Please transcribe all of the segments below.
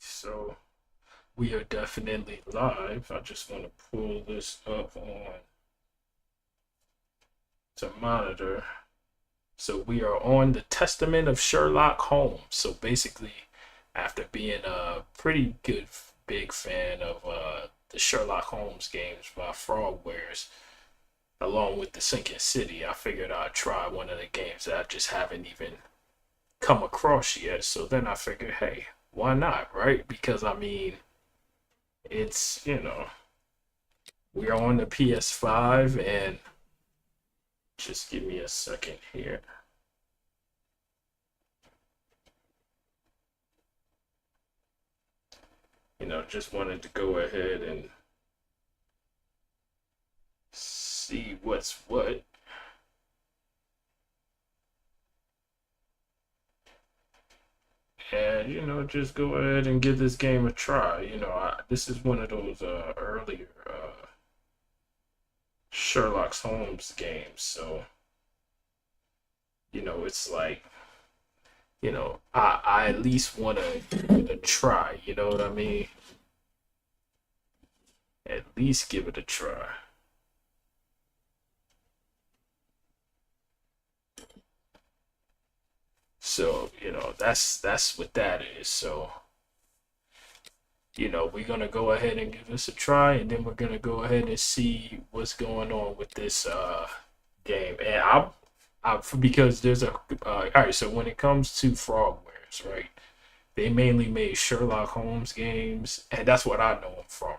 So we are definitely live. I just want to pull this up on to monitor. So we are on the Testament of Sherlock Holmes. So basically, after being a pretty good big fan of the Sherlock Holmes games by Frogwares, along with the Sinking City, I figured I'd try one of the games that I just haven't even come across yet. So then I figured, hey, why not, right? Because I mean, it's we're on the PS5, and just give me a second here. Just wanted to go ahead and see what's what. And, just go ahead and give this game a try. This is one of those earlier Sherlock Holmes games. So, it's like, I at least want to try. You know what I mean? At least give it a try. So, that's what that is. So, we're gonna go ahead and give this a try, and then we're gonna go ahead and see what's going on with this game. And because there's a all right. So when it comes to Frogwares, right? They mainly made Sherlock Holmes games, and that's what I know them from.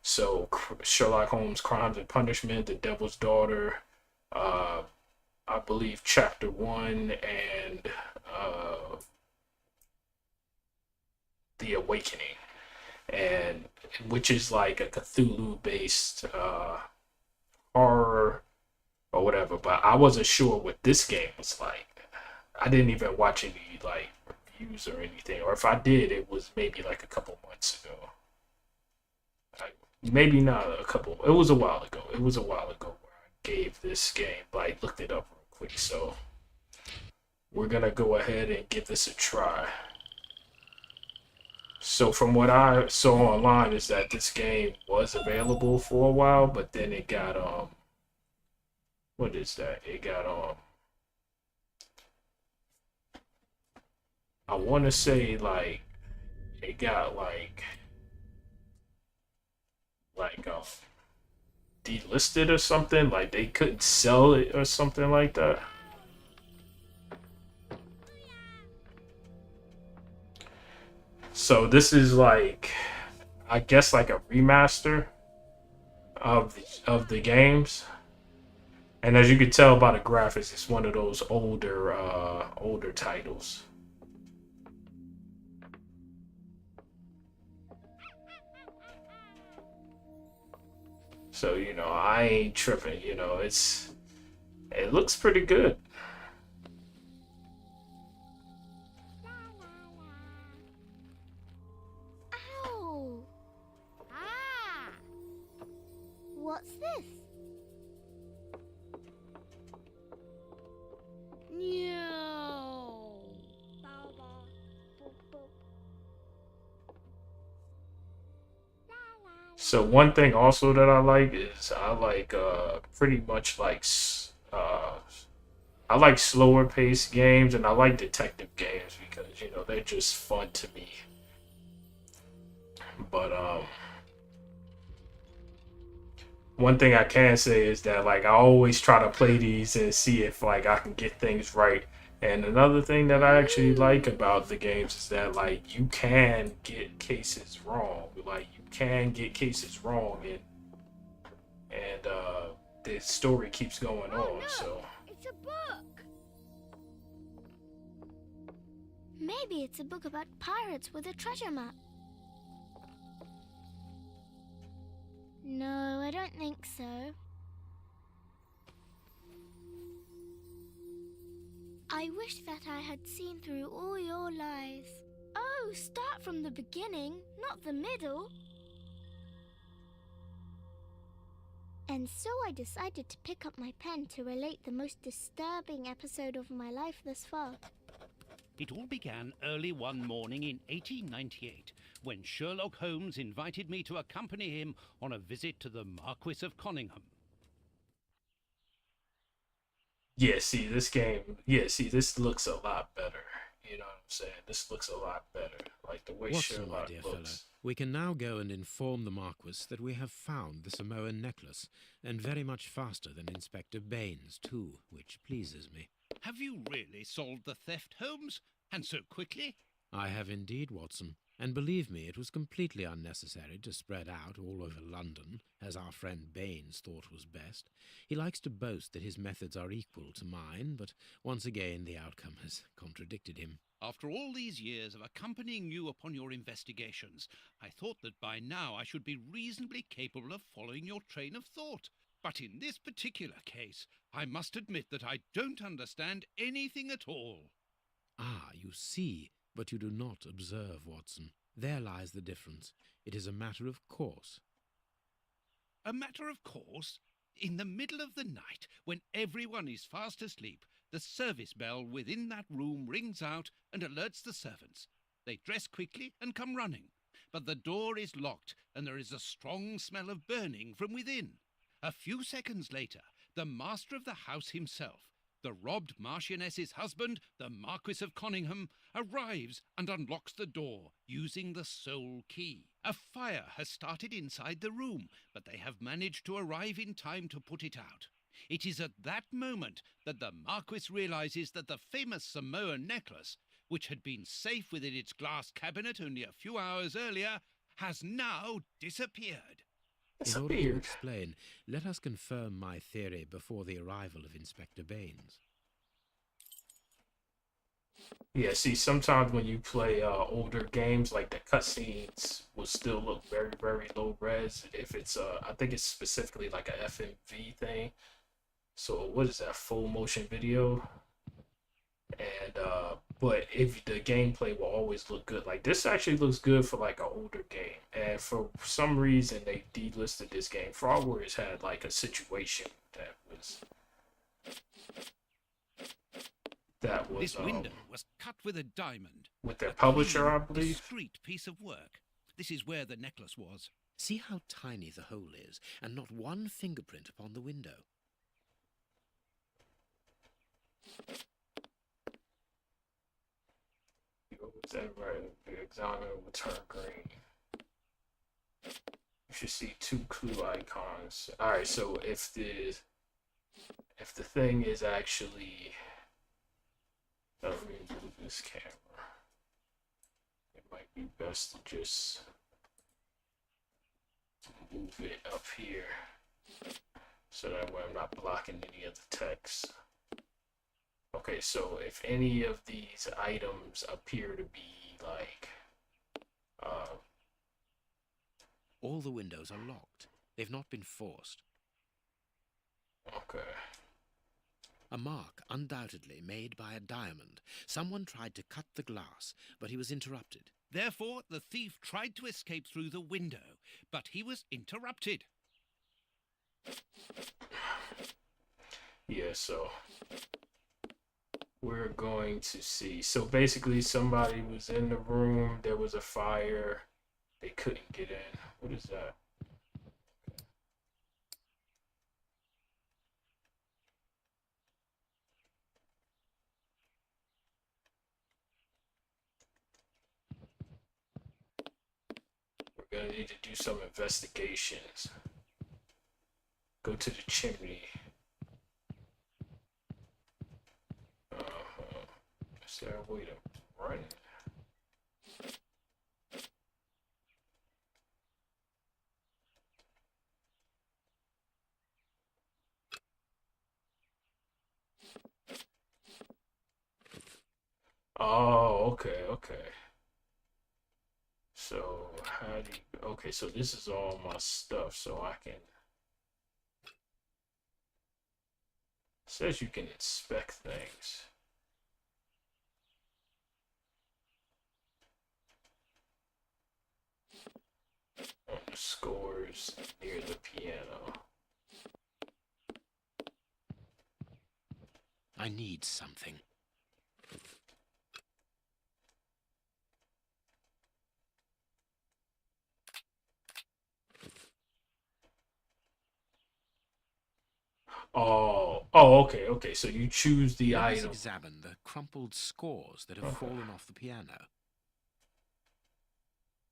So Sherlock Holmes: Crimes and Punishment, The Devil's Daughter, uh, I believe Chapter One, and uh, The Awakening, and which is like a Cthulhu based horror or whatever. But I wasn't sure what this game was like. I didn't even watch any like reviews or anything, or if I did, it was maybe like a couple months ago. Like, maybe not a couple. It was a while ago. It was a while ago where I gave this game, like, looked it up real quick. So we're gonna go ahead and give this a try. So from what I saw online is that this game was available for a while, but then it got what is that? It got I want to say like it got like delisted or something. Like they couldn't sell it or something like that. So this is like I guess like a remaster of the games. And as you can tell by the graphics, it's one of those older titles. So, I ain't tripping, it looks pretty good. Ow! Ah! What's this? No. So one thing also that I like is I like pretty much like I like slower paced games, and I like detective games because they're just fun to me. But one thing I can say is that like I always try to play these and see if like I can get things right. And another thing that I actually like about the games is that like you can get cases wrong. Like you can get cases wrong, and the story keeps going Oh on. no! So It's a book! Maybe it's a book about pirates with a treasure map. No, I don't think so. I wish that I had seen through all your lies. Oh, start from the beginning, not the middle. And so I decided to pick up my pen to relate the most disturbing episode of my life thus far. It all began early one morning in 1898, when Sherlock Holmes invited me to accompany him on a visit to the Marquis of Conyngham. Yeah, see this game. Yeah, see this looks a lot better. You know what I'm saying? This looks a lot better. Like the way Watson, my Sherlock dear fellow, looks. we can now go and inform the Marquis that we have found the Samoan necklace, and very much faster than Inspector Baines, too, which pleases me. Have you really solved the theft, Holmes? And so quickly? I have indeed, Watson, and believe me, it was completely unnecessary to spread out all over London, as our friend Baines thought was best. He likes to boast that his methods are equal to mine, but once again the outcome has contradicted him. After all these years of accompanying you upon your investigations, I thought that by now I should be reasonably capable of following your train of thought. But in this particular case, I must admit that I don't understand anything at all. Ah, you see, but you do not observe, Watson. There lies the difference. It is a matter of course. A matter of course? In the middle of the night, when everyone is fast asleep, the service bell within that room rings out and alerts the servants. They dress quickly and come running, but the door is locked and there is a strong smell of burning from within. A few seconds later, the master of the house himself, the robbed Marchioness's husband, the Marquis of Conyngham, arrives and unlocks the door using the sole key. A fire has started inside the room, but they have managed to arrive in time to put it out. It is at that moment that the Marquis realizes that the famous Samoan necklace, which had been safe within its glass cabinet only a few hours earlier, has now disappeared. It's In a order to beard. explain, let us confirm my theory before the arrival of Inspector Baines. Yeah, see, sometimes when you play older games, like the cutscenes will still look very, very low res. If it's I think it's specifically like a FMV thing. So what is that? Full motion video. And but if the gameplay will always look good. Like this actually looks good for like an older game. And for some reason they delisted this game. Frogwares had like a situation that was This window was cut with a diamond. with their A publisher, clean, I believe. discreet piece of work. This is where the necklace was. See how tiny the hole is, and not one fingerprint upon the window. Is that right? The examiner will turn green. You should see two clue icons. Alright, so if the thing is actually, let me move this camera. It might be best to just move it up here so that way I'm not blocking any of the text. Okay, so if any of these items appear to be like All the windows are locked. They've not been forced. okay. A mark, undoubtedly made by a diamond. Someone tried to cut the glass, but he was interrupted. Therefore, the thief tried to escape through the window, but he was interrupted. Yeah, so we're going to see. So basically somebody was in the room, there was a fire, they couldn't get in. What is that? We're gonna need to do some investigations. Go to the chimney. Is there a way to run? Oh, okay, okay. So how do you, okay, so this is all my stuff, so I can, says you can inspect things. On the scores near the piano. I need something. Okay, okay. So you choose the Let us item. examine the crumpled scores that have Okay. fallen off the piano.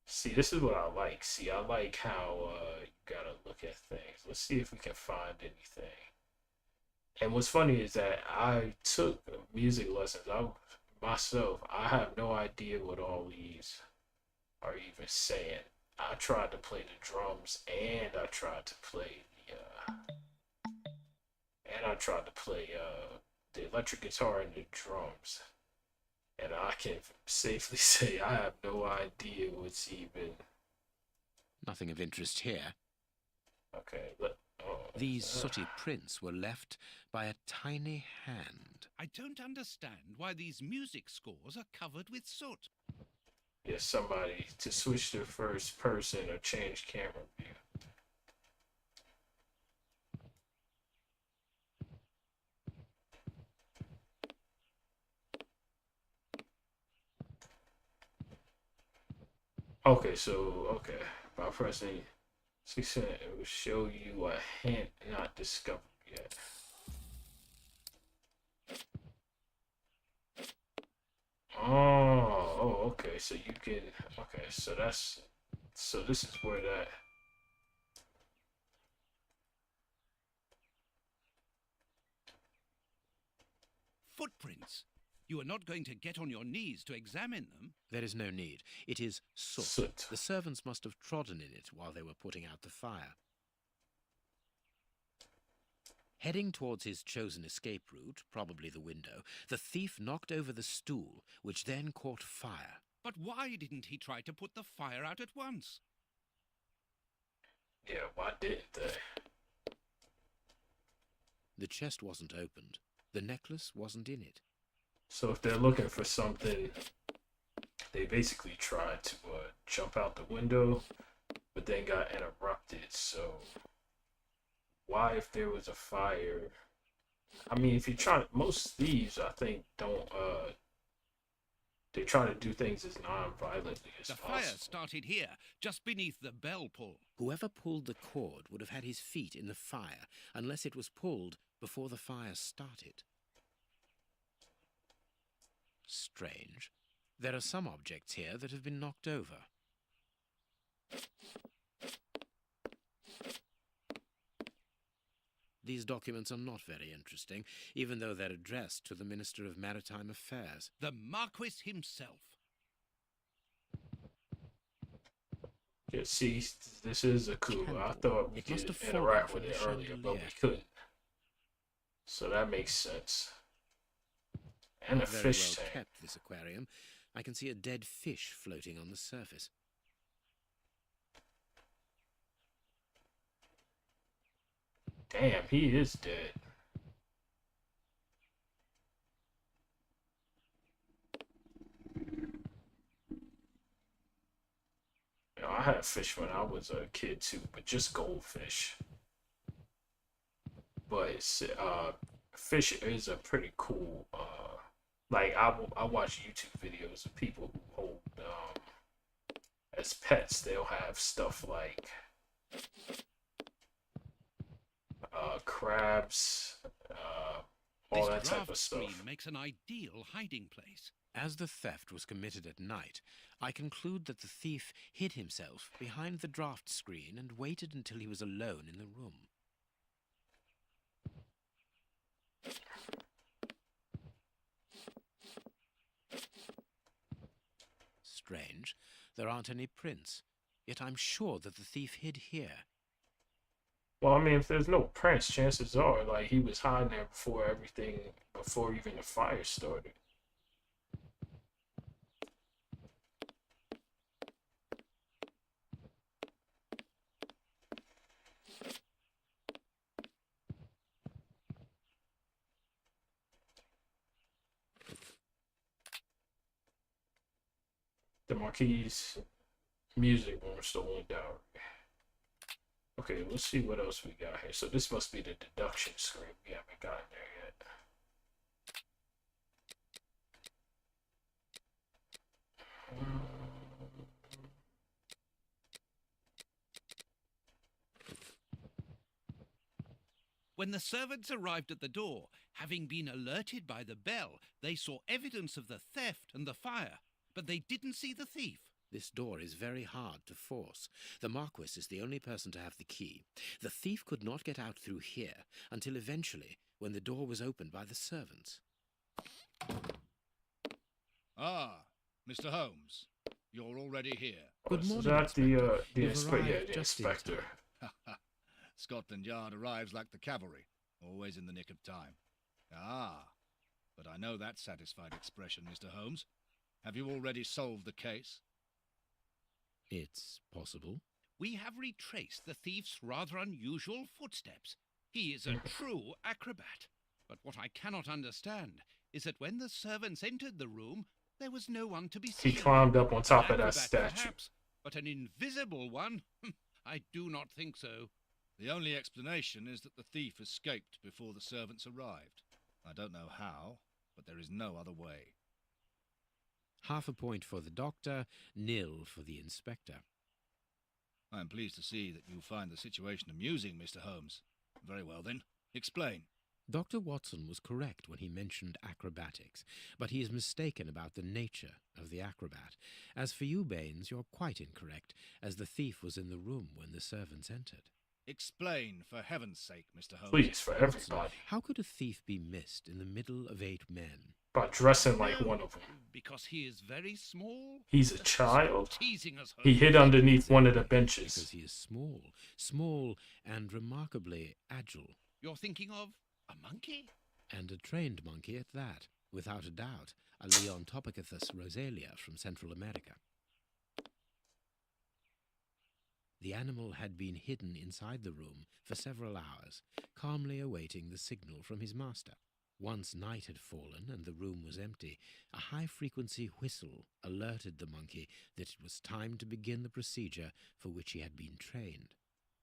See, this is what I like. See, I like how you gotta look at things. Let's see if we can find anything. And what's funny is that I took music lessons. I have no idea what all these are even saying. I tried to play the drums and I tried to play the electric guitar and the drums. And I can safely say I have no idea what's even Nothing of interest here. okay. These sooty prints were left by a tiny hand. I don't understand why these music scores are covered with soot. Yeah, somebody to switch to first person or change camera view. Okay, so okay, by pressing 6, it will show you a hint not discovered yet. Okay. So you can. Okay, so that's. So this is where that. Footprints. You are not going to get on your knees to examine them. There is no need. It is soot. Soot. The servants must have trodden in it while they were putting out the fire. Heading towards his chosen escape route, probably the window, the thief knocked over the stool, which then caught fire. But why didn't he try to put the fire out at once? Yeah, why didn't they? The chest wasn't opened. The necklace wasn't in it. So if they're looking for something, they basically tried to jump out the window, but then got interrupted. So why, if there was a fire? I mean, if you're trying, most thieves, I think, don't. They try to do things as non-violently as The possible. fire started here, just beneath the bell pull. Whoever pulled the cord would have had his feet in the fire, unless it was pulled before the fire started. Strange. There are some objects here that have been knocked over. These documents are not very interesting, even though they're addressed to the Minister of Maritime Affairs. The Marquis himself. Yeah, see, this is a coup. I Candle. thought we It must could have fallen interact from with it the earlier, but we chandelier. couldn't. So that makes sense. And a Very fish well tank. kept, this aquarium. I can see a dead fish floating on the surface. Damn, he is dead. You know, I had fish when I was a kid too, but just goldfish. But fish is a pretty cool. Like I watch YouTube videos of people who hold as pets. They'll have stuff like crabs, all This that type draft of screen stuff. makes an ideal hiding place. As the theft was committed at night, I conclude that the thief hid himself behind the draft screen and waited until he was alone in the room. Strange. There aren't any prints. Yet I'm sure that the thief hid here. Well, I mean, if there's no prints, chances are like he was hiding there before even the fire started. The Marquis music room stolen dowry. Okay, let's see what else we got here. So this must be the deduction screen. We haven't gotten there yet. When the servants arrived at the door, having been alerted by the bell, they saw evidence of the theft and the fire, but they didn't see the thief. This door is very hard to force. The Marquis is the only person to have the key. The thief could not get out through here until eventually, when the door was opened by the servants. Ah, Mr. Holmes, you're already here. Good Is morning, that Inspector. the You've inspector? Yeah, arrived the just in inspector. time. Scotland Yard arrives like the cavalry, always in the nick of time. Ah, but I know that satisfied expression, Mr. Holmes. Have you already solved the case? It's possible. We have retraced the thief's rather unusual footsteps. He is a true acrobat. But what I cannot understand is that when the servants entered the room, there was no one to be He seen. climbed up on top of that Acrobat, statue. perhaps, but an invisible one? I do not think so. The only explanation is that the thief escaped before the servants arrived. I don't know how, but there is no other way. Half a point for the doctor, nil for the inspector. I am pleased to see that you find the situation amusing, Mr. Holmes. Very well, then. Explain. Dr. Watson was correct when he mentioned acrobatics, but he is mistaken about the nature of the acrobat. As for you, Baines, you're quite incorrect, as the thief was in the room when the servants entered. Explain, for heaven's sake, Mr. Holmes. Please, for everybody. How could a thief be missed in the middle of 8 men? By dressing like No, one of them. Because he is very small. He's a child. Teasing us, He Holmes. hid underneath one of the benches. Because he is small and remarkably agile, You're thinking of a monkey? and a trained monkey at that, without a doubt, a Leontopithecus rosalia from Central America. The animal had been hidden inside the room for several hours, calmly awaiting the signal from his master. Once night had fallen and the room was empty, a high-frequency whistle alerted the monkey that it was time to begin the procedure for which he had been trained.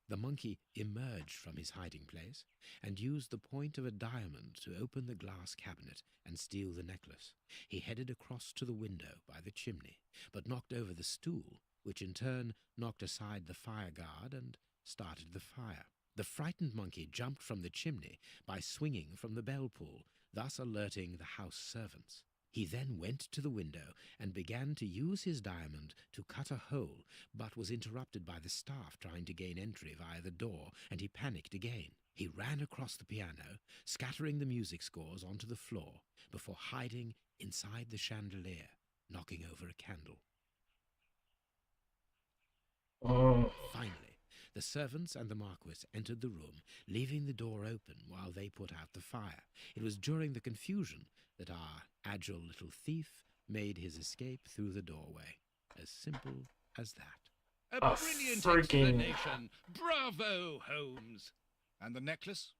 The monkey emerged from his hiding place and used the point of a diamond to open the glass cabinet and steal the necklace. He headed across to the window by the chimney, but knocked over the stool, which in turn knocked aside the fire guard and started the fire. The frightened monkey jumped from the chimney by swinging from the bell pull, thus alerting the house servants. He then went to the window and began to use his diamond to cut a hole, but was interrupted by the staff trying to gain entry via the door, and he panicked again. He ran across the piano, scattering the music scores onto the floor, before hiding inside the chandelier, knocking over a candle. Oh, Finally, the servants and the Marquis entered the room, leaving the door open while they put out the fire. It was during the confusion that our agile little thief made his escape through the doorway. As simple as that. A A brilliant freaking- explanation. Bravo, Holmes. And the necklace?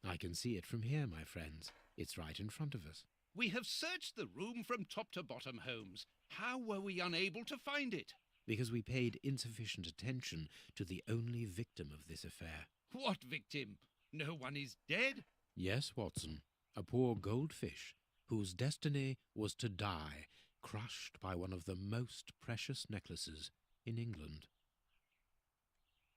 I can see it from here, my friends. It's right in front of us. We have searched the room from top to bottom, Holmes. How were we unable to find it? Because we paid insufficient attention to the only victim of this affair. What victim? No one is dead? Yes, Watson, a poor goldfish whose destiny was to die, crushed by one of the most precious necklaces in England.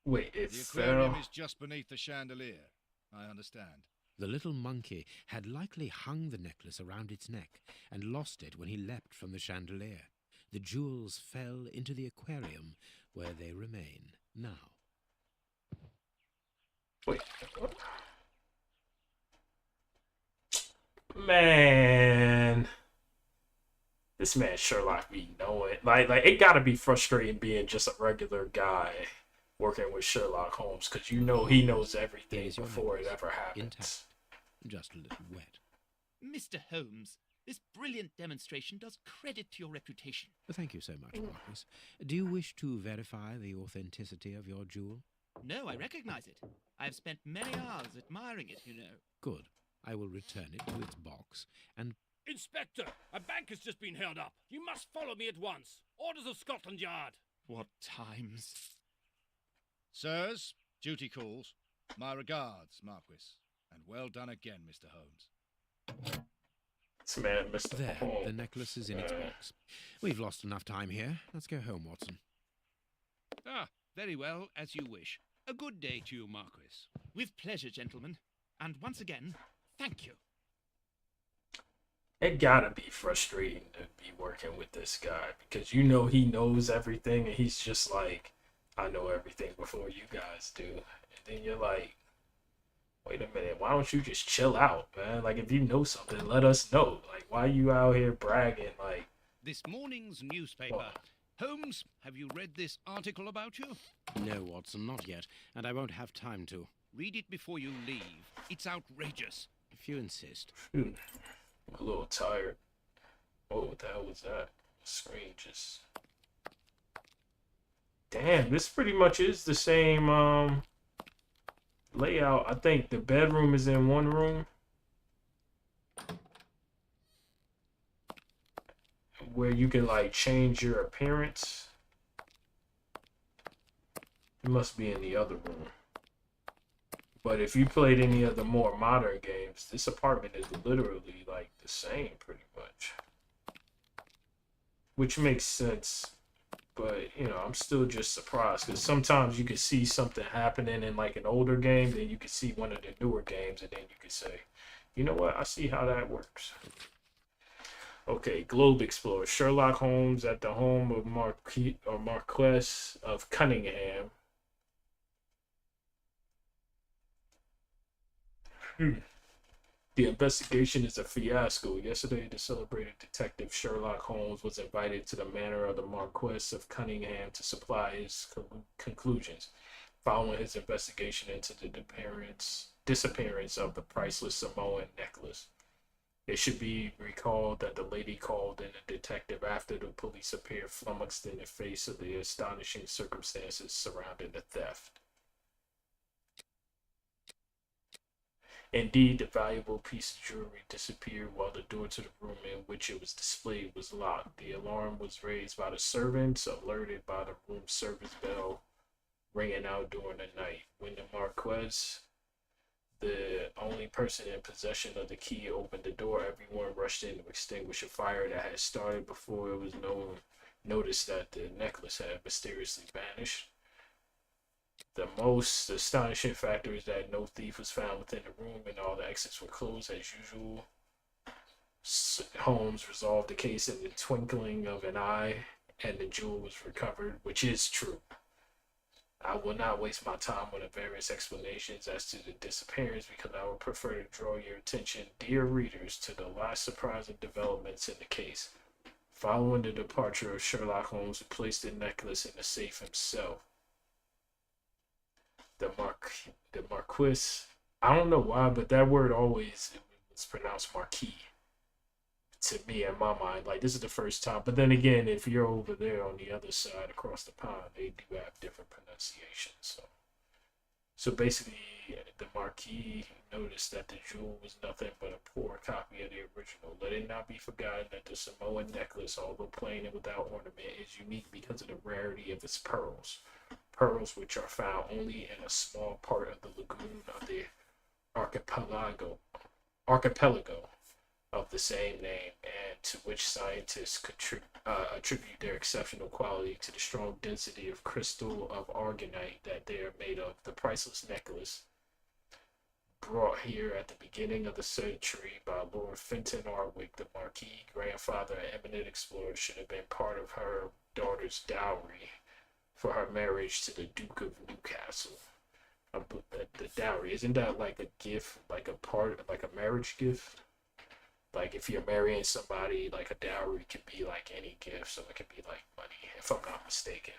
wait, it The aquarium fell. is just beneath the chandelier. I understand. The little monkey had likely hung the necklace around its neck and lost it when he leapt from the chandelier. The jewels fell into the aquarium, where they remain now. Wait. Man. This man Sherlock be knowing. Like it gotta be frustrating being just a regular guy working with Sherlock Holmes, because you know he knows everything Here's your before it necklace, ever happens. intact. Just a little wet. Mr. Holmes, this brilliant demonstration does credit to your reputation. Thank you so much, Marcus. Do you wish to verify the authenticity of your jewel? No, I recognize it. I have spent many hours admiring it, you know. Good. I will return it to its box and... Inspector, a bank has just been held up. You must follow me at once. Orders of Scotland Yard. What times? Sirs, duty calls. My regards, Marquis. And well done again, Mr. Holmes. This man, Mr. There, the Holmes. necklace is in its box. We've lost enough time here. Let's go home, Watson. Ah, very well, as you wish. A good day to you, Marquis. With pleasure, gentlemen. And once again, thank you. It gotta be frustrating to be working with this guy because you know he knows everything and he's just like, I know everything before you guys do. And then you're like, wait a minute, why don't you just chill out, man? Like, if you know something, let us know. Like, why you out here bragging? Like, This morning's newspaper. What? Holmes, have you read this article about you? No, Watson, not yet, and I won't have time to. Read it before you leave. It's outrageous. If you insist. I'm a little tired. Oh, what the hell was that? Screen just. Damn, this pretty much is the same layout. I think the bedroom is in one room. Where you can like change your appearance. It must be in the other room. But if you played any of the more modern games, this apartment is literally like the same pretty much. Which makes sense. But, you know, I'm still just surprised because sometimes you can see something happening in like an older game, then you can see one of the newer games, and then you can say, you know what, I see how that works. Okay, Globe Explorer. Sherlock Holmes at the home of Marquis of Cunningham. The investigation is a fiasco. Yesterday, the celebrated detective Sherlock Holmes was invited to the manor of the Marquess of Cunningham to supply his conclusions following his investigation into the disappearance of the priceless Samoan necklace. It should be recalled that the lady called in a detective after the police appeared flummoxed in the face of the astonishing circumstances surrounding the theft. Indeed, the valuable piece of jewelry disappeared while the door to the room in which it was displayed was locked. The alarm was raised by the servants, alerted by the room service bell ringing out during the night. When the Marquess, the only person in possession of the key, opened the door, everyone rushed in to extinguish a fire that had started before it was noticed that the necklace had mysteriously vanished. The most astonishing factor is that no thief was found within the room and all the exits were closed as usual. Holmes resolved the case in the twinkling of an eye and the jewel was recovered, which is true. I will not waste my time on the various explanations as to the disappearance because I would prefer to draw your attention, dear readers, to the last surprising developments in the case. Following the departure of Sherlock Holmes, who placed the necklace in the safe himself, the Marquis, I don't know why, but that word always it's pronounced Marquis to me in my mind. Like, this is the first time. But then again, if you're over there on the other side across the pond, they do have different pronunciations. So basically, the Marquis noticed that the jewel was nothing but a poor copy of the original. Let it not be forgotten that the Samoan necklace, although plain and without ornament, is unique because of the rarity of its pearls. Pearls which are found only in a small part of the lagoon of the archipelago of the same name, and to which scientists attribute their exceptional quality to the strong density of crystal of argonite that they are made of. The priceless necklace, brought here at the beginning of the century by Lord Fenton Arwick, the Marquis, grandfather and eminent explorer, should have been part of her daughter's dowry for her marriage to the Duke of Newcastle. The dowry, isn't that like a gift, like a marriage gift? Like if you're marrying somebody, like a dowry could be like any gift, so it could be like money, if I'm not mistaken.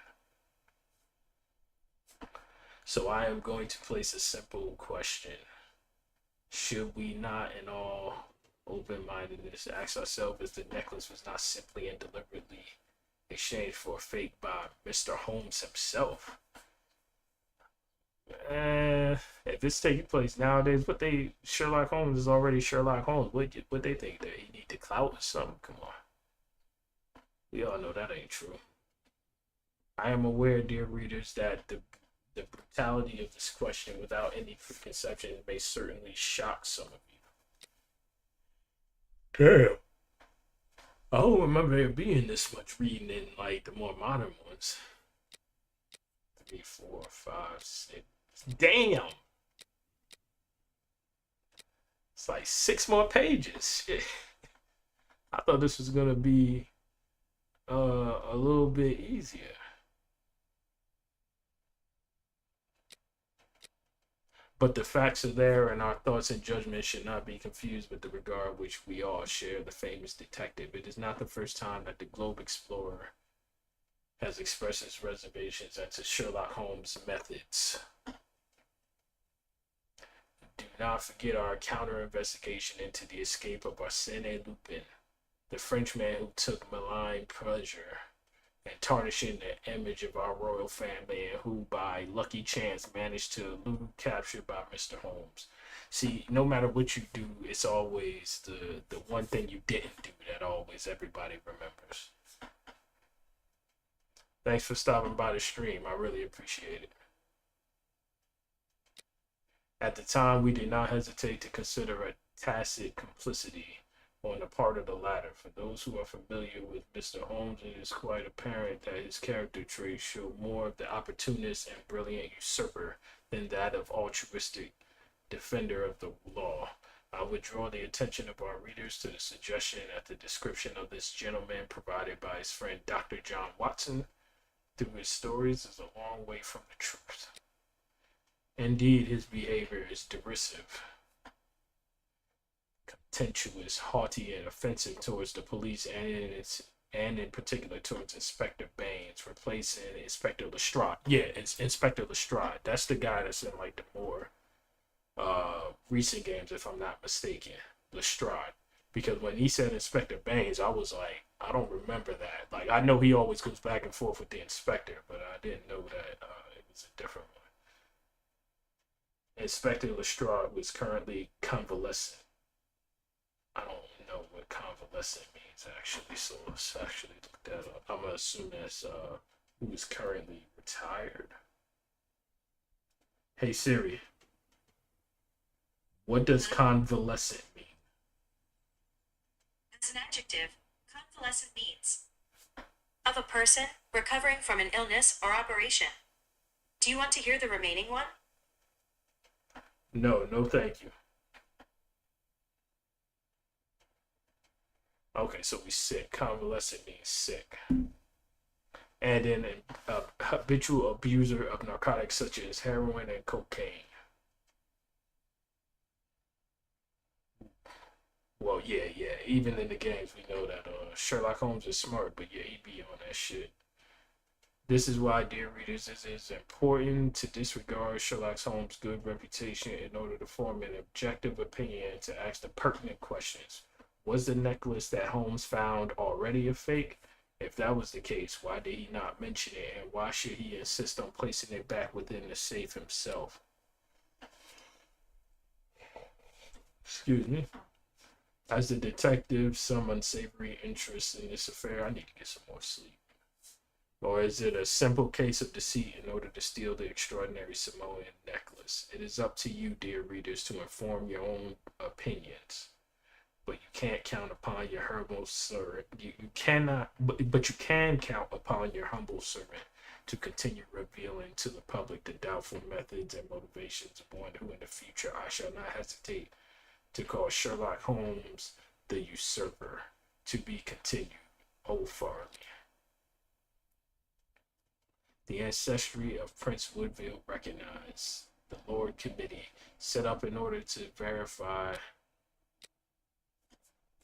So I am going to place a simple question. Should we not, in all open-mindedness, ask ourselves if the necklace was not simply and deliberately exchanged for a fake by Mr. Holmes himself? If it's taking place nowadays, Sherlock Holmes is already Sherlock Holmes. What they think that he need the clout or something? Come on, we all know that ain't true. I am aware, dear readers, that the brutality of this question, without any preconception, may certainly shock some of you. Damn. I don't remember there being this much reading in like the more modern ones. 3, 4, 5, 6. Damn. It's like 6 more pages. Shit. I thought this was gonna be a little bit easier. But the facts are there, and our thoughts and judgments should not be confused with the regard which we all share the famous detective. It is not the first time that the Globe Explorer has expressed his reservations as to Sherlock Holmes' methods. Do not forget our counter investigation into the escape of Arsène Lupin, the Frenchman who took malign pleasure in tarnishing the image of our royal family and who, by lucky chance, managed to elude capture by Mr. Holmes. See, no matter what you do, it's always the one thing you didn't do that always everybody remembers. Thanks for stopping by the stream. I really appreciate it. At the time, we did not hesitate to consider a tacit complicity on the part of the latter. For those who are familiar with Mr. Holmes, it is quite apparent that his character traits show more of the opportunist and brilliant usurper than that of altruistic defender of the law. I would draw the attention of our readers to the suggestion that the description of this gentleman provided by his friend Dr. John Watson through his stories is a long way from the truth. Indeed, his behavior is derisive, contemptuous, haughty, and offensive towards the police and in particular towards Inspector Baines, replacing Inspector Lestrade. Yeah, it's Inspector Lestrade. That's the guy that's in like the more recent games, if I'm not mistaken. Lestrade. Because when he said Inspector Baines, I was like, I don't remember that. Like, I know he always goes back and forth with the inspector, but I didn't know that it was a different one. Inspector Lestrade was currently convalescent. I don't know what convalescent means actually, so let's actually look that up. I'm gonna assume that's who is currently retired. Hey Siri, what does convalescent mean? As an adjective, convalescent means of a person recovering from an illness or operation. Do you want to hear the remaining one? No, no thank you. Okay, so we sick. Convalescent means sick. And then a habitual abuser of narcotics such as heroin and cocaine. Well, yeah. Even in the games, we know that Sherlock Holmes is smart, but yeah, he be on that shit. This is why, dear readers, it is important to disregard Sherlock Holmes' good reputation in order to form an objective opinion and to ask the pertinent questions. Was the necklace that Holmes found already a fake? If that was the case, why did he not mention it, and why should he insist on placing it back within the safe himself? Excuse me. As the detective, some unsavory interest in this affair. I need to get some more sleep. Or is it a simple case of deceit in order to steal the extraordinary Samoan necklace? It is up to you, dear readers, to inform your own opinions. But you can't count upon your humble servant. You cannot, but you can count upon your humble servant to continue revealing to the public the doubtful methods and motivations of one who in the future I shall not hesitate to call Sherlock Holmes the usurper. To be continued. Old Farley. The ancestry of Prince Woodville recognized. The Lord Committee set up in order to verify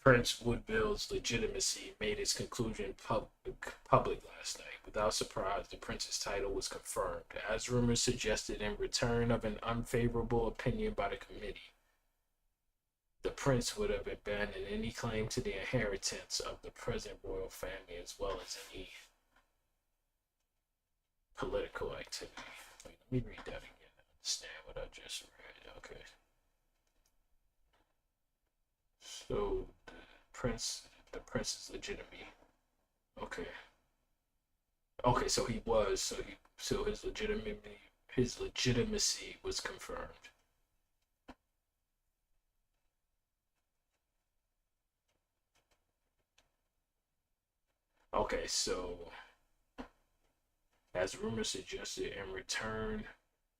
Prince Woodville's legitimacy made its conclusion public last night. Without surprise, the prince's title was confirmed, as rumors suggested in return of an unfavorable opinion by the committee. The prince would have abandoned any claim to the inheritance of the present royal family as well as any political activity. Wait, let me read that again. I understand what I just read. Okay. So the prince's legitimacy. Okay. Okay, so his legitimacy was confirmed. Okay, so as rumors suggested, in return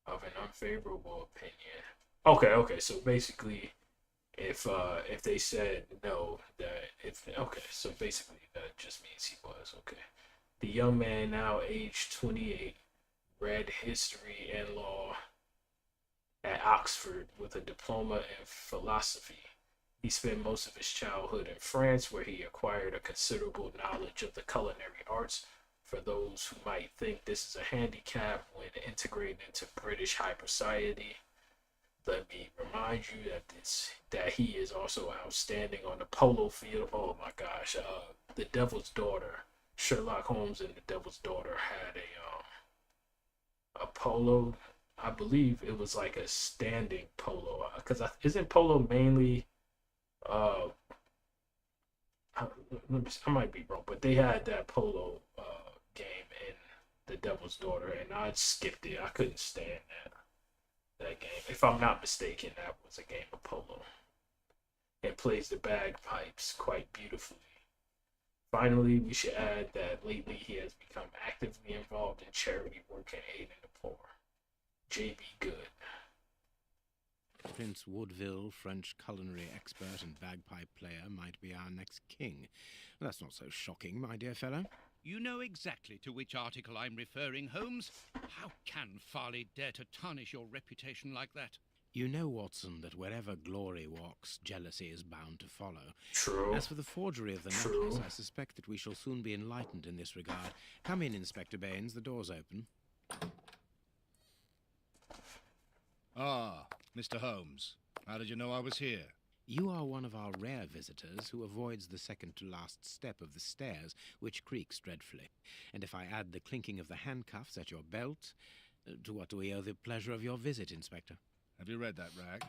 of an unfavorable opinion. Okay. So basically, if they said no, that if okay, so basically that just means he was okay. The young man, now aged 28, read history and law at Oxford with a diploma in philosophy. He spent most of his childhood in France, where he acquired a considerable knowledge of the culinary arts. For those who might think this is a handicap when integrating into British high society, let me remind you that he is also outstanding on the polo field. Oh my gosh, the Devil's Daughter, Sherlock Holmes and the Devil's Daughter had a polo. I believe it was like a standing polo, because isn't polo mainly uh I might be wrong, but they had that polo game in the Devil's Daughter, and I skipped it. I couldn't stand that game. If I'm not mistaken, that was a game of polo. And plays the bagpipes quite beautifully. Finally, we should add that lately he has become actively involved in charity work and aiding the poor. J.B. Good. Prince Woodville, French culinary expert and bagpipe player, might be our next king. That's not so shocking, my dear fellow. You know exactly to which article I'm referring, Holmes. How can Farley dare to tarnish your reputation like that? You know, Watson, that wherever glory walks, jealousy is bound to follow. True. As for the forgery of the necklace, I suspect that we shall soon be enlightened in this regard. Come in, Inspector Baines. The door's open. Ah, Mr. Holmes. How did you know I was here? You are one of our rare visitors who avoids the second-to-last step of the stairs, which creaks dreadfully. And if I add the clinking of the handcuffs at your belt, to what do we owe the pleasure of your visit, Inspector? Have you read that rag?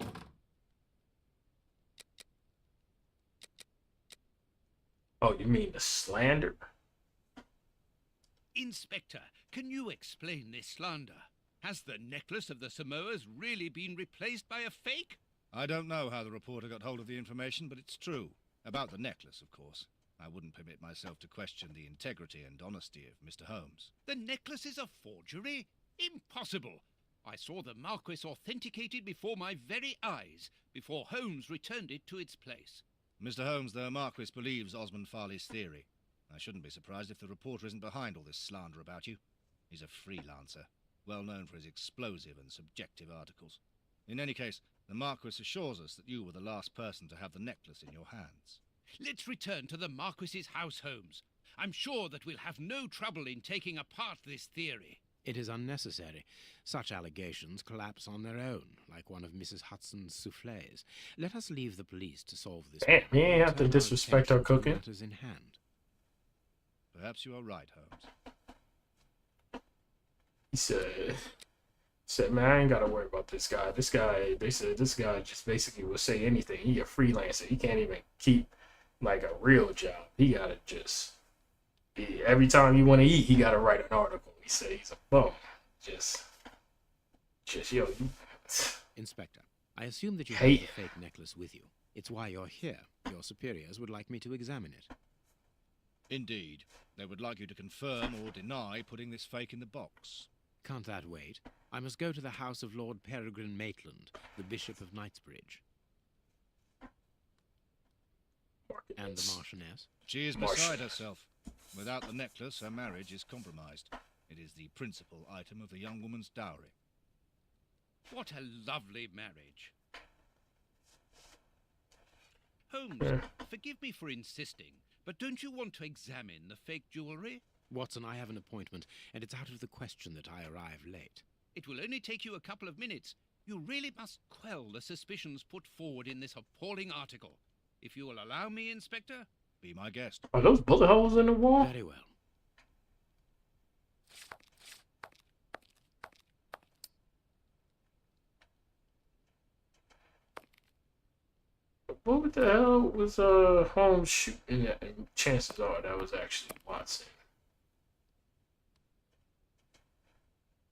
Oh, you mean the slander? Inspector, can you explain this slander? Has the necklace of the Samoas really been replaced by a fake? I don't know how the reporter got hold of the information, but it's true. About the necklace, of course. I wouldn't permit myself to question the integrity and honesty of Mr. Holmes. The necklace is a forgery? Impossible! I saw the Marquis authenticated before my very eyes, before Holmes returned it to its place. Mr. Holmes, the Marquis believes Osmond Farley's theory. I shouldn't be surprised if the reporter isn't behind all this slander about you. He's a freelancer, well known for his explosive and subjective articles. In any case, the Marquis assures us that you were the last person to have the necklace in your hands. Let's return to the Marquis's house, Holmes. I'm sure that we'll have no trouble in taking apart this theory. It is unnecessary. Such allegations collapse on their own, like one of Mrs. Hudson's soufflés. Let us leave the police to solve this Damn, problem you ain't and have to turn disrespect our attention to cooking. matters in hand. Perhaps you are right, Holmes. He said, man, I ain't gotta worry about this guy. They said this guy just basically will say anything. He a freelancer. He can't even keep like a real job. He gotta every time you want to eat, he gotta write an article. He said he's a bum. Just yo. Inspector, I assume that you Hey. have the fake necklace with you. It's why you're here. Your superiors would like me to examine it. Indeed. They would like you to confirm or deny putting this fake in the box. Can't that wait? I must go to the house of Lord Peregrine Maitland, the Bishop of Knightsbridge. And the Marchioness. She is beside herself. Without the necklace, her marriage is compromised. It is the principal item of the young woman's dowry. What a lovely marriage. Holmes, Yeah. forgive me for insisting, but don't you want to examine the fake jewellery? Watson, I have an appointment, and it's out of the question that I arrive late. It will only take you a couple of minutes. You really must quell the suspicions put forward in this appalling article. If you will allow me, Inspector. Be my guest. Are those bullet holes in the wall? Very well. What the hell was Holmes shooting at? And chances are that was actually Watson.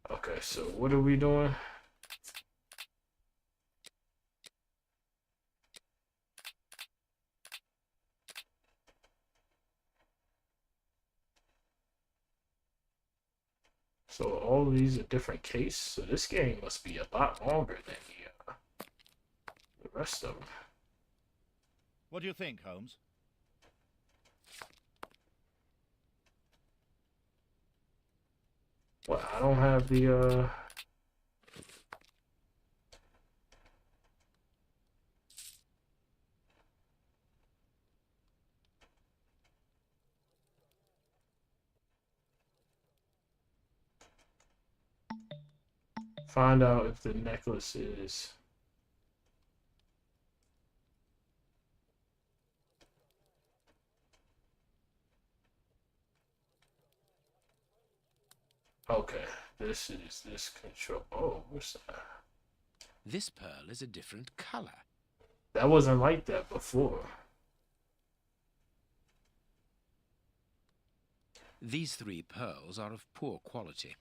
Okay, so what are we doing? So all of these are different case. So this game must be a lot longer than the rest of them. What do you think, Holmes? Well, I don't have the find out if the necklace is okay. This is this control. Oh, what's that? This pearl is a different color. That wasn't like that before. These 3 pearls are of poor quality.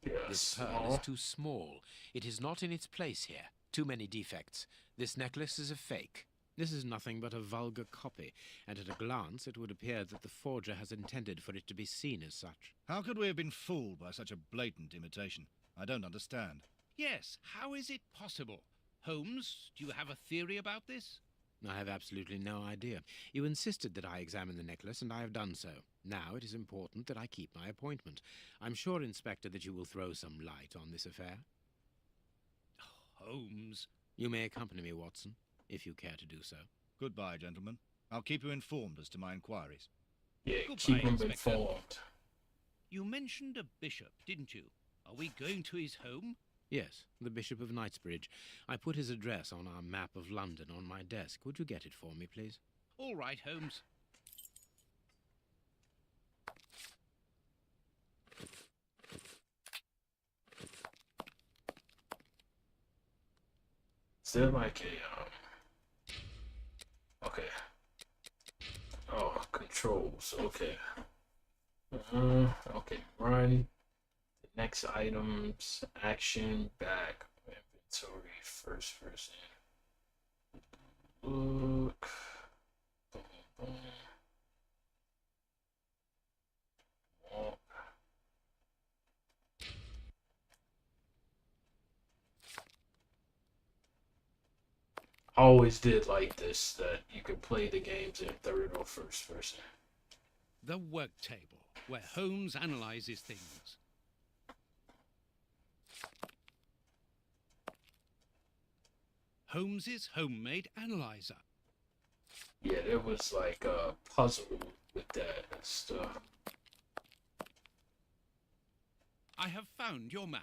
Yeah, This pearl small. is too small. It is not in its place here. Too many defects. This necklace is a fake. This is nothing but a vulgar copy, and at a glance it would appear that the forger has intended for it to be seen as such. How could we have been fooled by such a blatant imitation? I don't understand. Yes, how is it possible? Holmes, do you have a theory about this? I have absolutely no idea. You insisted that I examine the necklace, and I have done so. Now it is important that I keep my appointment. I'm sure, Inspector, that you will throw some light on this affair. Holmes. You may accompany me, Watson, if you care to do so. Goodbye, gentlemen. I'll keep you informed as to my inquiries. Yeah, Goodbye, keep them Inspector. informed. You mentioned a bishop, didn't you? Are we going to his home? Yes, the Bishop of Knightsbridge. I put his address on our map of London on my desk. Would you get it for me, please? All right, Holmes. Is there like a okay. Oh, controls. Okay. Okay. Run. The next items. Action. Back. Inventory. First person. Look. Boom, boom. Walk. I always did like this, that you could play the games in third or first person. The work table, where Holmes analyzes things. Holmes's homemade analyzer. Yeah, there was like a puzzle with that and stuff. I have found your map.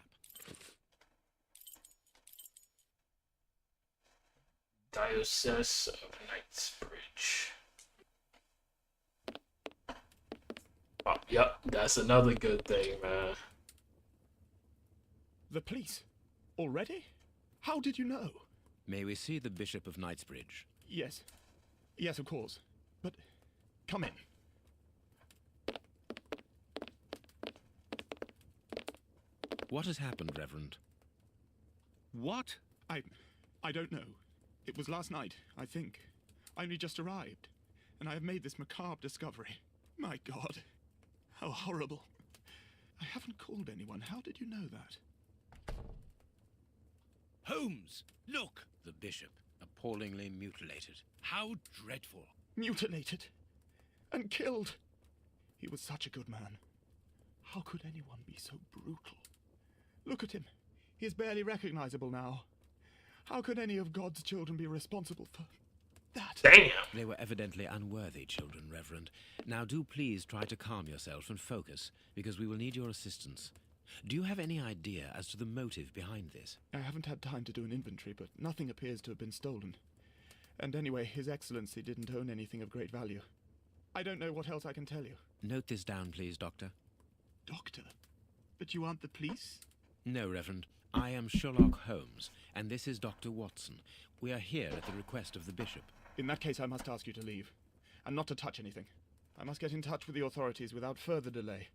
Diocese of Knightsbridge. Oh, yep, that's another good thing, man. The police? Already? How did you know? May we see the Bishop of Knightsbridge? Yes. Yes, of course. But come in. What has happened, Reverend? What? I don't know. It was last night, I think. I only just arrived, and I have made this macabre discovery. My God, how horrible. I haven't called anyone. How did you know that? Holmes, look! The Bishop, appallingly mutilated. How dreadful. Mutilated. And killed. He was such a good man. How could anyone be so brutal? Look at him. He is barely recognizable now. How could any of God's children be responsible for that? Damn! They were evidently unworthy children, Reverend. Now do please try to calm yourself and focus, because we will need your assistance. Do you have any idea as to the motive behind this? I haven't had time to do an inventory, but nothing appears to have been stolen. And anyway, His Excellency didn't own anything of great value. I don't know what else I can tell you. Note this down, please, Doctor. Doctor? But you aren't the police? No, Reverend. I am Sherlock Holmes, and this is Dr. Watson. We are here at the request of the Bishop. In that case, I must ask you to leave. And not to touch anything. I must get in touch with the authorities without further delay.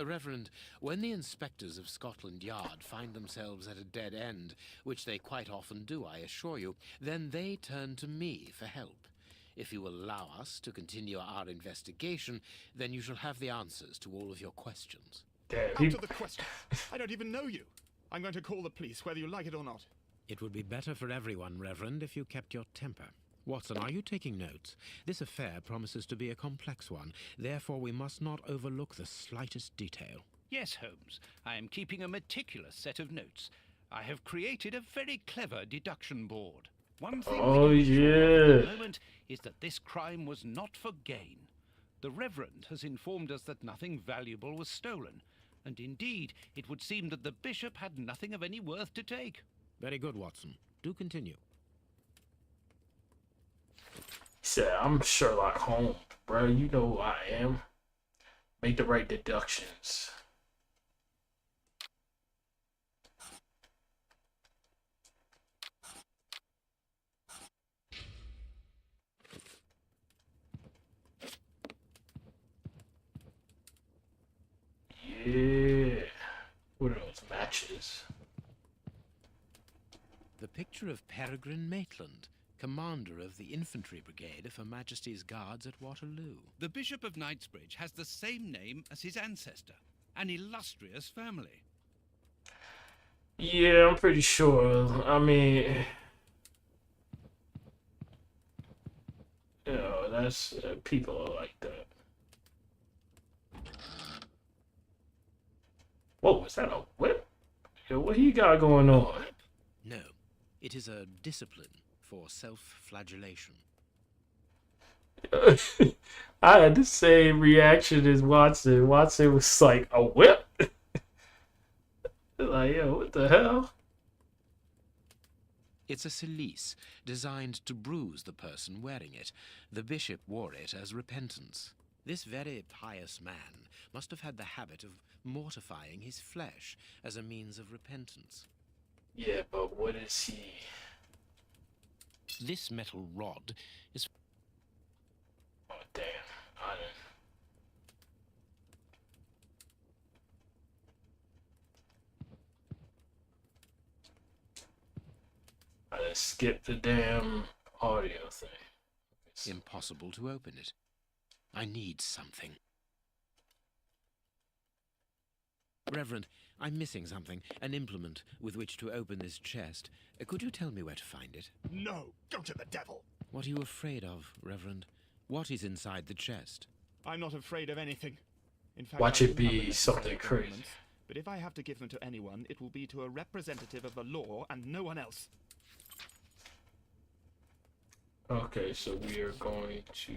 Reverend, when the inspectors of Scotland Yard find themselves at a dead end, which they quite often do, I assure you, then they turn to me for help. If you will allow us to continue our investigation, then you shall have the answers to all of your questions. Damn, Out of the question. I don't even know you. I'm going to call the police, whether you like it or not. It would be better for everyone, Reverend, if you kept your temper. Watson, are you taking notes? This affair promises to be a complex one. Therefore, we must not overlook the slightest detail. Yes, Holmes. I am keeping a meticulous set of notes. I have created a very clever deduction board. One thing Oh, we can be sure of yeah. at the moment is that this crime was not for gain. The Reverend has informed us that nothing valuable was stolen, and indeed it would seem that the Bishop had nothing of any worth to take. Very good, Watson. Do continue. He said, I'm Sherlock Holmes, bro. You know who I am. Make the right deductions. Yeah. What are those matches? The picture of Peregrine Maitland, commander of the infantry brigade of Her Majesty's Guards at Waterloo. The Bishop of Knightsbridge has the same name as his ancestor, an illustrious family. Yeah, I'm pretty sure. I mean, you know, that's people are like that. Whoa, is that a whip? Yo, what he got going on? No, it is a discipline for self-flagellation. I had the same reaction as Watson. Watson was like, a whip? Like, yo, what the hell? It's a cilice designed to bruise the person wearing it. The bishop wore it as repentance. This very pious man must have had the habit of mortifying his flesh as a means of repentance. Yeah, but what is he? This metal rod is... Oh, damn. I didn't. I just skipped the damn audio thing. impossible to open it. I need something. Reverend, I'm missing something, an implement with which to open this chest. Could you tell me where to find it? No, go to the devil. What are you afraid of, Reverend? What is inside the chest? I'm not afraid of anything. In fact, Watch I it do have the be necessary something crazy. documents, but if I have to give them to anyone, it will be to a representative of the law and no one else. Okay, so we are going to...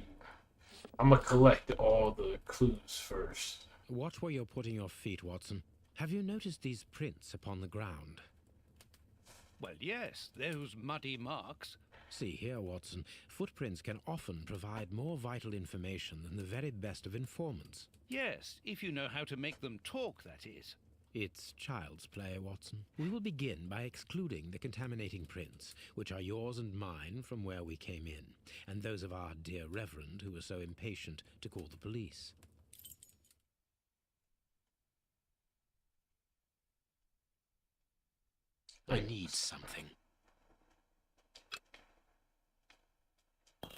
I'm gonna collect all the clues first. Watch where you're putting your feet, Watson. Have you noticed these prints upon the ground? Well, yes, those muddy marks. See here, Watson. Footprints can often provide more vital information than the very best of informants. Yes, if you know how to make them talk, that is. It's child's play, Watson. We will begin by excluding the contaminating prints, which are yours and mine from where we came in, and those of our dear Reverend who was so impatient to call the police. I need something.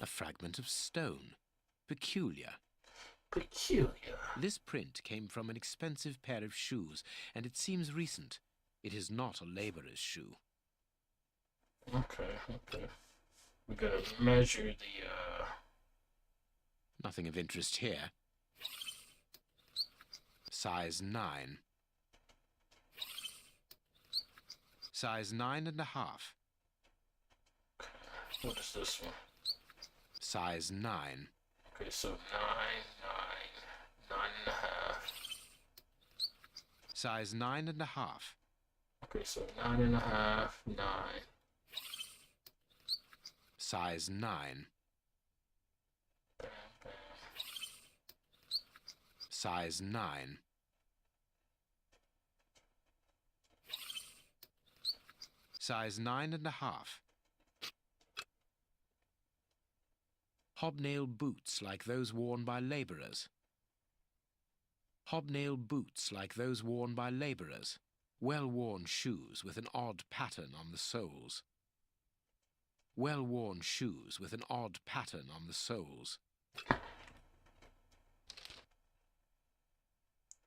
A fragment of stone. Peculiar. Peculiar. This print came from an expensive pair of shoes, and it seems recent. It is not a laborer's shoe. Okay. We're gonna measure the, Nothing of interest here. Size 9. Size 9.5. what is this one? Size 9. Okay, so 9.5. Size 9.5. Okay, so 9.5, 9. Size 9. Size 9. Size 9.5. Hobnail boots like those worn by laborers. Hobnail boots like those worn by labourers. Well-worn shoes with an odd pattern on the soles. Well-worn shoes with an odd pattern on the soles.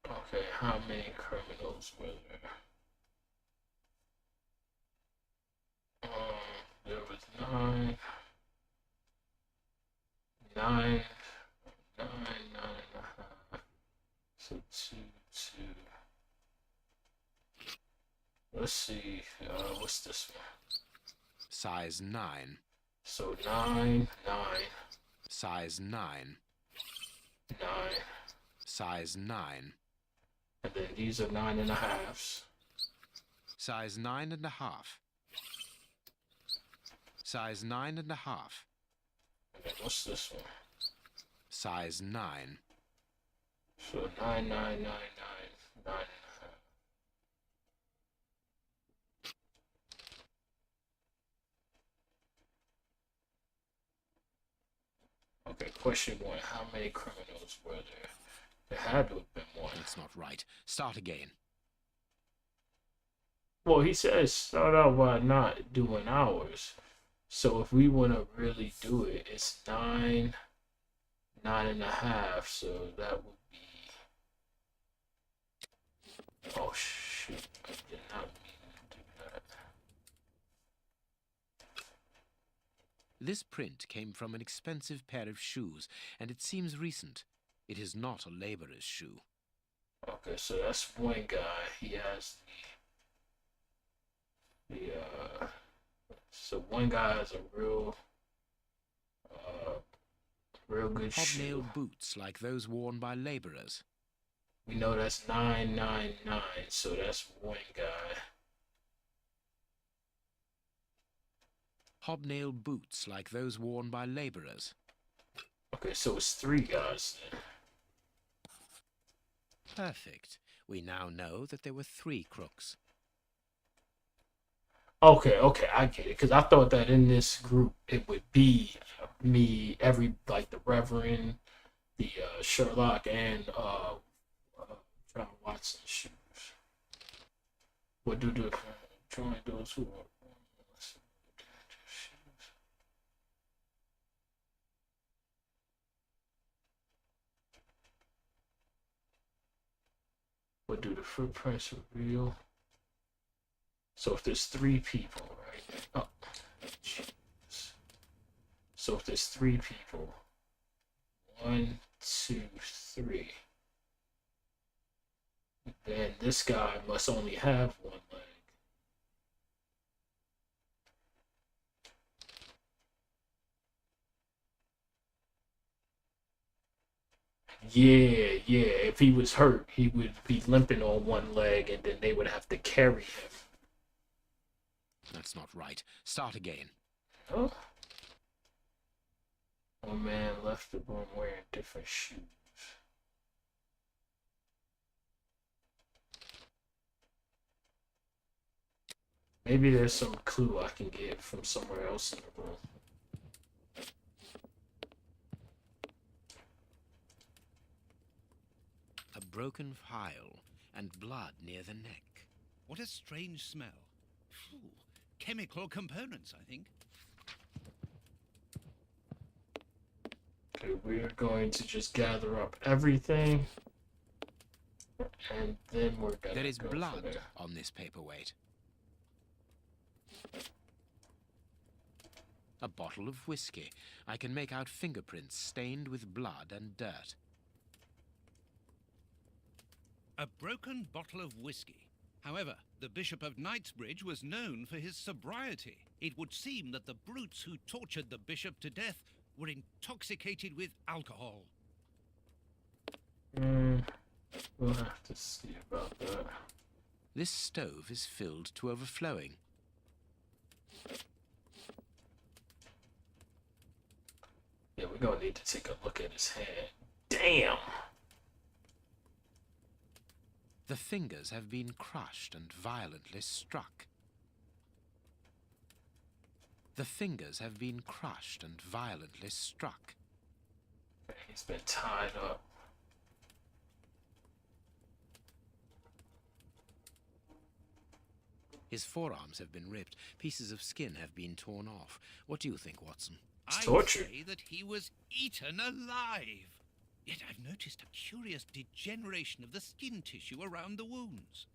Okay, how many criminals were there? There was nine, nine, nine and a half. So two. Let's see. What's this one? Size 9. So nine. Size 9. Size 9. And then these are 9.5s. Size 9.5. Size 9.5. And then what's this one? Size 9. So 9. Okay, question 1. How many criminals were there? There had to have been one. That's not right. Start again. Well, he says start out by not doing hours. So if we want to really do it, it's 9, 9.5. So that would be. Oh shoot! I did not mean to do that. This print came from an expensive pair of shoes, and it seems recent. It is not a labourer's shoe. Okay, so that's one guy. He has so one guy has a real good shoe. Hobnail boots like those worn by labourers. We know that's 999, so that's one guy. Hobnail boots like those worn by labourers. Okay, so it's 3 guys then. Perfect. We now know that there were 3 crooks. Okay, I get it. Because I thought that in this group it would be me, the Reverend, the Sherlock, and John Watson shoes. What do the join those who are? What do the footprints reveal? So if there's 3 people, right? Oh, Jesus. So if there's 3 people, 1, 2, 3, then this guy must only have 1 leg. Yeah. If he was hurt, he would be limping on 1 leg, and then they would have to carry him. That's not right. Start again. Oh. One man left the room wearing different shoes. Maybe there's some clue I can get from somewhere else in the room. A broken phial and blood near the neck. What a strange smell. Phew. Chemical components, I think. Okay, we're going to just gather up everything, and then we're gonna There is go blood from there. on this paperweight. A bottle of whiskey. I can make out fingerprints stained with blood and dirt. A broken bottle of whiskey. However, the Bishop of Knightsbridge was known for his sobriety. It would seem that the brutes who tortured the bishop to death were intoxicated with alcohol. We'll have to see about that. This stove is filled to overflowing. Yeah, we're gonna need to take a look at his hand. Damn! The fingers have been crushed and violently struck. The fingers have been crushed and violently struck. He's been tied up. His forearms have been ripped. Pieces of skin have been torn off. What do you think, Watson? I torture. say that he was eaten alive. Yet I've noticed a curious degeneration of the skin tissue around the wounds.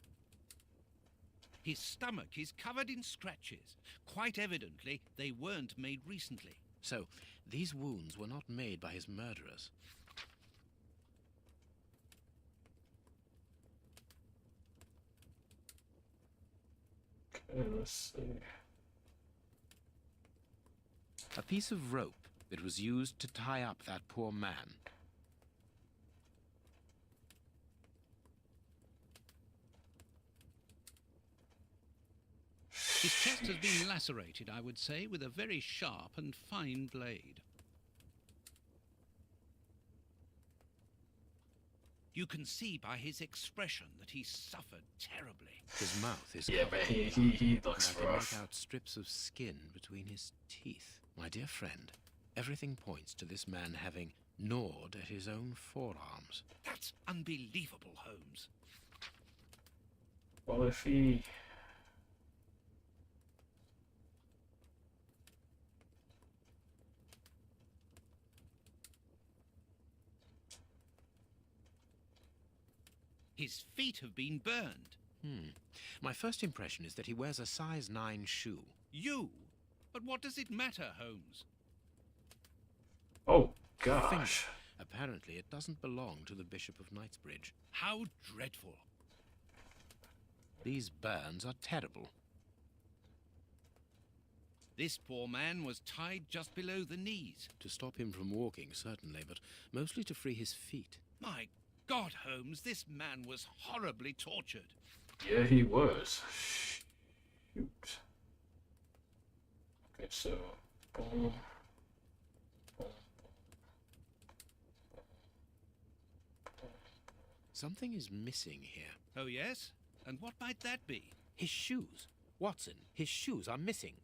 His stomach is covered in scratches. Quite evidently, they weren't made recently. So, these wounds were not made by his murderers. Okay, let's see. A piece of rope that was used to tie up that poor man. His chest has been lacerated, I would say, with a very sharp and fine blade. You can see by his expression that he suffered terribly. His mouth is Yeah, covered man, in he blood, looks and I can rough. make out strips of skin between his teeth. My dear friend, everything points to this man having gnawed at his own forearms. That's unbelievable, Holmes. Well, if he... His feet have been burned. My first impression is that he wears a size 9 shoe. You? But what does it matter, Holmes? Oh, The finger. gosh. Apparently, it doesn't belong to the Bishop of Knightsbridge. How dreadful. These burns are terrible. This poor man was tied just below the knees. To stop him from walking, certainly, but mostly to free his feet. My God, Holmes, this man was horribly tortured. Yeah, he was. Shoot. Okay, so... Boom. Boom. Something is missing here. Oh, yes? And what might that be? His shoes. Watson, his shoes are missing.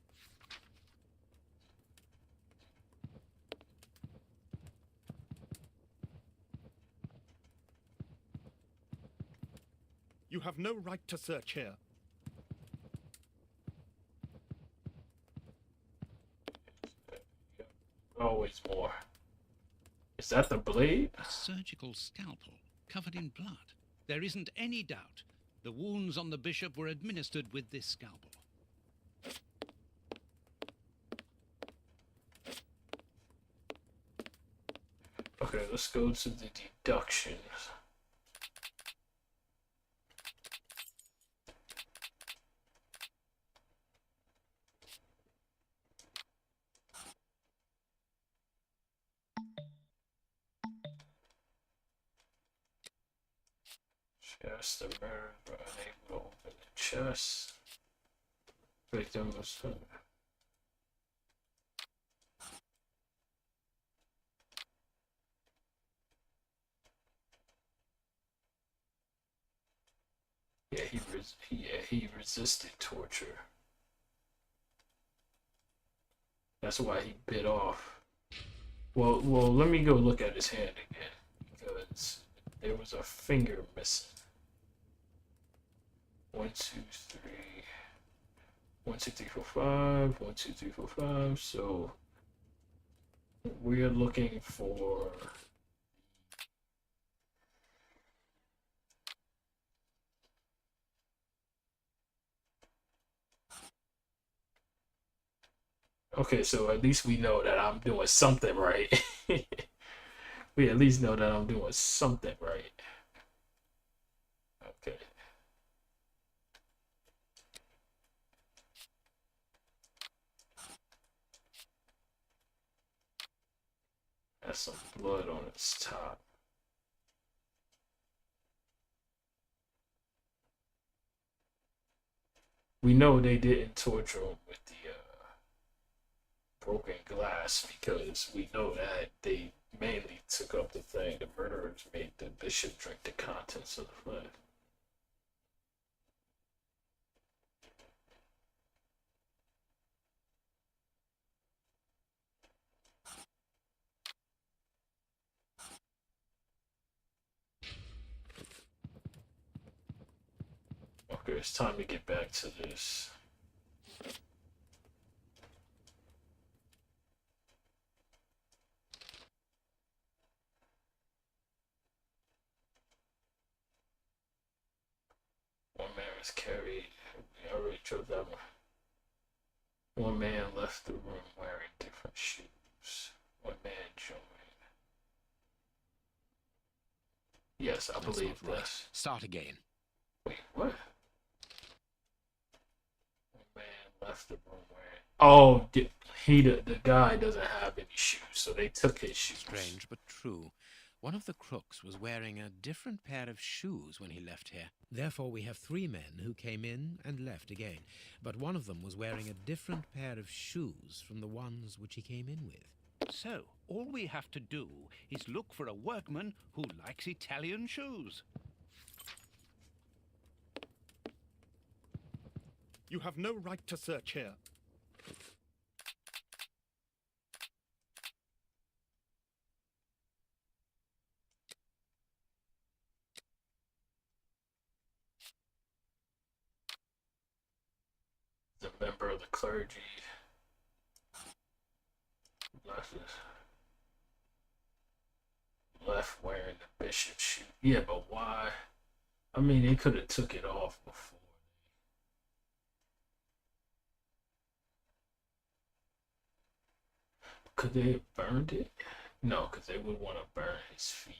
You have no right to search here. Always more. Is that the blade? A surgical scalpel covered in blood. There isn't any doubt. The wounds on the bishop were administered with this scalpel. Okay, let's go to the deductions. Chest, the murderer unable to open the chest. Victim was... Yeah, he resisted torture. That's why he bit off. Well, let me go look at his hand again, because there was a finger missing. 1, 2, 3. 1, 2, 3, 4, 5. 1, 2, 3, 4, 5. So we're looking for... Okay, so at least we know that I'm doing something right. We at least know that I'm doing something right. Okay. That's some blood on its top. We know they didn't torture him with the broken glass, because we know that they mainly took up the thing. The murderers made the bishop drink the contents of the flask. Okay, It's time to get back to this. One man was carried. We already drove that one. One man left the room wearing different shoes. One man joined. Yes, I That's believe not right. this. Start again. Wait, what? One man left the room wearing. Oh, the guy doesn't have any shoes, so they took his shoes. Strange but true. One of the crooks was wearing a different pair of shoes when he left here. Therefore, we have 3 men who came in and left again. But one of them was wearing a different pair of shoes from the ones which he came in with. So, all we have to do is look for a workman who likes Italian shoes. You have no right to search here. The member of the clergy left wearing the bishop's shoe. Yeah, but why? I mean, they could have took it off before. Could they have burned it? No, because they would want to burn his feet.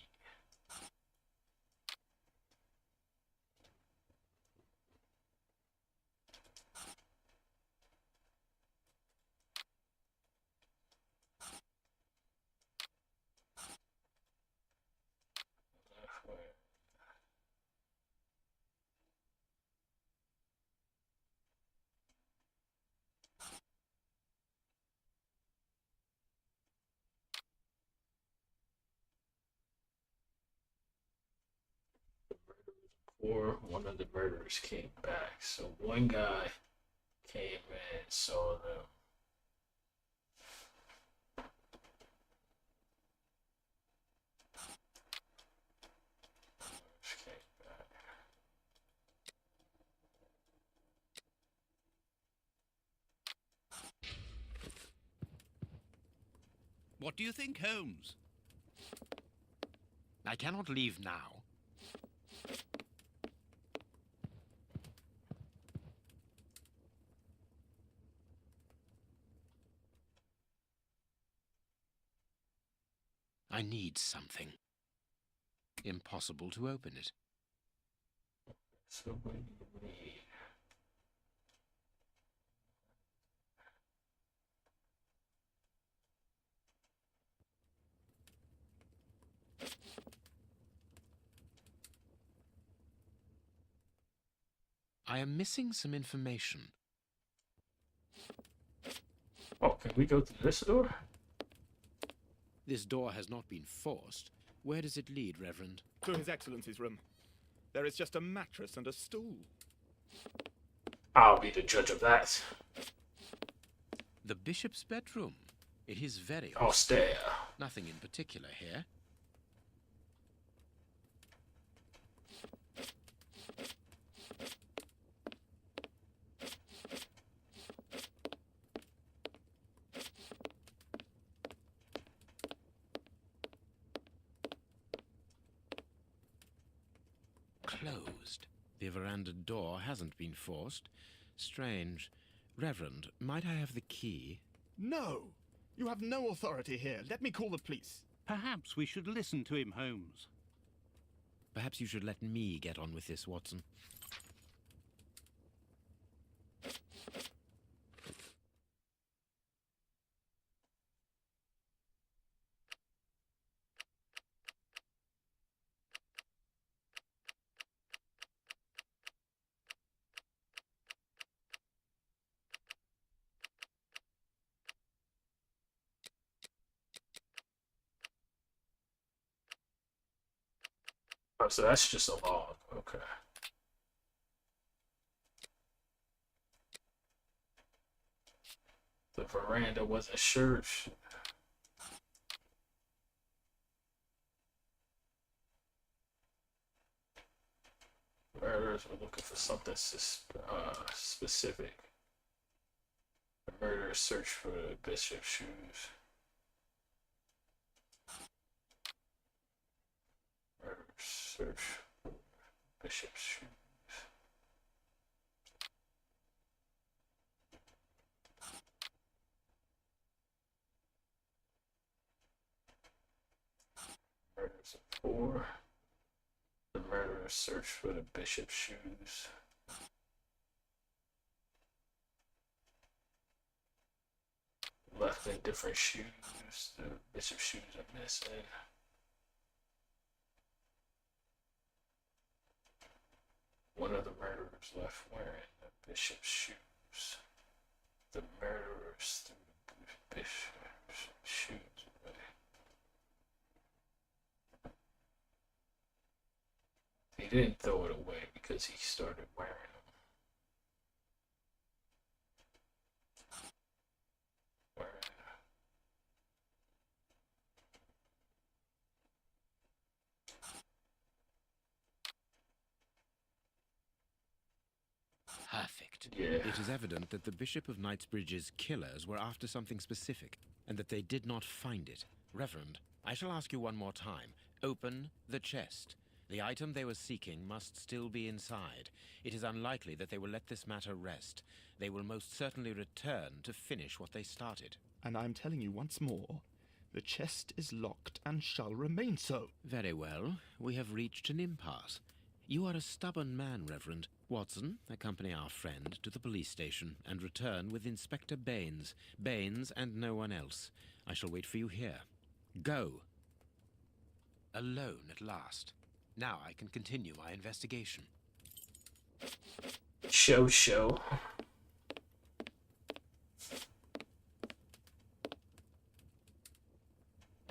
Or one of the murderers came back. So one guy came in, saw them. Came back. What do you think, Holmes? I cannot leave now. I need something. Impossible to open it. So what do you need? I am missing some information. Oh, can we go through this door? This door has not been forced. Where does it lead, Reverend? To His Excellency's room. There is just a mattress and a stool. I'll be the judge of that. The bishop's bedroom. It is very Austere. Nothing in particular here. Closed. The veranda door hasn't been forced. Strange. Reverend, might I have the key? No! You have no authority here. Let me call the police. Perhaps we should listen to him, Holmes. Perhaps you should let me get on with this, Watson. Oh, so that's just a log. Okay. The veranda wasn't sure. Murder murders. We're looking for something specific. The murderers search for the bishop's shoes. Murderers search for bishop's shoes. Murders of 4. The murderers search for the bishop's shoes. Left in different shoes. The bishop's shoes are missing. One of the murderers left wearing the bishop's shoes. The murderers threw the bishop's shoes away. He didn't throw it away because he started wearing them. Perfect. Yeah. It is evident that the Bishop of Knightsbridge's killers were after something specific, and that they did not find it. Reverend, I shall ask you one more time. Open the chest. The item they were seeking must still be inside. It is unlikely that they will let this matter rest. They will most certainly return to finish what they started. And I'm telling you once more, the chest is locked and shall remain so. Very well. We have reached an impasse. You are a stubborn man, Reverend. Watson, accompany our friend to the police station and return with Inspector Baines. Baines and no one else. I shall wait for you here. Go. Alone at last. Now I can continue my investigation. Show.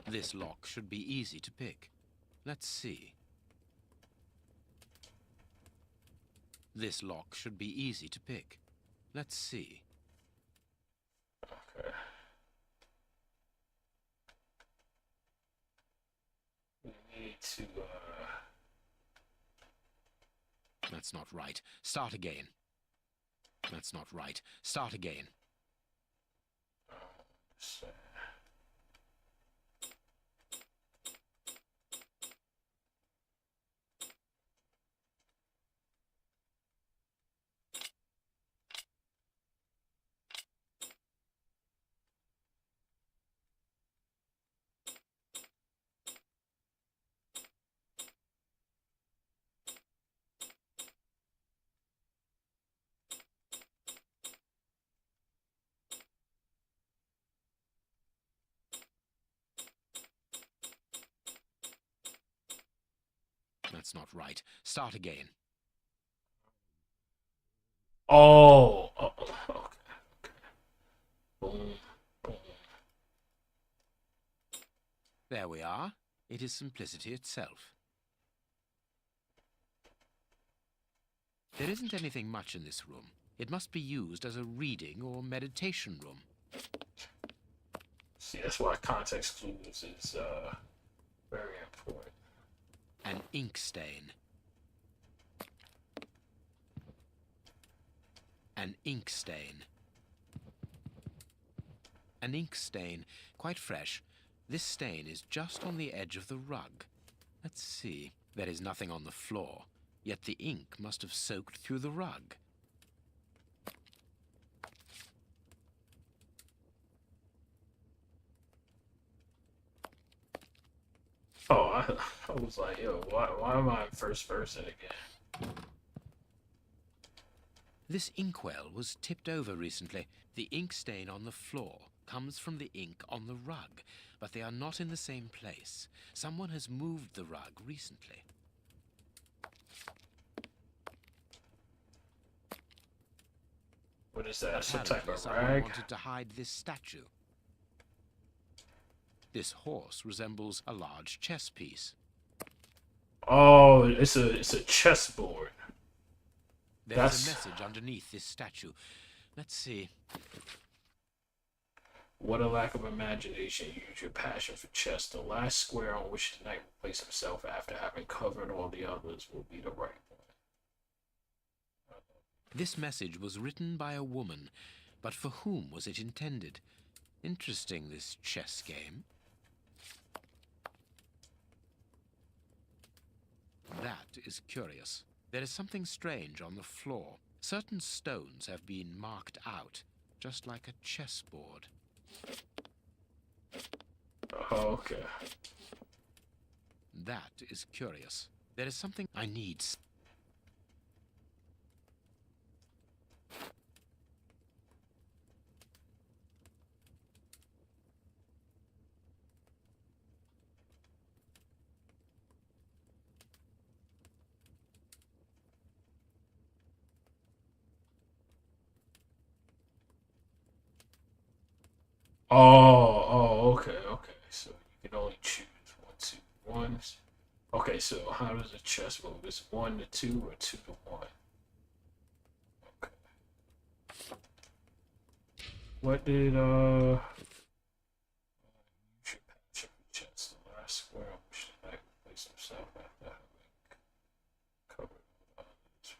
This lock should be easy to pick. Let's see. This lock should be easy to pick. Let's see. Okay. We need to, That's not right. Start again. That's not right. Start again. That's not right. Start again. Oh, okay. Boom. There we are. It is simplicity itself. There isn't anything much in this room. It must be used as a reading or meditation room. See, that's why context clues is very important. An ink stain. An ink stain. An ink stain, quite fresh. This stain is just on the edge of the rug. Let's see. There is nothing on the floor, yet the ink must have soaked through the rug. Oh, I was like, yo, why am I in first person again? This inkwell was tipped over recently. The ink stain on the floor comes from the ink on the rug, but they are not in the same place. Someone has moved the rug recently. What is that? Some type Apparently of someone rag? wanted to hide this statue. This horse resembles a large chess piece. Oh, it's a chessboard. There's a message underneath this statue. Let's see. What a lack of imagination. Use your passion for chess. The last square on which the knight will place himself after having covered all the others will be the right one. This message was written by a woman, but for whom was it intended? Interesting, this chess game. That is curious. There is something strange on the floor. Certain stones have been marked out, just like a chessboard. Okay. That is curious. There is something I need. Okay, okay. So you can only choose 1, 2, 1. Okay, so how does a chess move? Is 1 to 2 or 2 to 1? Okay. What did you should patch up the chess. The last square on which the knight would place himself after having covered others.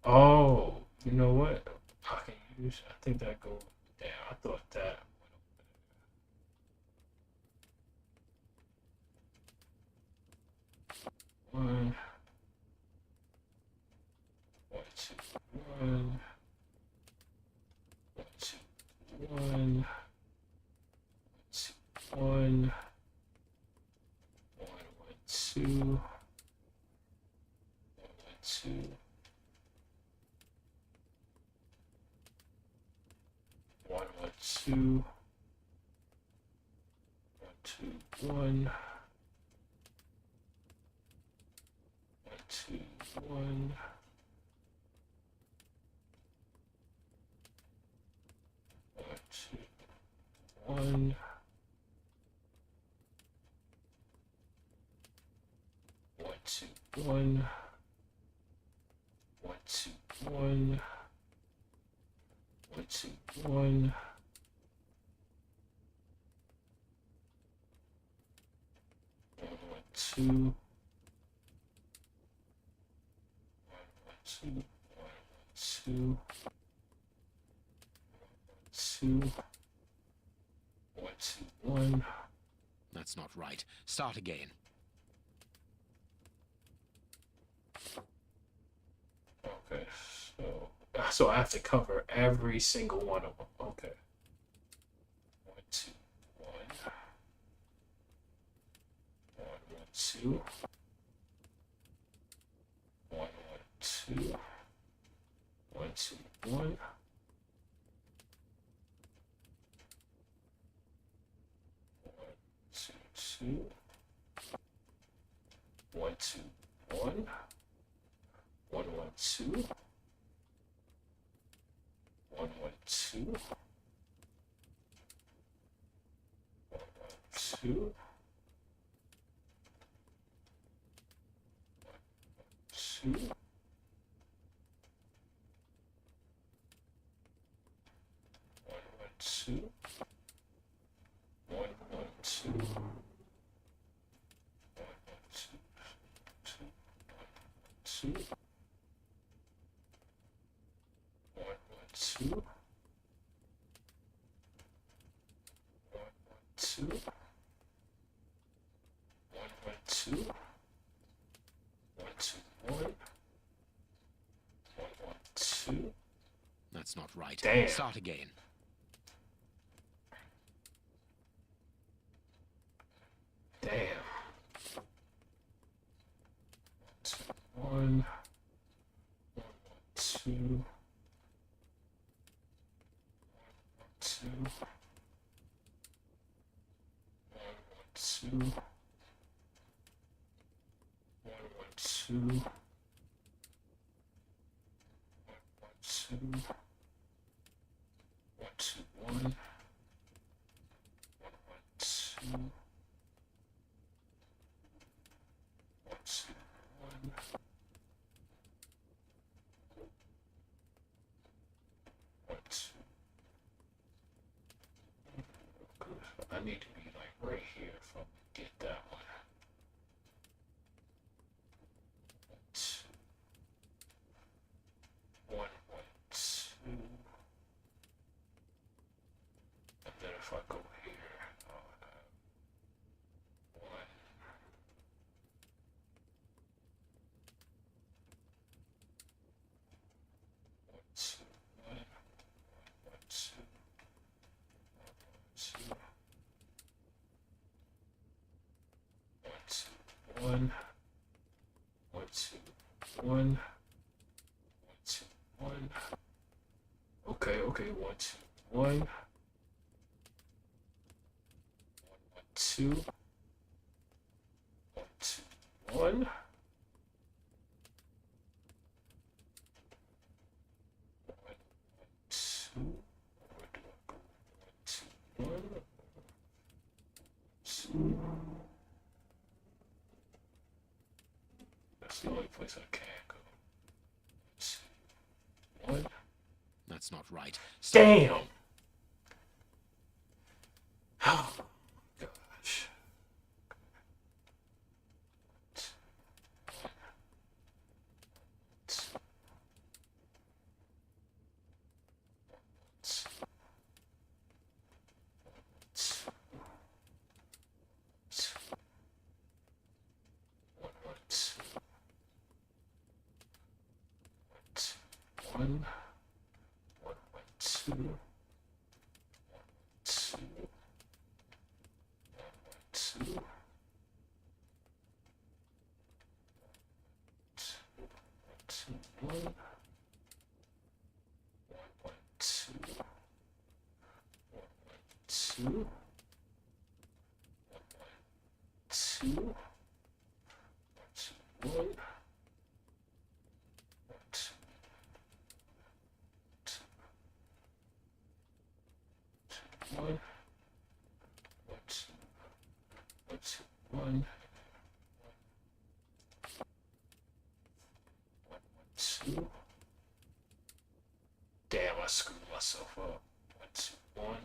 Oh, you know what? I can use. I think that goes down. I thought that went over there. 1, 1, 2, 1, 1, 2, 1, 2, 1, 1, 2, 1, 2. 1, 1, 2, 1, 2, 1, 1, 2, 1, 1, 2, 1, 1, 2, 1, 1, 2, 1, 1, 2, 1, 2, 2, 2, 2, 1, 2, 1. That's not right. Start again. Okay, so I have to cover every single one of them. Okay. 1, 2, 1. 1, 1, 2. 1, 1, 2. 1, 2, 1. 2, 2. 1, 2, 1. 1, 1, 2. 1, 1, 2. 1, 1, 2. 2. 1, 1, 2. 1, 1, 2. 1, 1, 2. 2. 1, 1, 2. 1, 1, 2. 1, 1, 2. 1, 2, 1. 1, 1, 2. That's not right. Damn. Start again. Damn. 1, 2, 2, 2, 2, 2, 1, 2, 1, 2. 1. 1, 2, 1. 1, 2, 1. Okay, 1, 2, 1. 1, 2. 1, 2, 1. 2. Where do I go? 1, 2, 1. 2. That's the only place I can go. 2, 1. That's not right. Damn! Oh, gosh. 1, 2, 2, 2, 1, 2, 2, 1. 1, 1, 2. Damn, I screwed myself up. 1, 2, 1.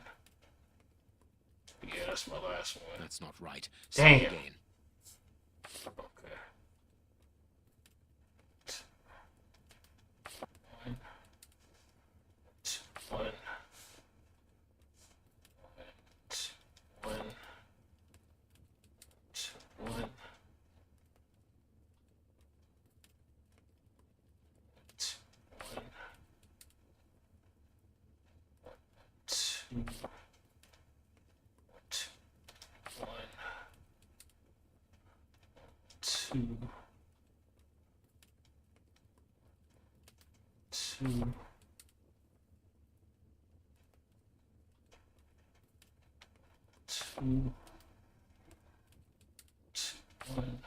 Yeah, that's my last one. That's not right. Start Damn. again. Okay. 1, 2, 1. 1, 2, 1. 2, 1, 2, 2, 2, 1,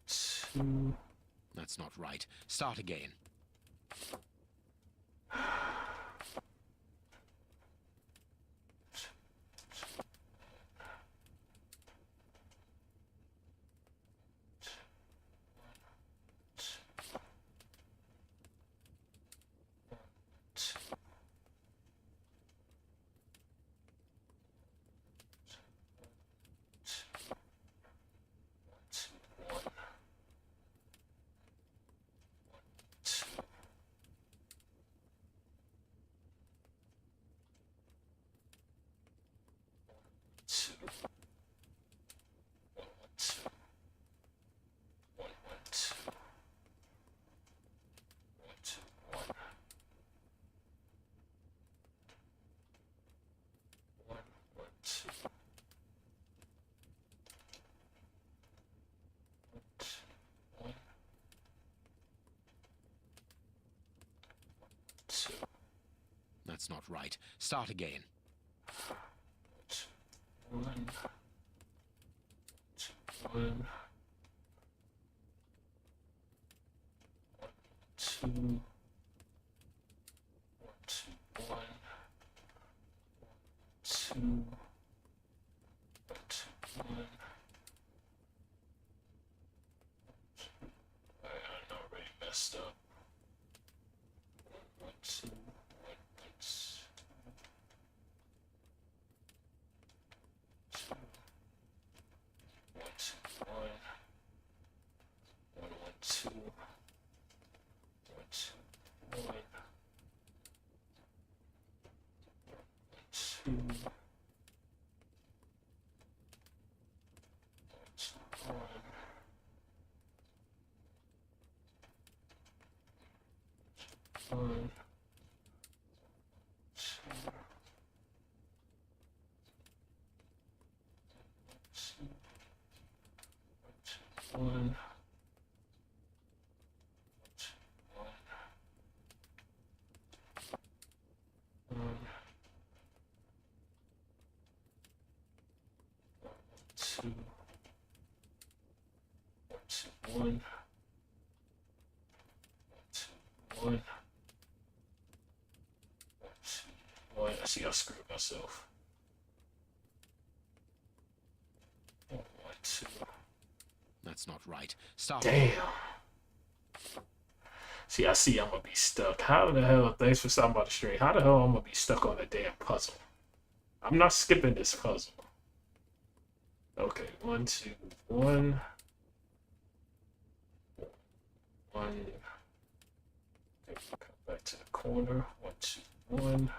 2. That's not right. Start again. 2. That's not right. Start again. 1, 1, 2, 1, 2, 1, 1. I already messed up. 1, 2, 1, 2, 1, 2, 1, 2, 1, 1, 1. I see I screwed myself. 1, 2. That's not right. Stop. Damn. See, I see I'm gonna be stuck. How the hell, thanks for stopping by the stream. How the hell I'm gonna be stuck on a damn puzzle? I'm not skipping this puzzle. Okay, 1, 2, 1. 1. Okay, come back to the corner. 1, 2, 1.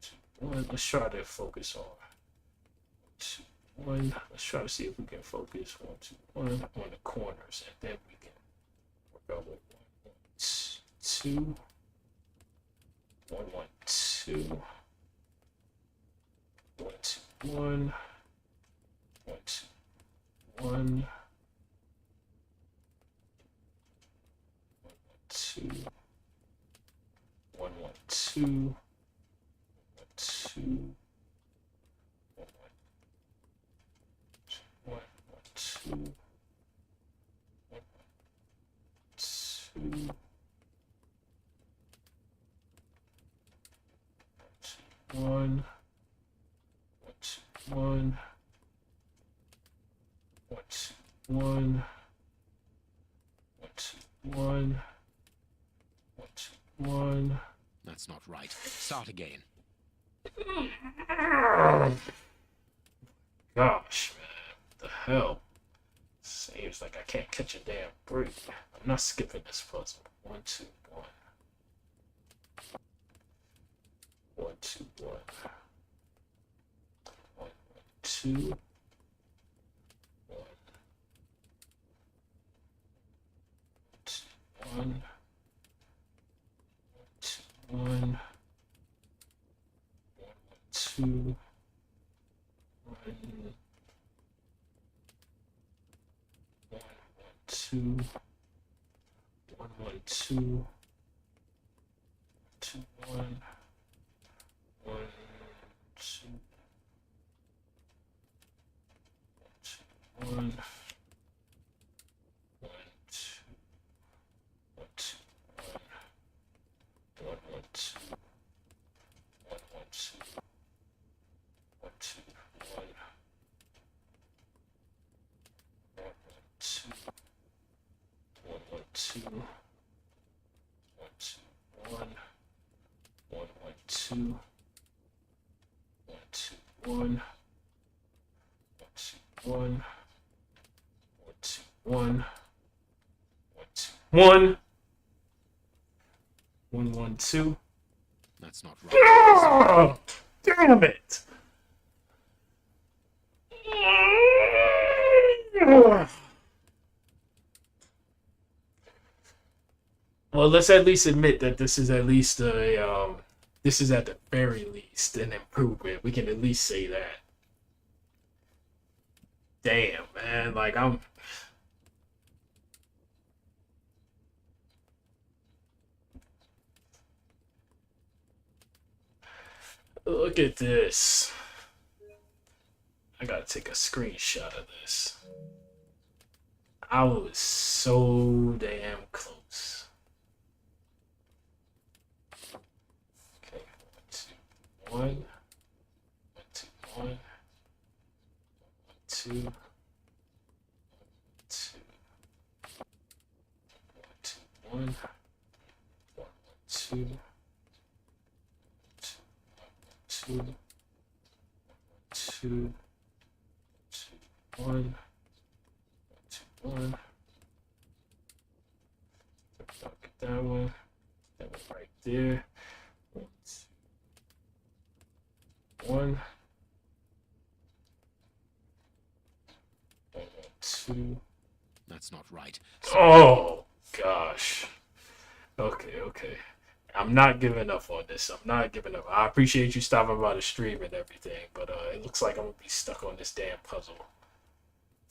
2, 1. Let's try to focus on 2, 1. Let's try to see if we can focus 1, 2, 1 on the corners, and then we can work out with 1, 2, 1, 1, 2, 1, 2, 1, 1, 2, 1, 2, 1, 1, 2, 2, 1, 1, 2, 2, 1, 1, 1, 1, 1. That's not right. Start again. Gosh, man. What the hell? Seems like I can't catch a damn break. I'm not skipping this puzzle. 1, 2, 1. 1, 2, 1. 1, 2. 1, 2, 1. 1, 2, 1, 2, 1, 1, 2, 2, 1, 1, 2, 1, 1, 2, 1, 1, 2, 1, 1, 1, 1, 1, 1, 2. That's not right. Oh, damn it! Well, let's at least admit that this is at least this is at the very least an improvement. We can at least say that. Damn, man, like I'm. Look at this. I gotta take a screenshot of this. I was so damn close. Okay, 1, 2, 1. 1, 2, 1. 2, 2, 1, 2, 2, 2, 1, 2, 1. Get that one. That one right there. 1, 2, 1. 1, 2. That's not right. Oh gosh. Okay, okay. I'm not giving up on this. I'm not giving up. I appreciate you stopping by the stream and everything, but it looks like I'm gonna be stuck on this damn puzzle.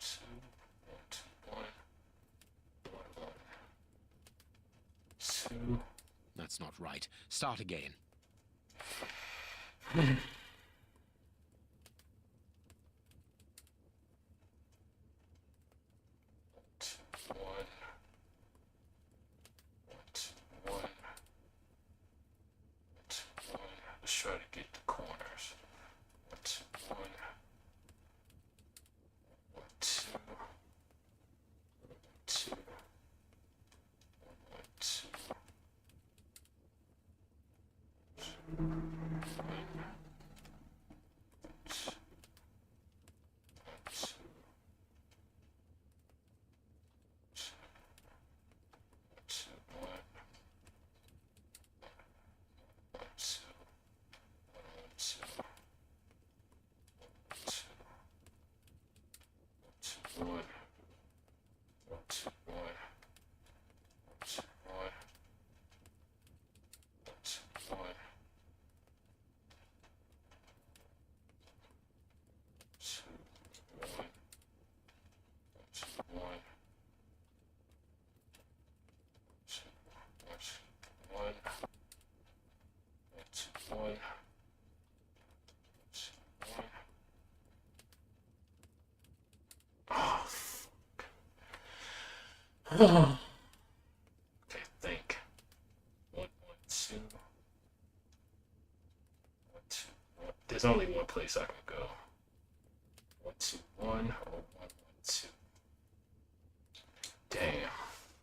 2, 1, 2. That's not right. Start again. 1, 1. Let's try to get the corners. 1, 2, 2, 2. Okay, think. 1, 2. 1, 2, 1. There's only one place I can go. 1, 2, 1, or 1, 1, 2. Damn.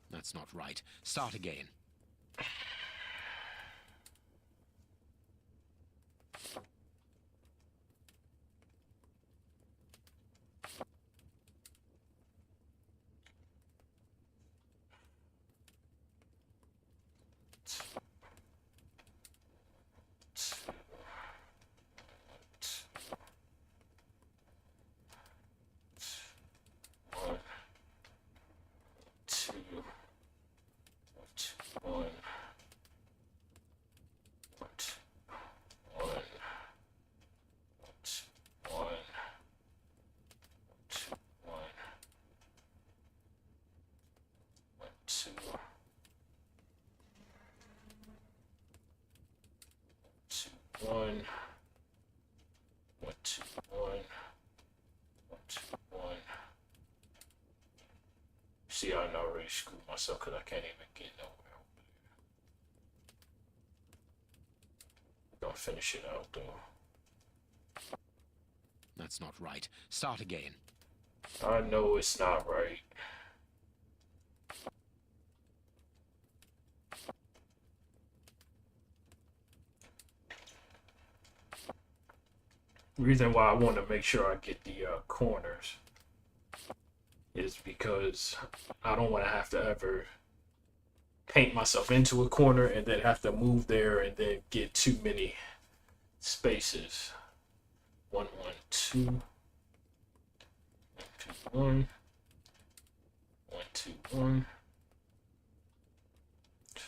That's not right. Start again. See, I already screwed myself because I can't even get nowhere over there. We're gonna finish it out though. That's not right. Start again. I know it's not right. Reason why I want to make sure I get the corners is because I don't want to have to ever paint myself into a corner and then have to move there and then get too many spaces. 1 1 2 1 2 1 1 2 1 2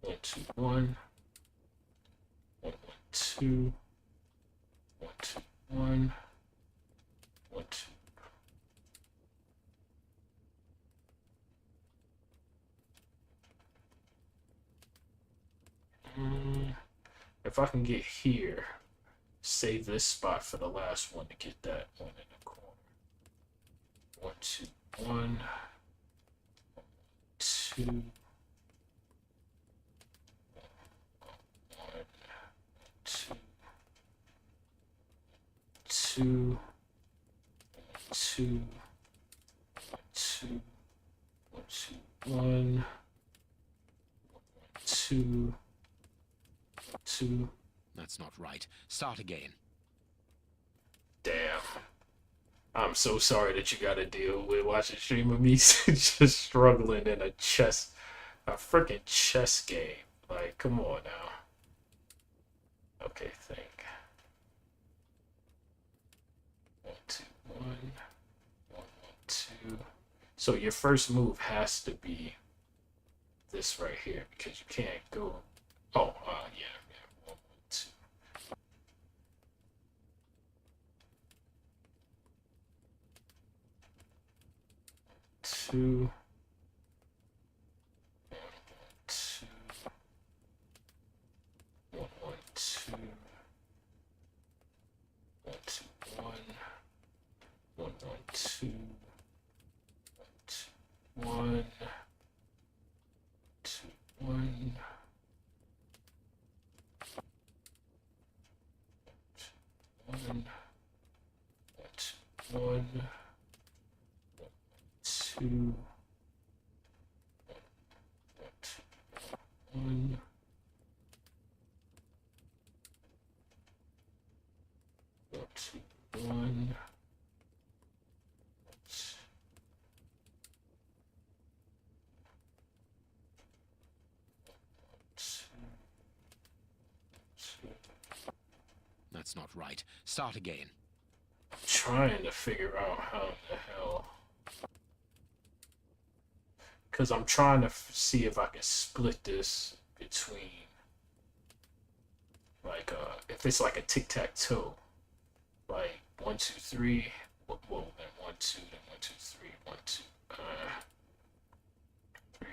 1 2 1 1 1 2 1 2 1 1 2. If I can get here, save this spot for the last one to get that one in the corner. 1 2 1 2 1 2 2 2 2 1 2 2. That's not right. Start again. Damn. I'm so sorry that you gotta deal with watching stream of me just struggling in a freaking chess game. Like, come on now. Okay, think. 1 2 1 1 1 2. So your first move has to be this right here because you can't go. Oh, yeah. 1 1 2. 2 1 1 2 1 2 1 1 1 2 1 2 1 1 1 2 1 1 That's not right. Start again. I'm trying to figure out how the hell, because I'm trying to see if I can split this between, like, if it's like a tic-tac-toe, like 1 2 3, well, then 1 2, then 1 2 3 1 2 3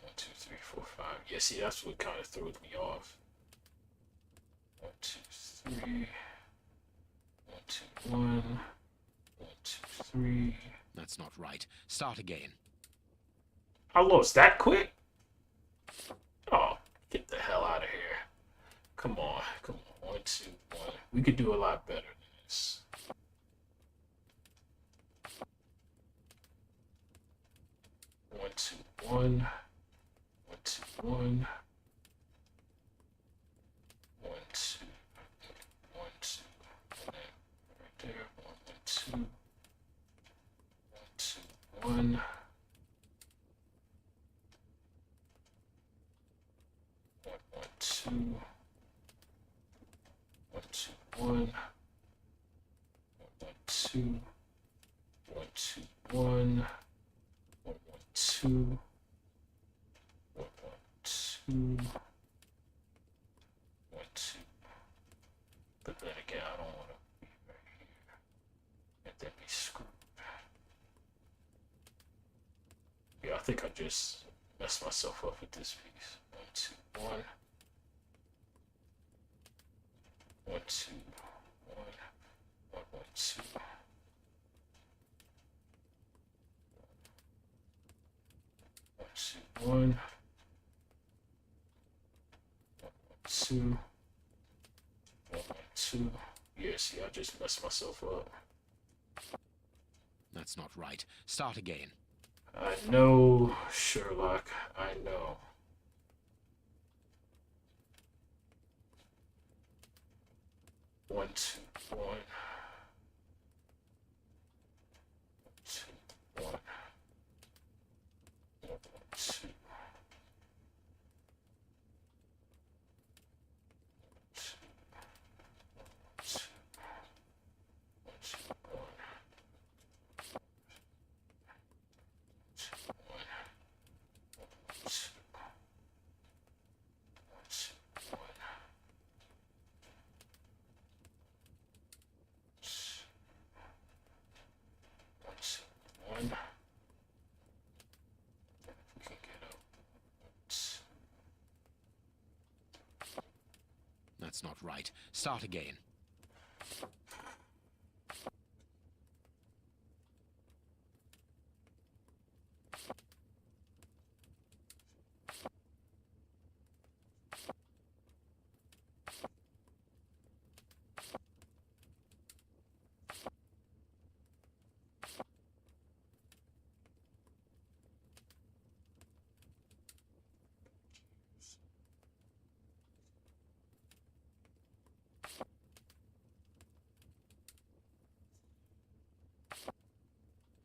1 2 3 4 5. Yeah, see, that's what kind of throws me off. 1 2 3 1 2 1 1 2 3. That's not right. Start again. I lost that quick? Oh, get the hell out of here. Come on, come on. 1 2 1. We could do a lot better than this. 1 2 1 1 2 1 1 2 1 2 and then right there 1 1 2 1 2 1 1 1 2 1 2 1 1 2 1 2 1 1 1 2 1 1 2 1 2. But then again, I don't want to be right here and then be screwed. Yeah, I think I just messed myself up with this piece. 1 2 1 1 2 1 1 1 2 1, 2, 2. Yeah, see, I just messed myself up. That's not right. Start again. I know, Sherlock. I know. One, two, one. Two, one. Two. One. We can get up. That's not right. Start again.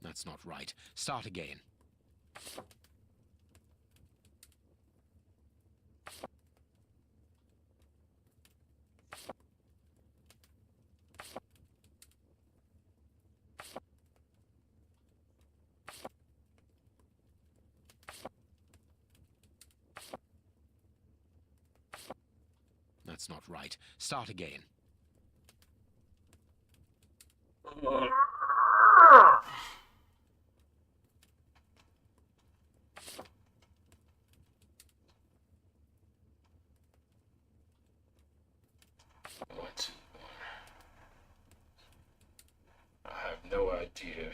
That's not right. Start again. That's not right. Start again. One, two, one. I have no idea.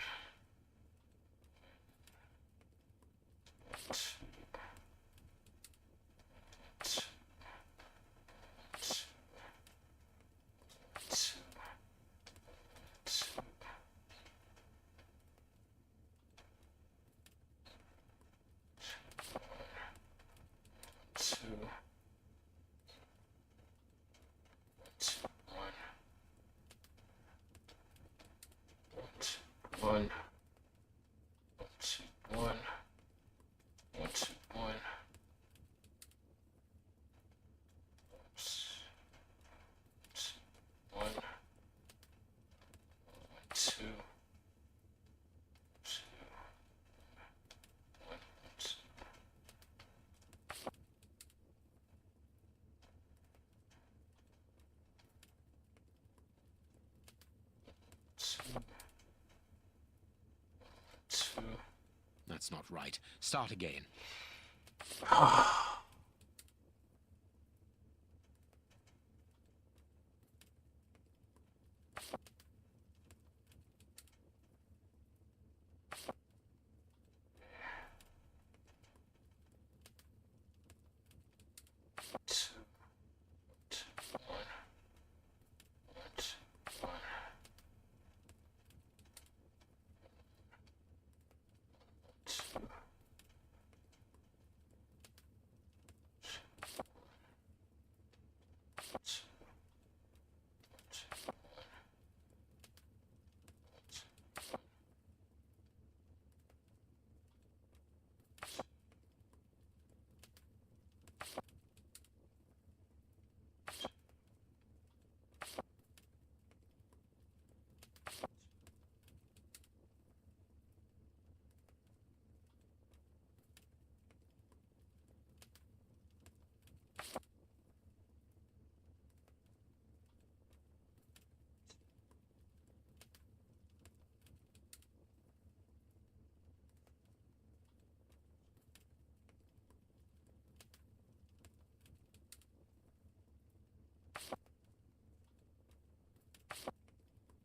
One, two, one, one, two, one, one, two, one, two. Two. That's not right. Start again. Two, two, one, one, two, one. Two.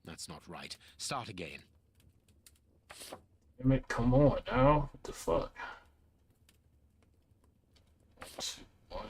That's not right. Start again. Damn it, come on now. What the fuck? 2, 1.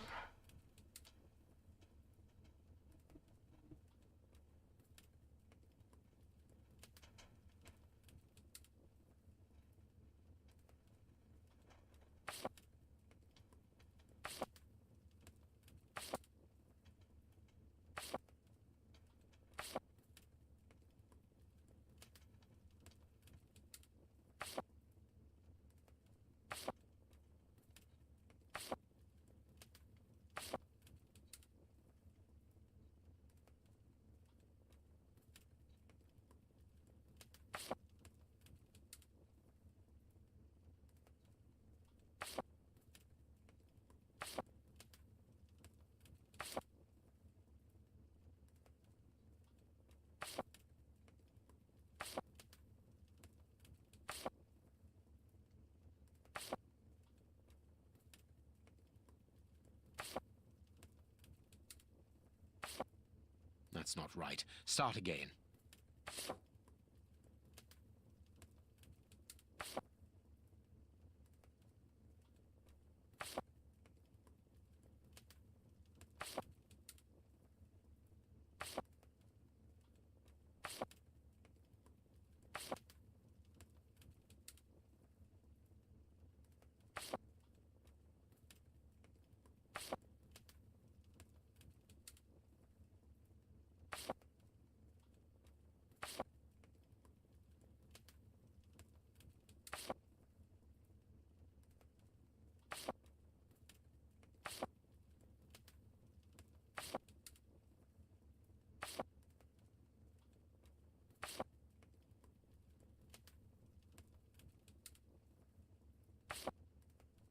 That's not right. Start again.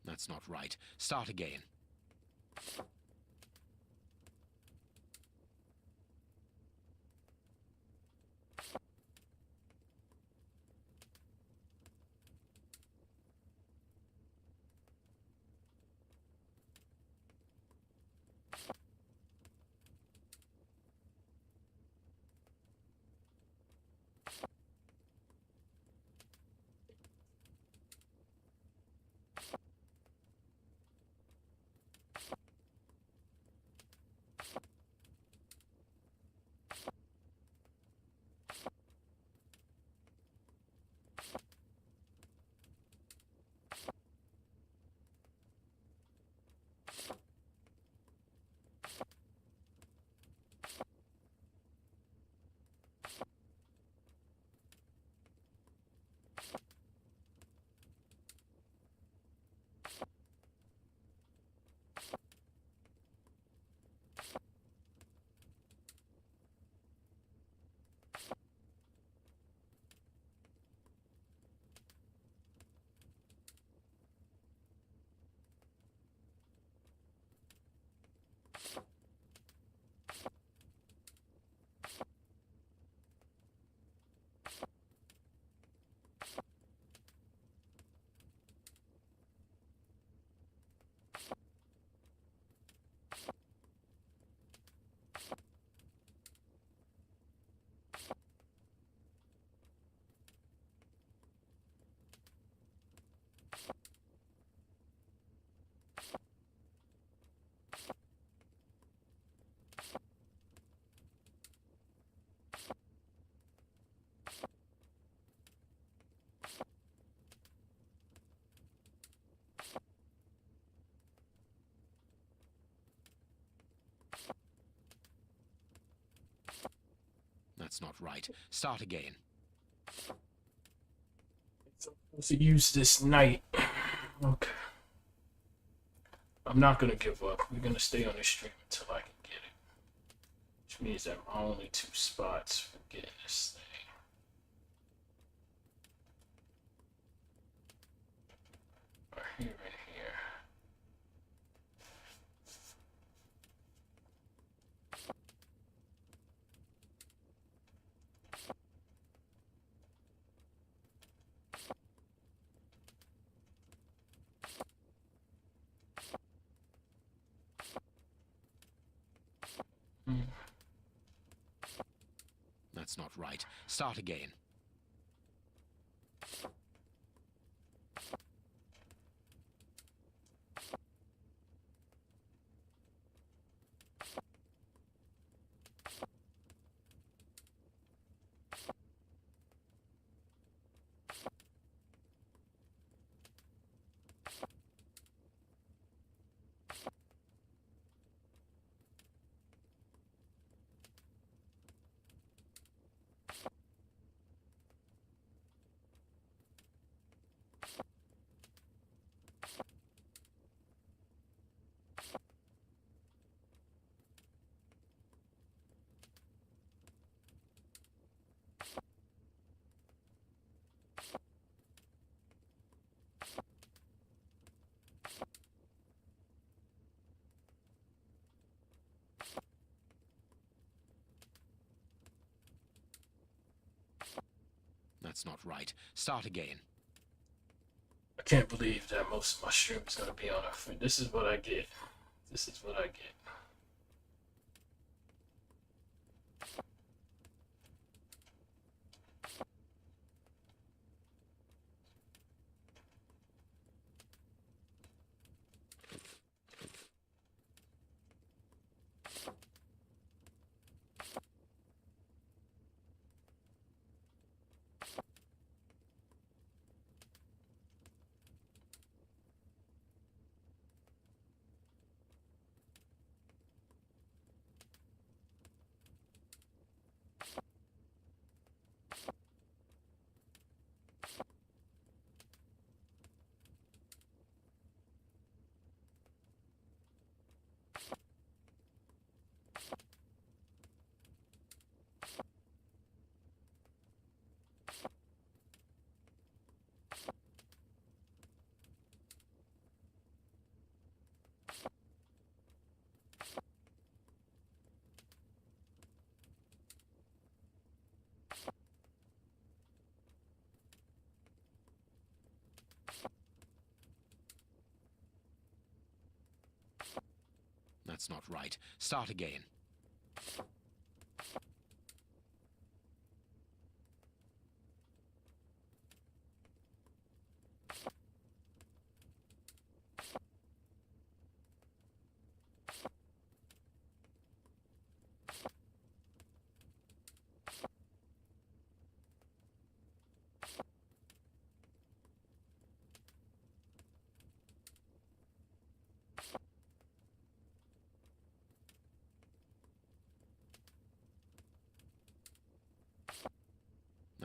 That's not right. Start again. That's not right. Start again. So I'm supposed to use this knight. Okay. I'm not gonna give up. We're gonna stay on this stream until I can get it. Which means that my only 2 spots for getting this thing. Are here and here. That's not right. Start again. That's not right. Start again. I can't believe that most of my stream is gonna be on a foot. This is what I get. This is what I get. That's not right. Start again.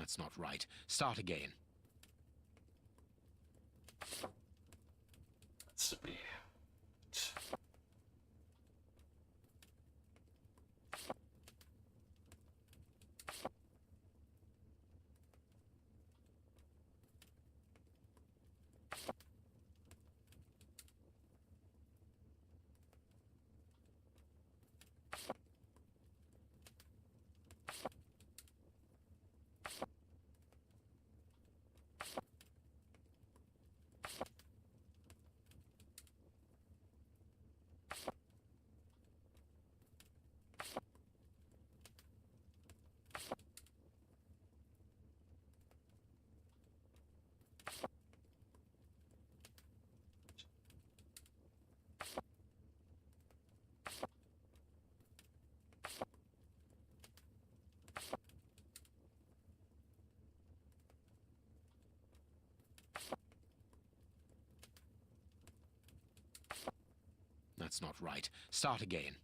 That's not right. Start again. That's to be. That's not right. Start again.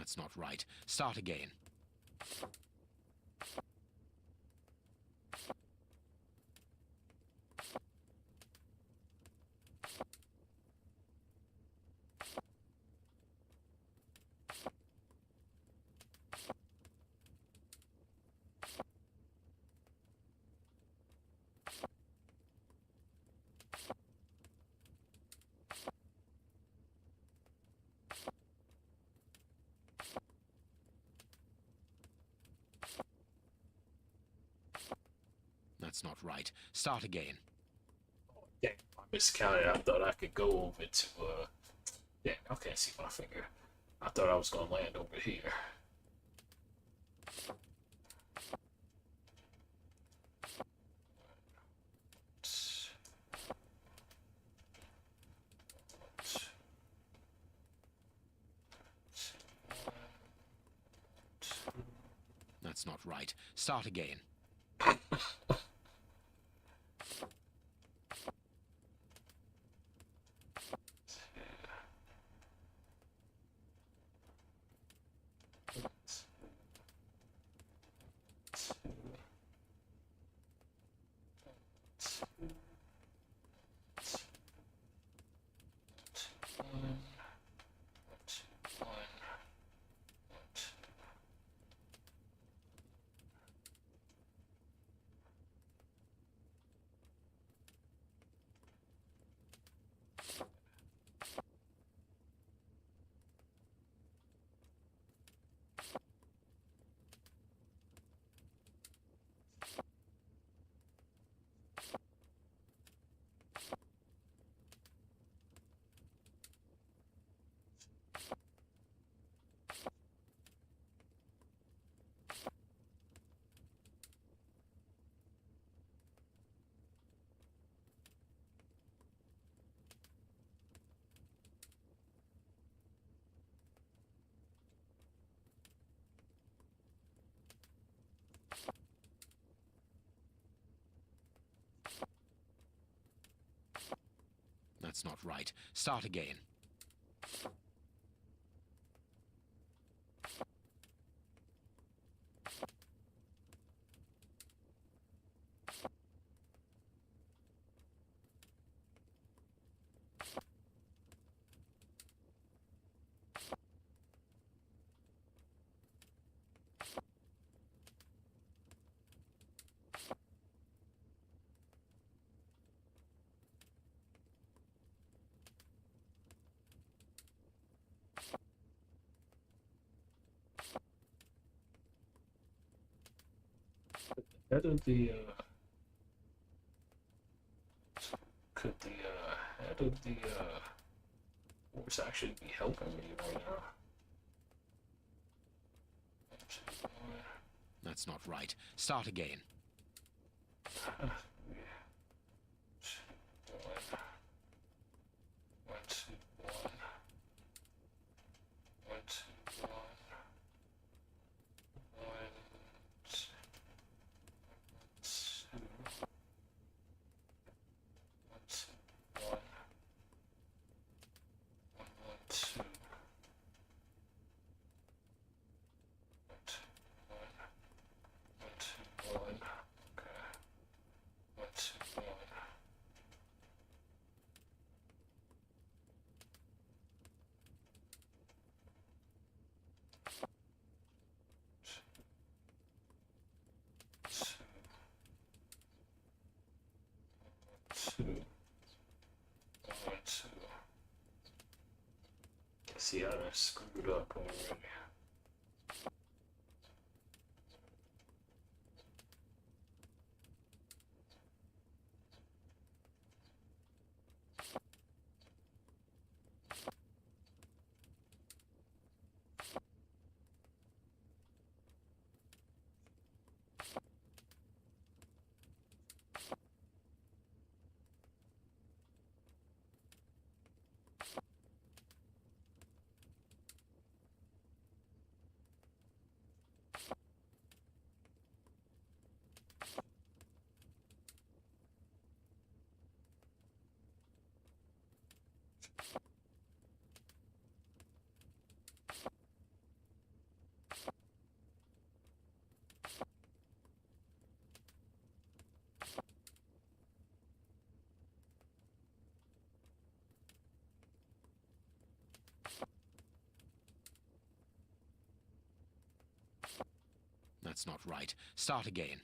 That's not right. Start again. That's not right. Start again. Dang, I miscounted. I thought I could go over to, dang, I can't see my finger. I thought I was gonna land over here. That's not right. Start again. That's not right. Start again. Head of the could the head of the force actually be helping me right now? That's not right. Start again. See, I done screwed up already. That's not right. Start again.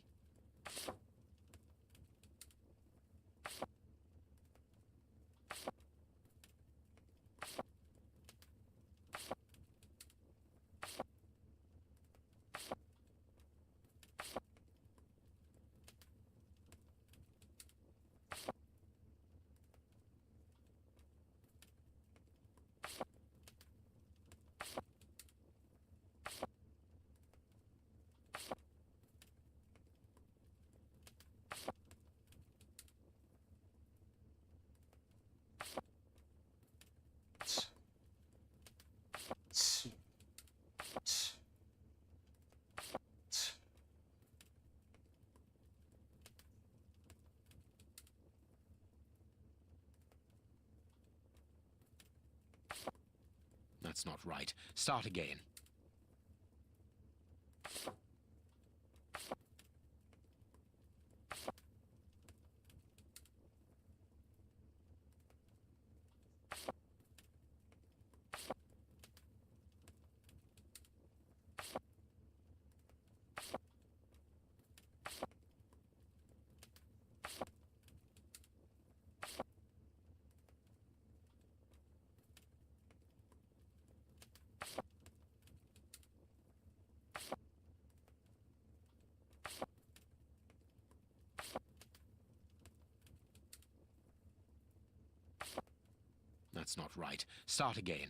That's not right. Start again. That's not right. Start again.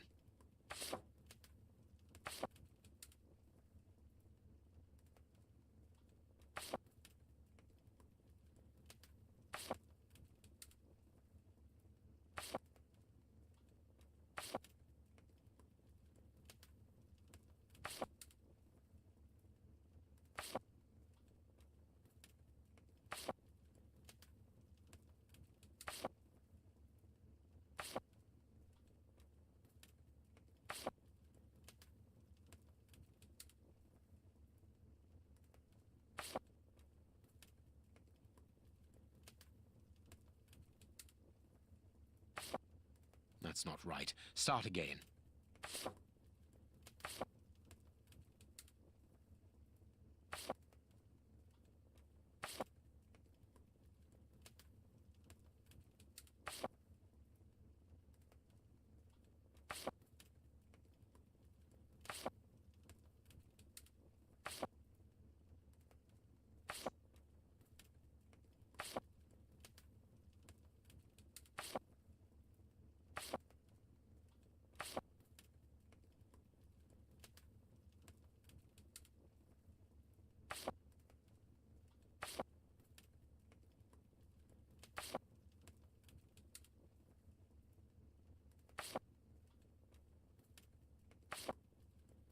That's not right. Start again.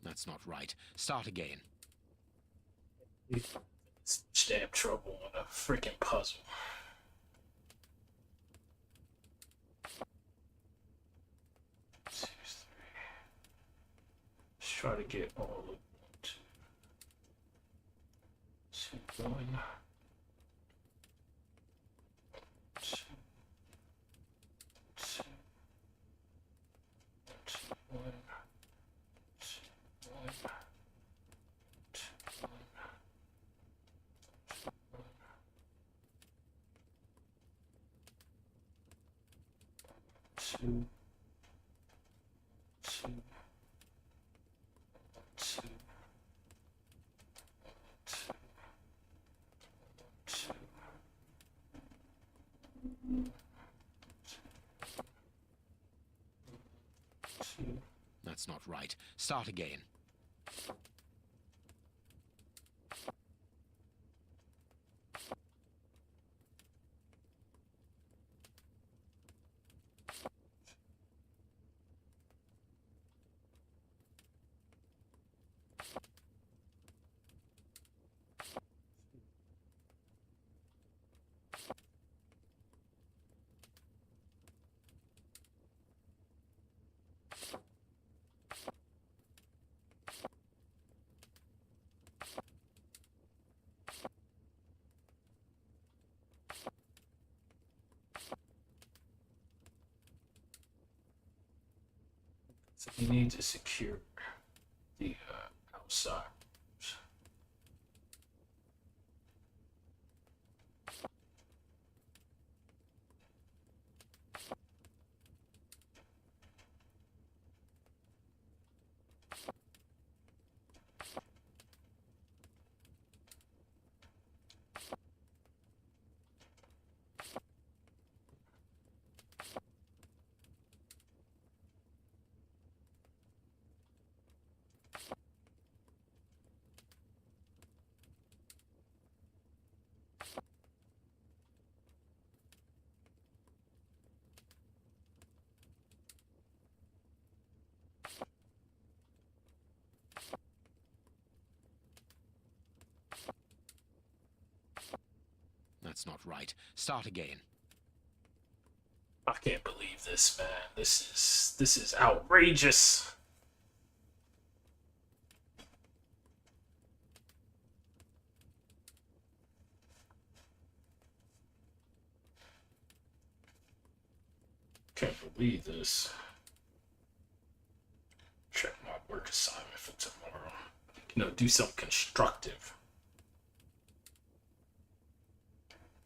That's not right. Start again. Damn trouble on a freaking puzzle. Two, three. Let's try to get all of two going. Two, two, one. Two, two, two, two, two. That's not right. Start again. So you need to secure the outside. That's not right. Start again. I can't believe this, man. This is outrageous. Can't believe this. Check my work assignment for tomorrow. Do something constructive.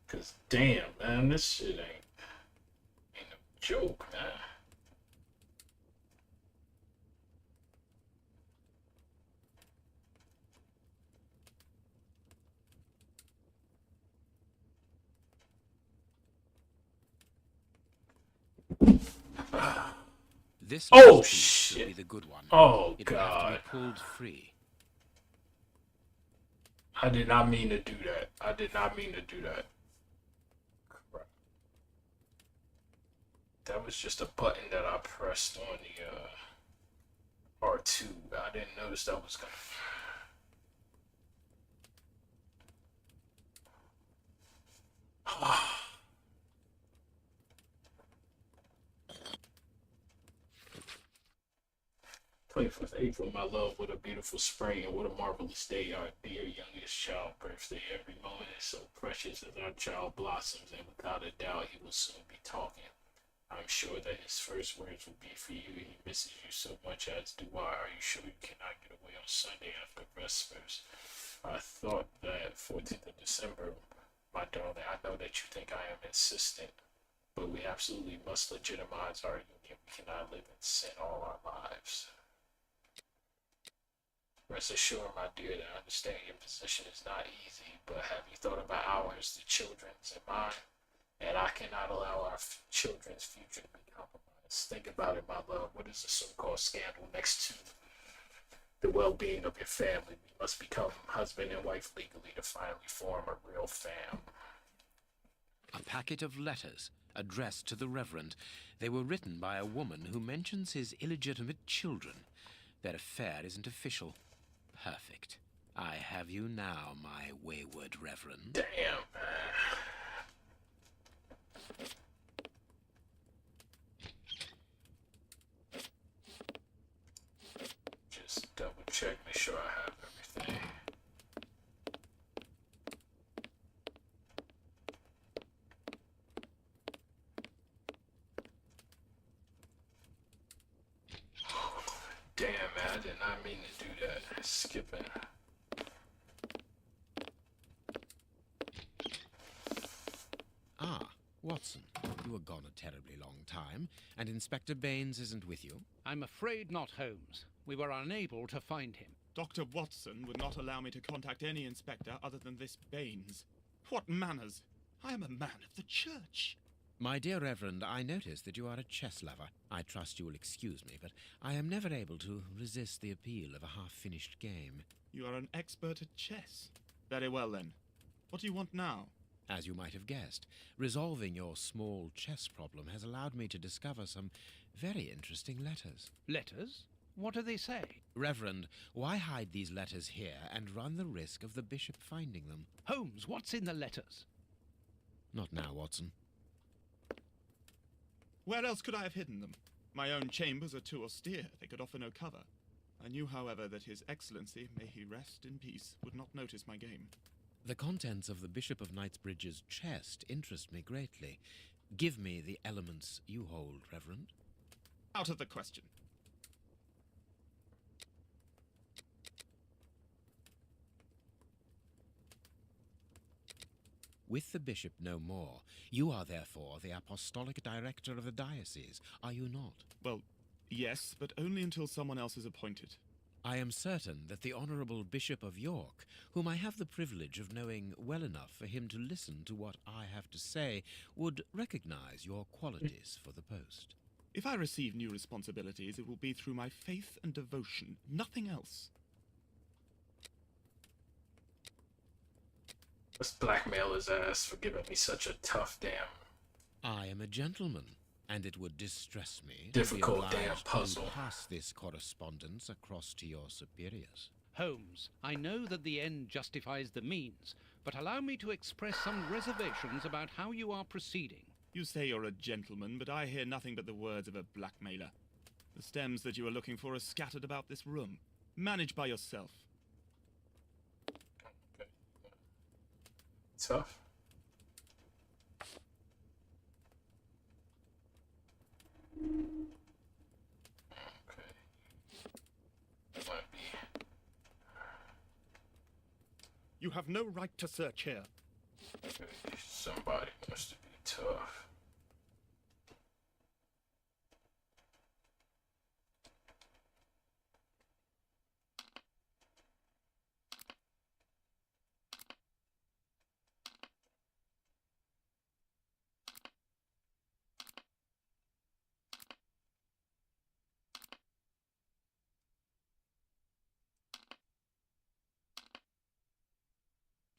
Cause damn, man, this shit ain't no joke, man. This Oh, last piece should shit. be the good one. Oh, It will have to God. be pulled free. I did not mean to do that. I did not mean to do that. Crap. That was just a button that I pressed on the R2. I didn't notice that was gonna. 24th April, my love, what a beautiful spring and what a marvelous day. Our dear youngest child birthday. Every moment is so precious as our child blossoms, and without a doubt, he will soon be talking. I'm sure that his first words will be for you. He misses you so much, as do I. Are you sure you cannot get away on Sunday after Vespers? I thought that 14th of December, my darling, I know that you think I am insistent, but we absolutely must legitimize our union. We cannot live in sin all our lives. Rest assured, my dear, that I understand your position is not easy, but have you thought about ours, the children's, and mine? And I cannot allow our children's future to be compromised. Think about it, my love. What is the so-called scandal next to the well-being of your family? We must become husband and wife legally to finally form a real fam. A packet of letters addressed to the Reverend. They were written by a woman who mentions his illegitimate children. Their affair isn't official. Perfect. I have you now, my wayward Reverend. Damn, man. Just double check, make sure I have everything. Damn, man, I did not mean to do that. Skipping. Ah, Watson, you were gone a terribly long time, and Inspector Baines isn't with you. I'm afraid not, Holmes. We were unable to find him. Dr. Watson would not allow me to contact any inspector other than this Baines. What manners! I am a man of the church. My dear Reverend, I notice that you are a chess lover. I trust you will excuse me, but I am never able to resist the appeal of a half-finished game. You are an expert at chess. Very well, then. What do you want now? As you might have guessed, resolving your small chess problem has allowed me to discover some very interesting letters. Letters? What do they say? Reverend, why hide these letters here and run the risk of the bishop finding them? Holmes, what's in the letters? Not now, Watson. Where else could I have hidden them? My own chambers are too austere. They could offer no cover. I knew, however, that His Excellency, may he rest in peace, would not notice my game. The contents of the Bishop of Knightsbridge's chest interest me greatly. Give me the elements you hold, Reverend. Out of the question. With the bishop no more, you are therefore the apostolic director of the diocese, are you not? Well, yes, but only until someone else is appointed. I am certain that the Honourable Bishop of York, whom I have the privilege of knowing well enough for him to listen to what I have to say, would recognize your qualities for the post. If I receive new responsibilities, it will be through my faith and devotion, nothing else. Let's blackmail his ass for giving me such a tough damn I am a gentleman, and it would distress me difficult to be damn obliged puzzle. to pass this correspondence across to your superiors. Holmes, I know that the end justifies the means, but allow me to express some reservations about how you are proceeding. You say you're a gentleman, but I hear nothing but the words of a blackmailer. The stems that you are looking for are scattered about this room. Manage by yourself. Tough. You have no right to search here. Somebody wants to be tough.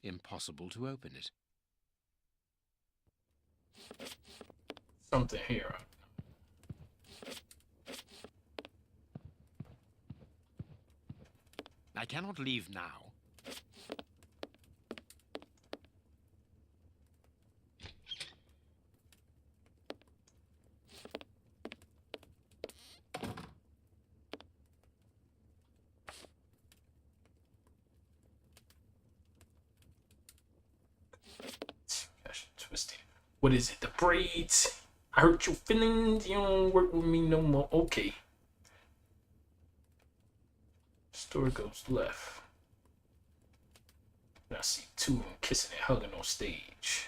Impossible to open it. Something here. I cannot leave now. Gosh, twisted. What is it? The braids? I hurt your feelings. You don't work with me no more. Okay. Story goes left. And I see two of them kissing and hugging on stage.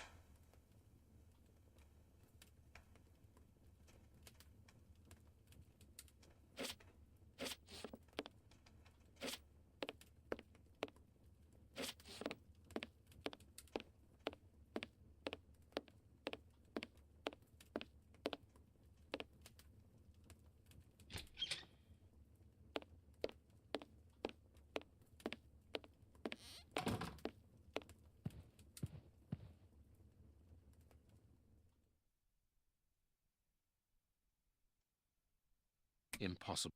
Impossible.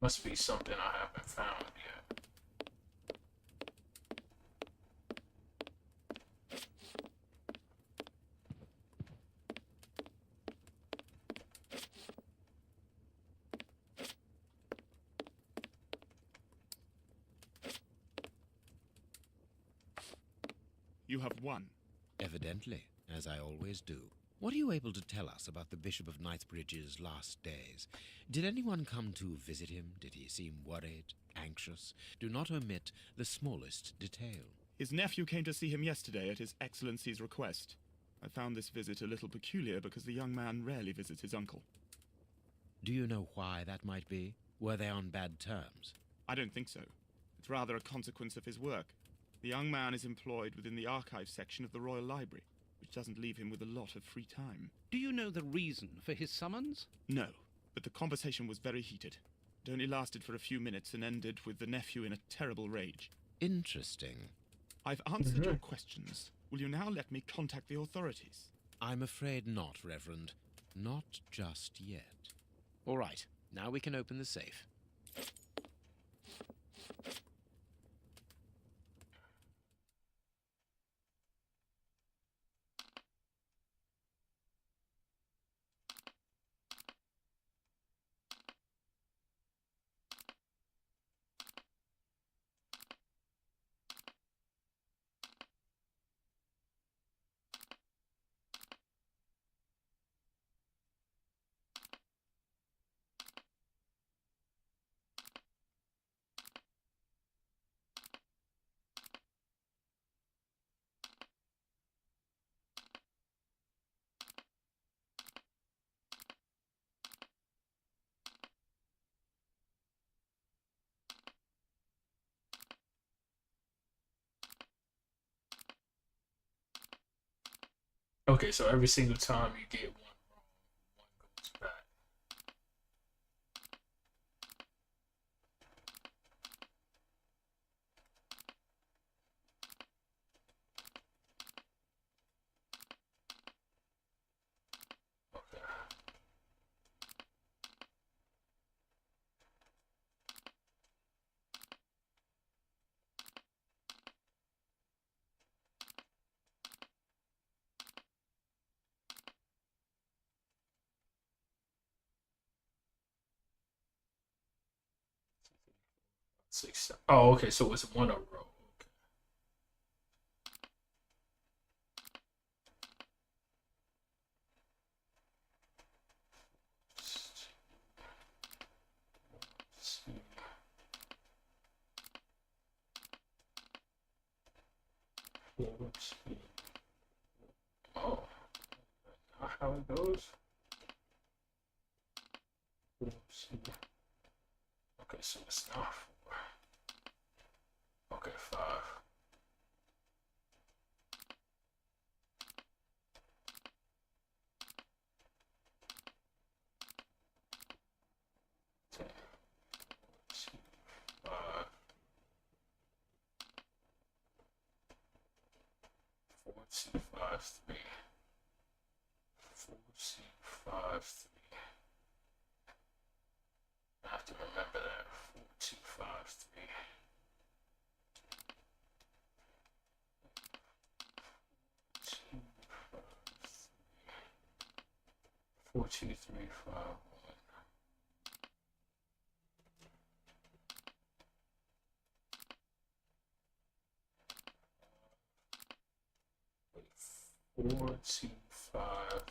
Must be something I haven't found yet. You have won. Evidently, as I always do. What are you able to tell us about the Bishop of Knightsbridge's last days? Did anyone come to visit him? Did he seem worried, anxious? Do not omit the smallest detail. His nephew came to see him yesterday at His Excellency's request. I found this visit a little peculiar because the young man rarely visits his uncle. Do you know why that might be? Were they on bad terms? I don't think so. It's rather a consequence of his work. The young man is employed within the archive section of the Royal Library, which doesn't leave him with a lot of free time. Do you know the reason for his summons? No, but the conversation was very heated. It only lasted for a few minutes and ended with the nephew in a terrible rage. Interesting. I've answered your questions. Will you now let me contact the authorities? I'm afraid not, Reverend. Not just yet. All right, now we can open the safe. Okay, so every single time you get one wrong, one goes back. Okay. 6. Oh, okay. So it's one a row. Okay. Oh, not how it goes. Okay, so it's not 4. Okay, 5. Five, 4, 2, 5, 3. 4, 2, 5, 3. I have to remember that. 4, 2, 5, 3. 2, 4, 2, 3, 5, 1. 4, 2, 5,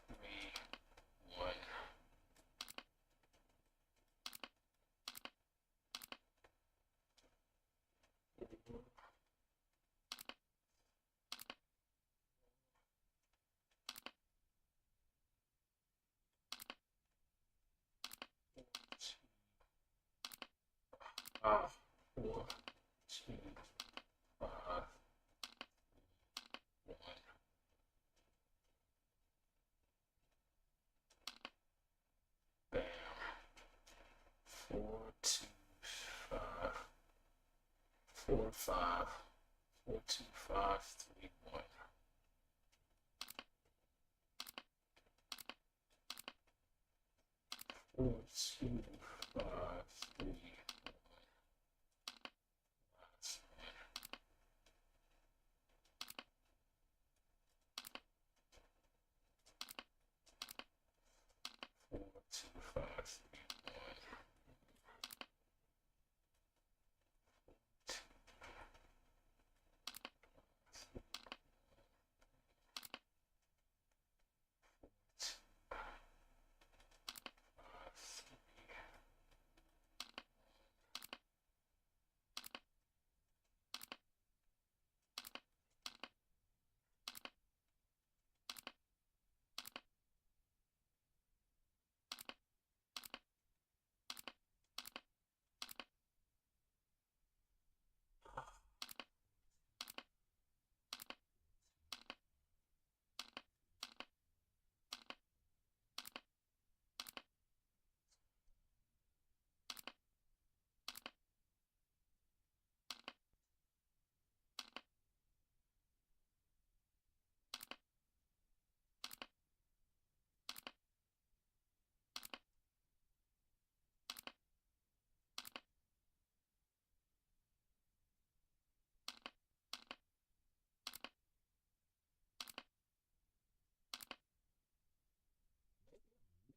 3, 1. 4, 2, 5, 1. Bam. 4, 2, 5, 4, 5, 4, 2, 5, 3, 1. 4, 2, 5, 3, 4, 2, 5, 3, 1.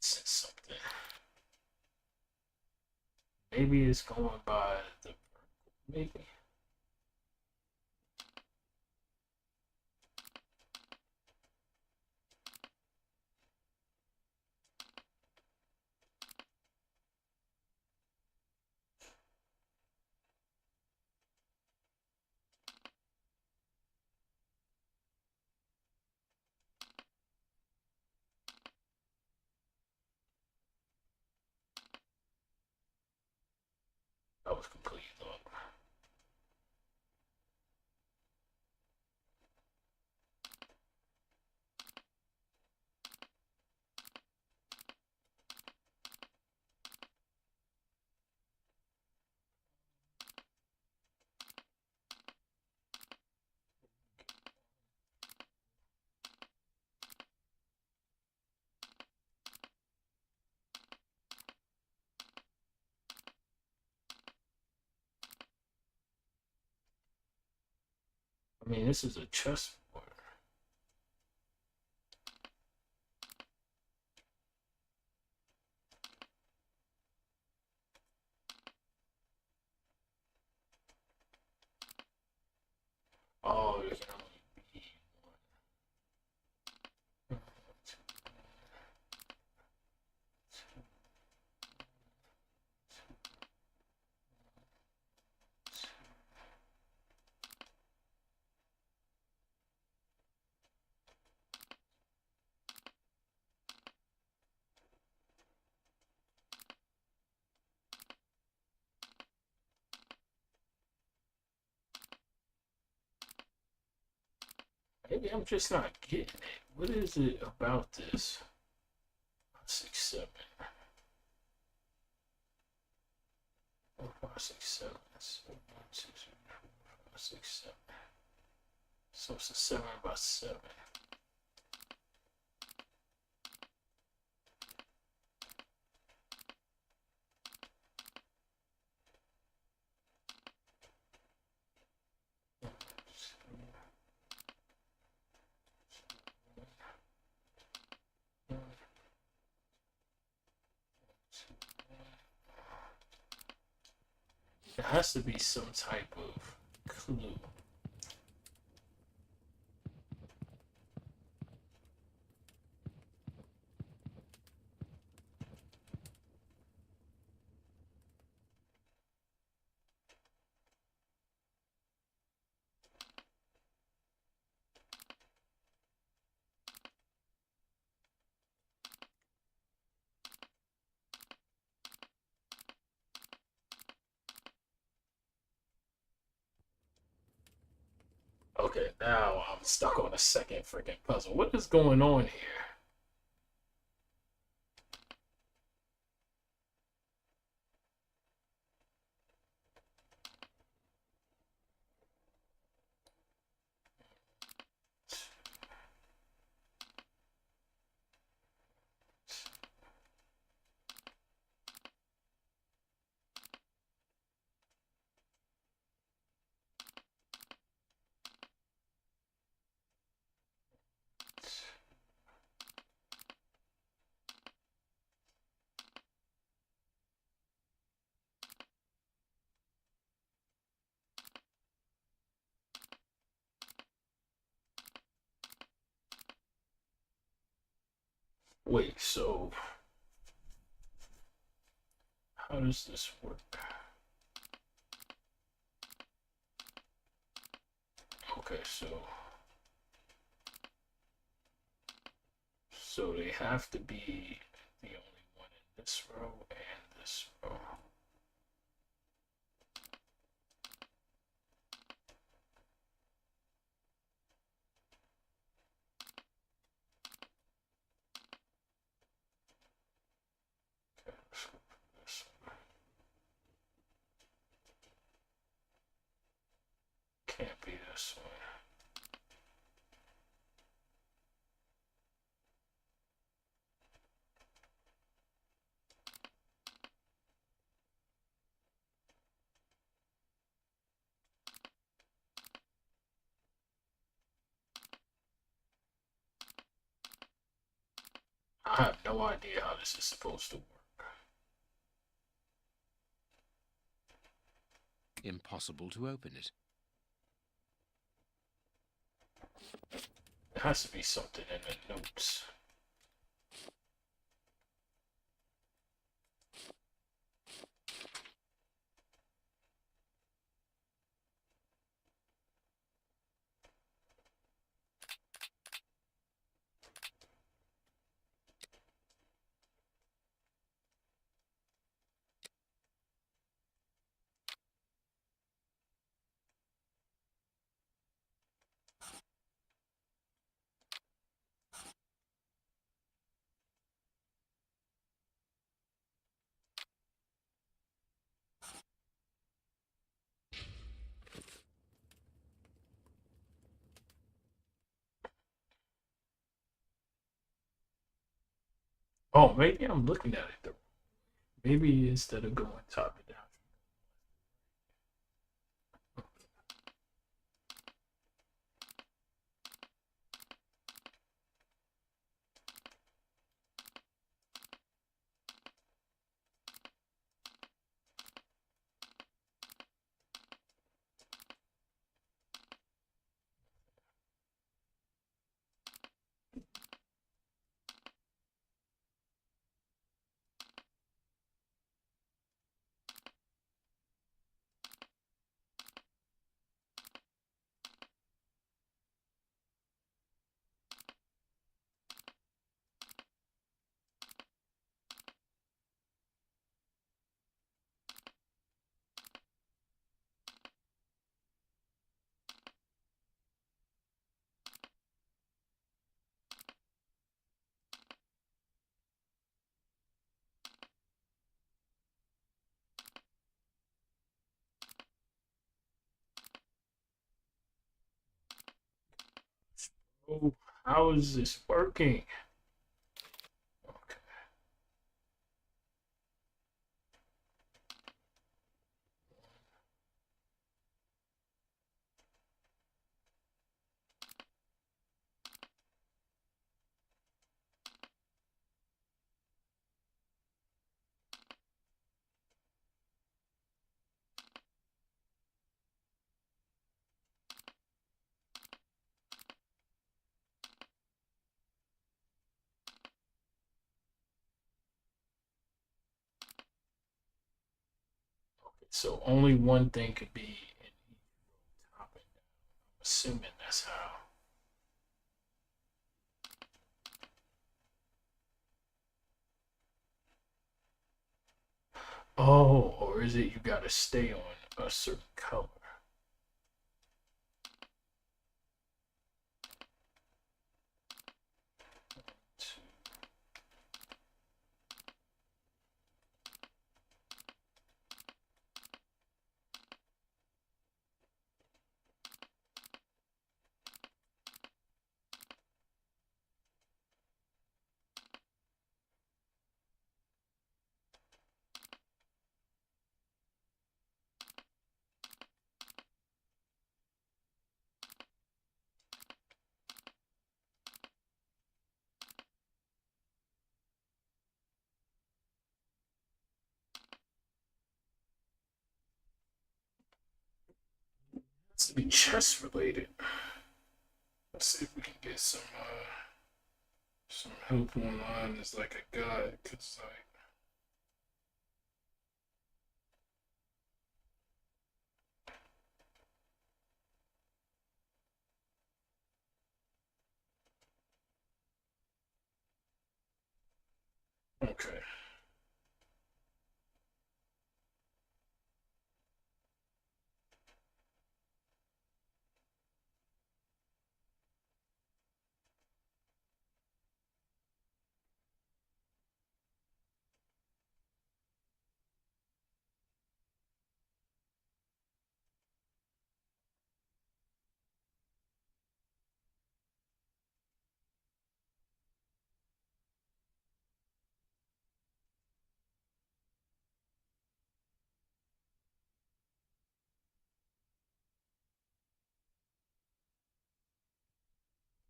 Something. Maybe it's going by the maybe. That was completely wrong. I mean, this is a chessboard. Maybe I'm just not getting it. What is it about this? 6, 7. 4, 5, 6, 7. 1, 2, 3, 4, 5, 6, 7. So it's a 7 by 7. There has to be some type of clue. Okay, now I'm stuck on a second freaking puzzle. What is going on here? Wait, so how does this work? Okay, so they have to be the only one in this row and this row. Okay, let's go for this one. Can't be this one. I have no idea how this is supposed to work. Impossible to open it. There has to be something in the notes. Oh, maybe I'm looking at it the maybe instead of going top to down. Oh, how is this working? Okay. So only one thing could be in each top and down. I'm assuming that's how. Oh, or is it you gotta stay on a certain color? It's to be chess related. Let's see if we can get some help online as like a guide, cause okay.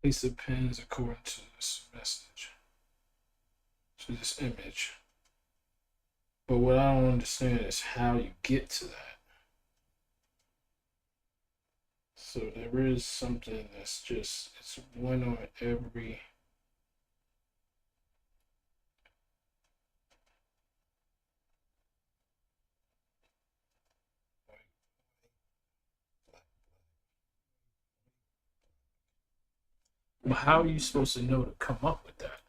Place the pins according to this message, to this image. But what I don't understand is how you get to that. So there is something that's just, it's one on every. But how are you supposed to know to come up with that?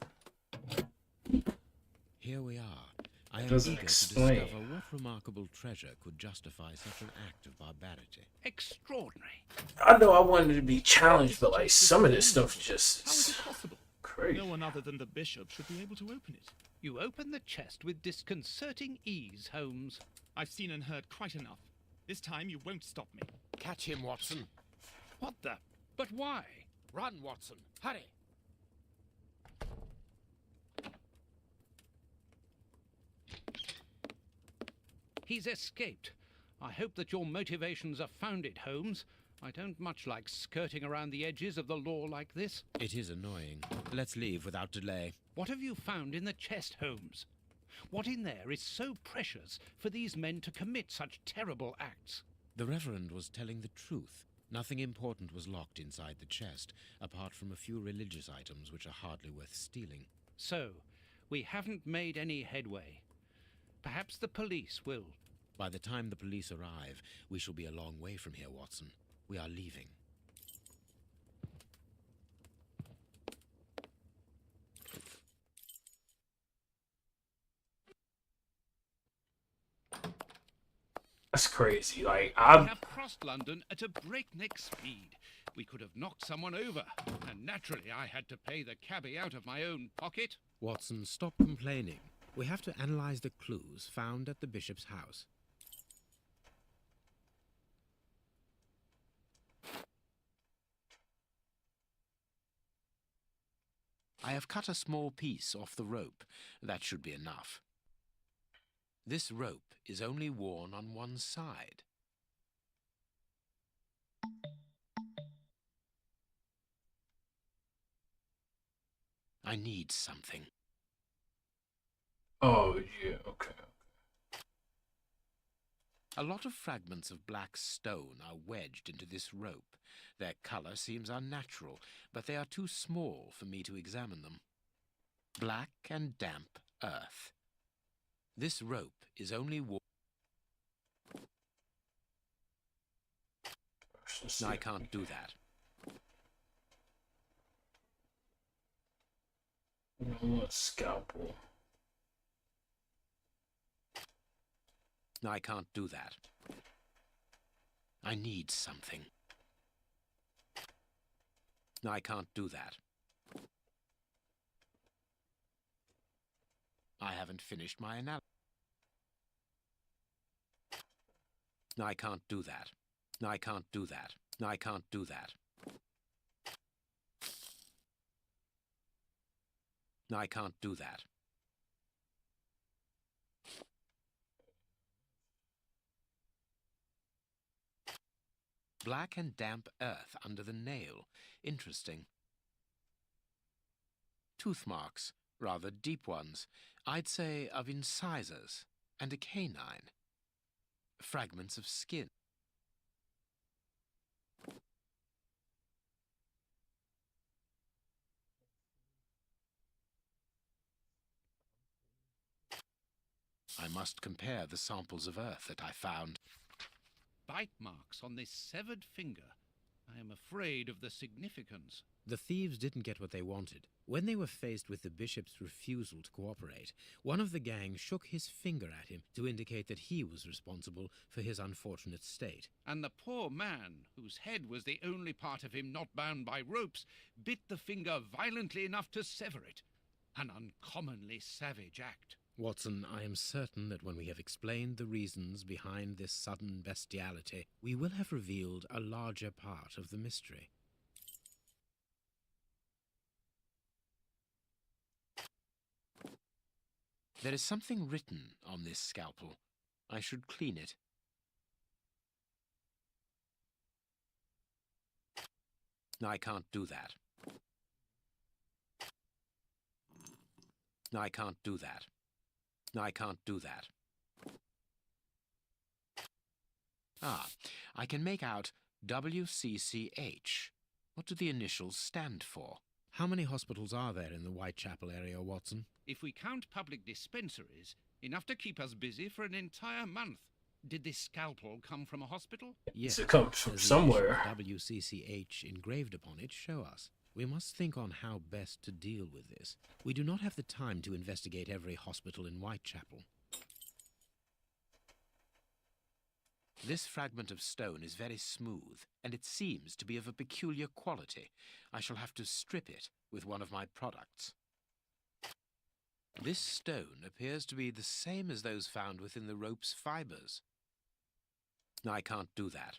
Here we are. I am doesn't eager to explain. discover what remarkable treasure could justify such an act of barbarity. Extraordinary. I know I wanted to be challenged, but like some of this stuff just How is is it possible? crazy. No one other than the bishop should be able to open it. You open the chest with disconcerting ease, Holmes. I've seen and heard quite enough. This time you won't stop me. Catch him, Watson. What the? But why? Run, Watson. Hurry. He's escaped. I hope that your motivations are founded, Holmes. I don't much like skirting around the edges of the law like this. It is annoying. Let's leave without delay. What have you found in the chest, Holmes? What in there is so precious for these men to commit such terrible acts? The Reverend was telling the truth. Nothing important was locked inside the chest, apart from a few religious items which are hardly worth stealing. So, we haven't made any headway. Perhaps the police will. By the time the police arrive, we shall be a long way from here, Watson. We are leaving. That's crazy. Like We I have crossed London at a breakneck speed. We could have knocked someone over, and naturally I had to pay the cabbie out of my own pocket. Watson, stop complaining. We have to analyze the clues found at the bishop's house. I have cut a small piece off the rope. That should be enough. This rope is only worn on one side. I need something. Oh, yeah, okay. A lot of fragments of black stone are wedged into this rope. Their color seems unnatural, but they are too small for me to examine them. Black and damp earth. This rope is only I can't do that. Scalpel. I can't do that. I need something. I can't do that. I haven't finished my analysis. I can't do that. I can't do that. I can't do that. I can't do that. Black and damp earth under the nail. Interesting. Tooth marks, rather deep ones. I'd say of incisors and a canine. Fragments of skin. I must compare the samples of earth that I found. Bite marks on this severed finger. I am afraid of the significance. The thieves didn't get what they wanted. When they were faced with the bishop's refusal to cooperate, one of the gang shook his finger at him to indicate that he was responsible for his unfortunate state. And the poor man, whose head was the only part of him not bound by ropes, bit the finger violently enough to sever it. An uncommonly savage act. Watson, I am certain that when we have explained the reasons behind this sudden bestiality, we will have revealed a larger part of the mystery. There is something written on this scalpel. I should clean it. I can't do that. I can't do that. I can't do that. Ah, I can make out WCCH. What do the initials stand for? How many hospitals are there in the Whitechapel area, Watson? If we count public dispensaries, enough to keep us busy for an entire month. Did this scalpel come from a hospital? Yes, It comes from as the somewhere. initials WCCH engraved upon it show us. We must think on how best to deal with this. We do not have the time to investigate every hospital in Whitechapel. This fragment of stone is very smooth, and it seems to be of a peculiar quality. I shall have to strip it with one of my products. This stone appears to be the same as those found within the rope's fibers. I can't do that.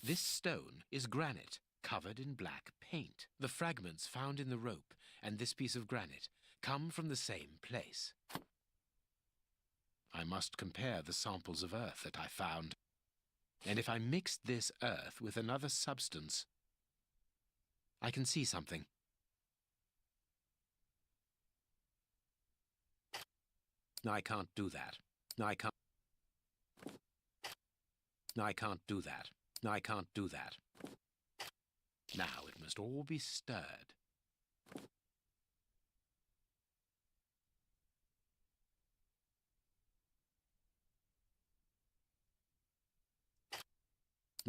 This stone is granite, covered in black paint. The fragments found in the rope and this piece of granite come from the same place. I must compare the samples of earth that I found. And if I mix this earth with another substance, I can see something. I can't do that. I can't do that. I can't do that. Now it must all be stirred.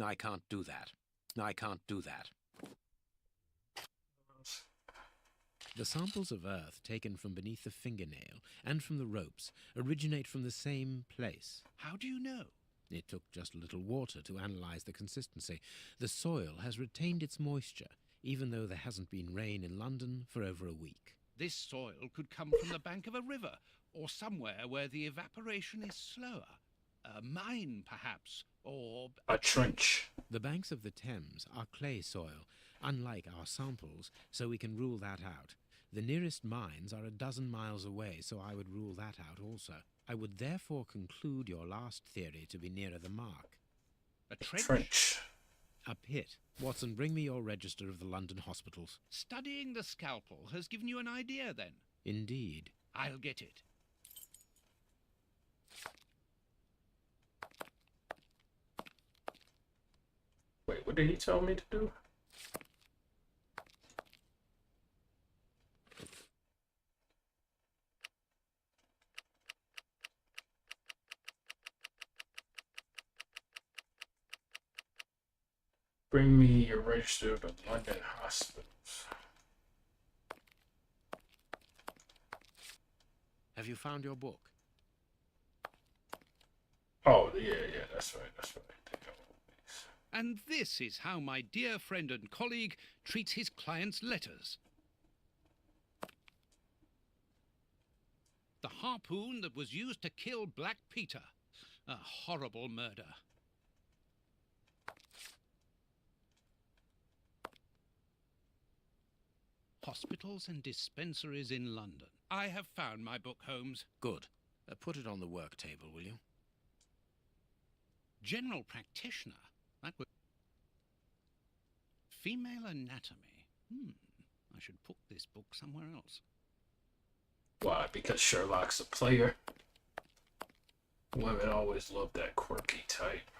I can't do that. I can't do that. The samples of earth taken from beneath the fingernail and from the ropes originate from the same place. How do you know? It took just a little water to analyze the consistency. The soil has retained its moisture, even though there hasn't been rain in London for over a week. This soil could come from the bank of a river, or somewhere where the evaporation is slower. A mine, perhaps, or A trench. The banks of the Thames are clay soil, unlike our samples, so we can rule that out. The nearest mines are 12 miles away, so I would rule that out also. I would therefore conclude your last theory to be nearer the mark. A trench? Trench. A pit. Watson, bring me your register of the London hospitals. Studying the scalpel has given you an idea, then? Indeed. I'll get it. Wait, what did he tell me to do? Bring me your register of the London hospitals. Have you found your book? Oh, yeah, that's right. And this is how my dear friend and colleague treats his clients' letters. The harpoon that was used to kill Black Peter. A horrible murder. Hospitals and dispensaries in London. I have found my book, Holmes. Good. Put it on the work table, will you? General practitioner. That would... Female anatomy. I should put this book somewhere else. Why? Because Sherlock's a player. Women always love that quirky type.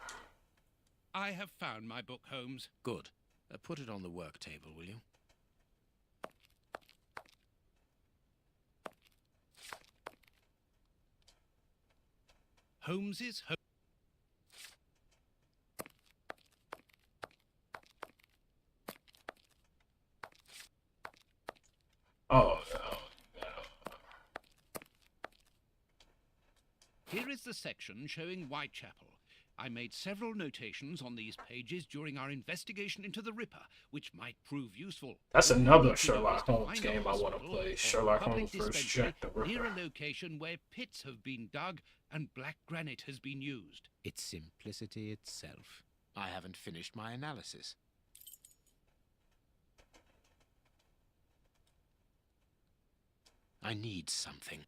I have found my book, Holmes. Good. Put it on the work table, will you? Holmes's home. Oh, Here is the section showing Whitechapel. I made several notations on these pages during our investigation into the Ripper, which might prove useful. that's All we another need to do Sherlock is to Holmes find a game I want to hospital play. or Sherlock public Holmes vs. dispensary Jack the near Ripper. a location where pits have been dug and black granite has been used. It's simplicity itself. I haven't finished my analysis. I need something.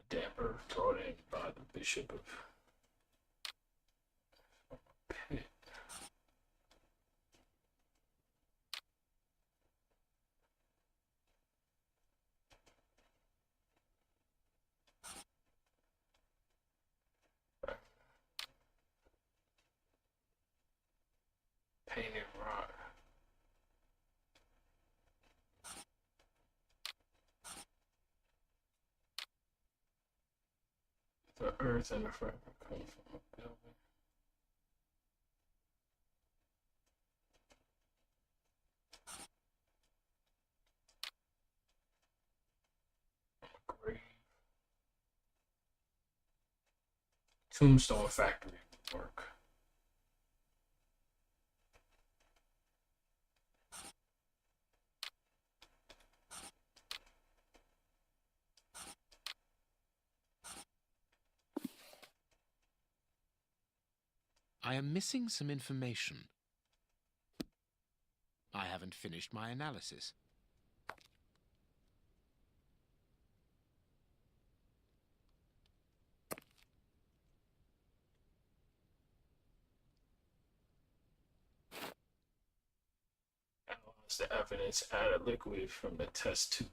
Damper brought in by the Bishop of Pitt. Painted rock. The earth and the fragment come from a building. Grave. Tombstone factory work. I am missing some information. I haven't finished my analysis. Analyze the evidence, add a liquid from the test tube.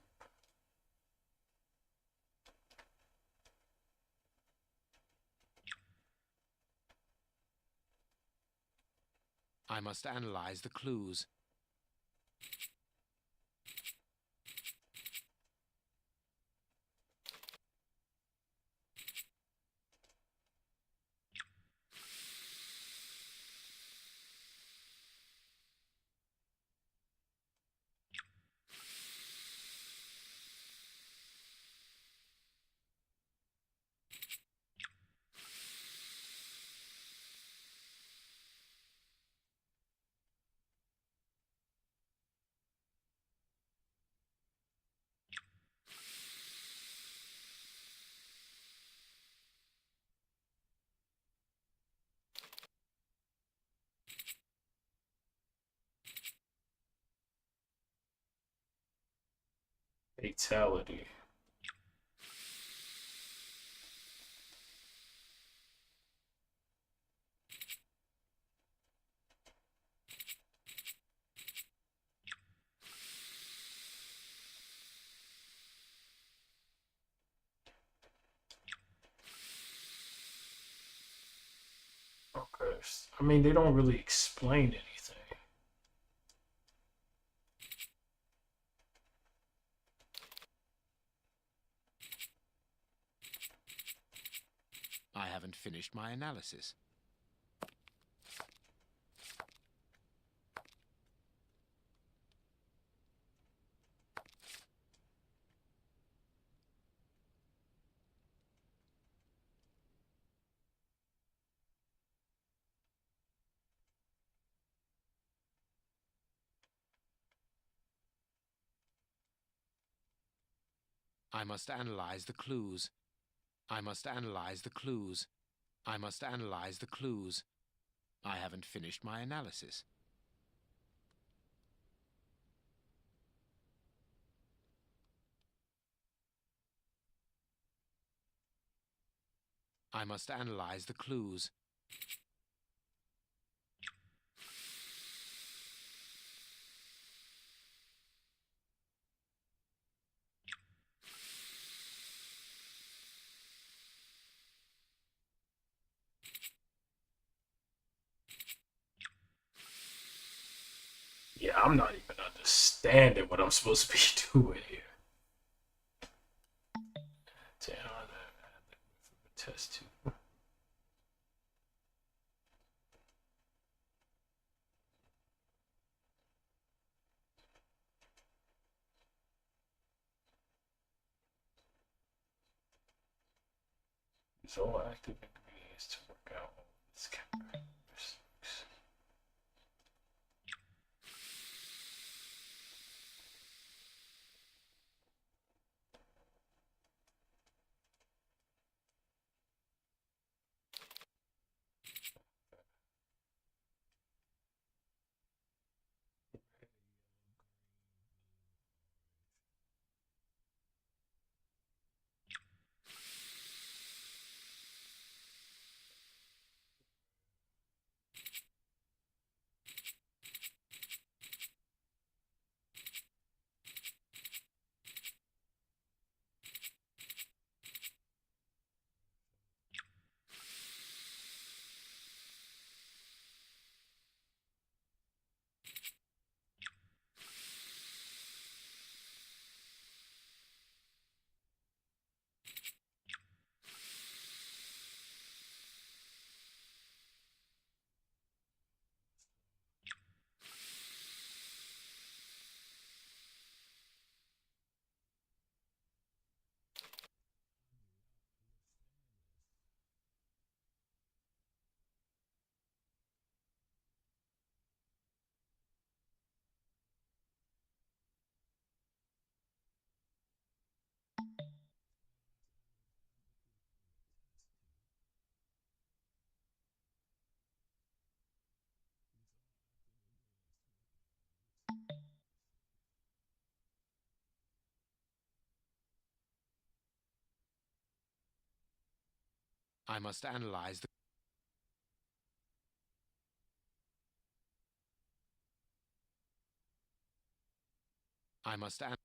I must analyze the clues. Fatality. Okay. I mean, they don't really explain anything. I haven't finished my analysis. I must analyze the clues. I must analyze the clues. I must analyze the clues. I haven't finished my analysis. I must analyze the clues. Yeah, I'm not even understanding what I'm supposed to be doing here. Damn, test two. Use all active ingredients to work out all this characteristics. I must analyze the I must an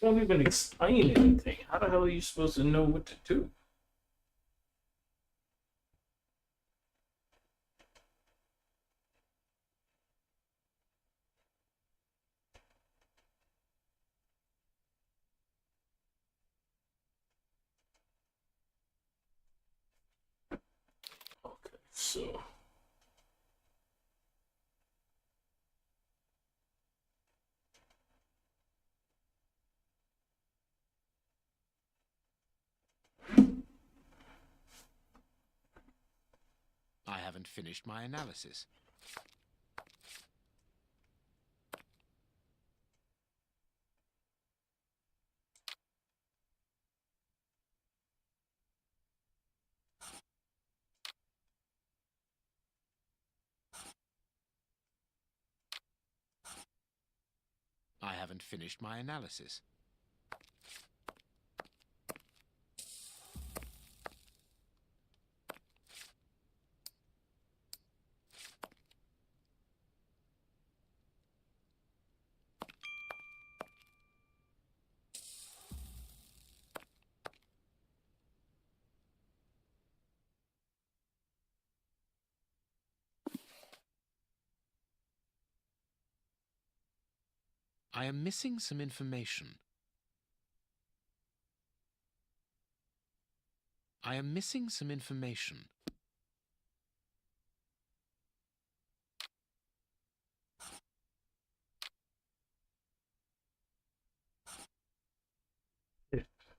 They don't even explain anything. How the hell are you supposed to know what to do? Okay, so haven't finished my analysis. I haven't finished my analysis. I am missing some information. I am missing some information.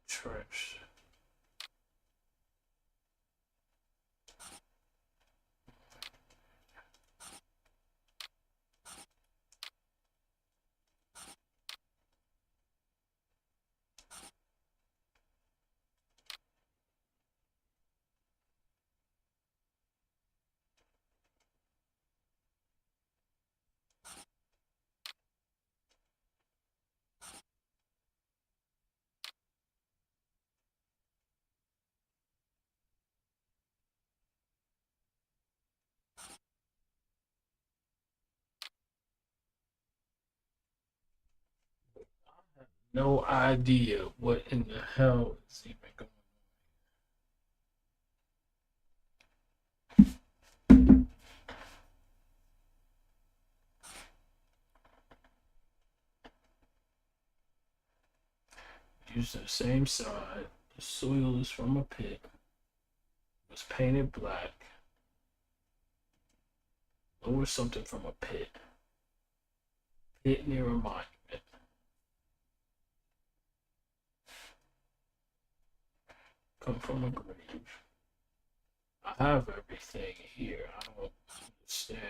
Trash. No idea what in the hell is even going on. Use the same side. The soil is from a pit. It was painted black. Lower something from a pit. Pit near a monument. Come from a grave. I have everything here. I don't understand.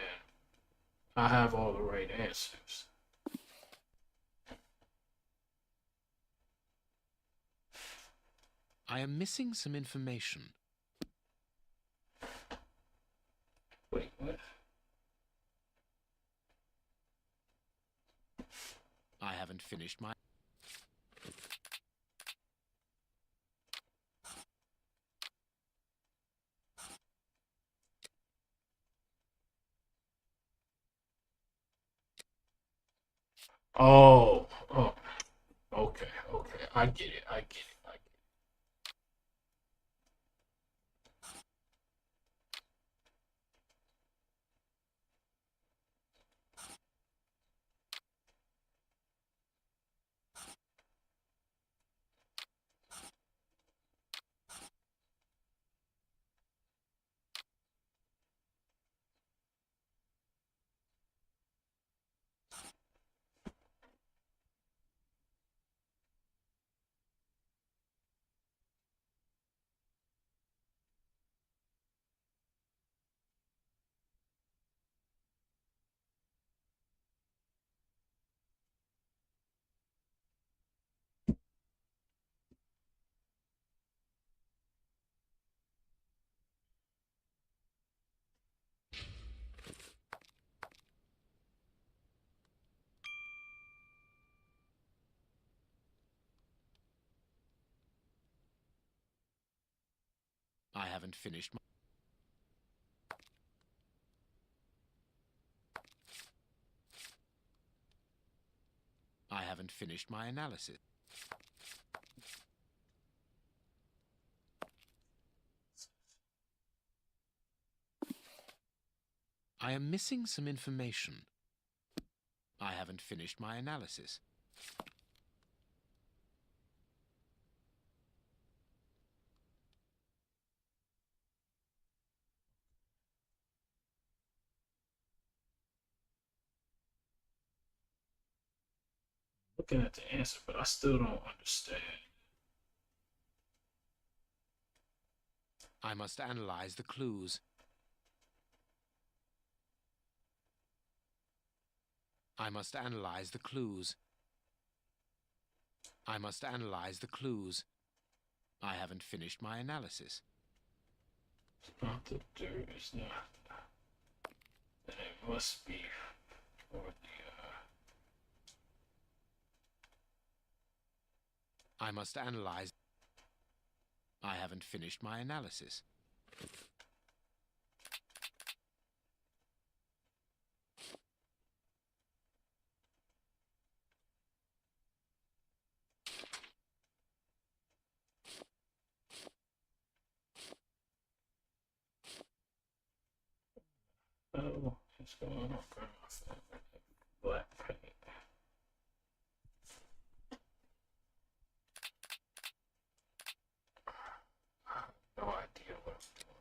I have all the right answers. I am missing some information. Wait, what? I haven't finished my... Oh, oh, okay, okay. I get it. I get it. I get it. I haven't finished my... I haven't finished my analysis. I am missing some information. I haven't finished my analysis. Looking at the answer, but I still don't understand. I must analyze the clues. I must analyze the clues. I must analyze the clues. I haven't finished my analysis. It's not the dirt, it's not. Then it must be for the, I must analyze. I haven't finished my analysis. oh, what's going on? Black paint. I have no idea what I'm doing.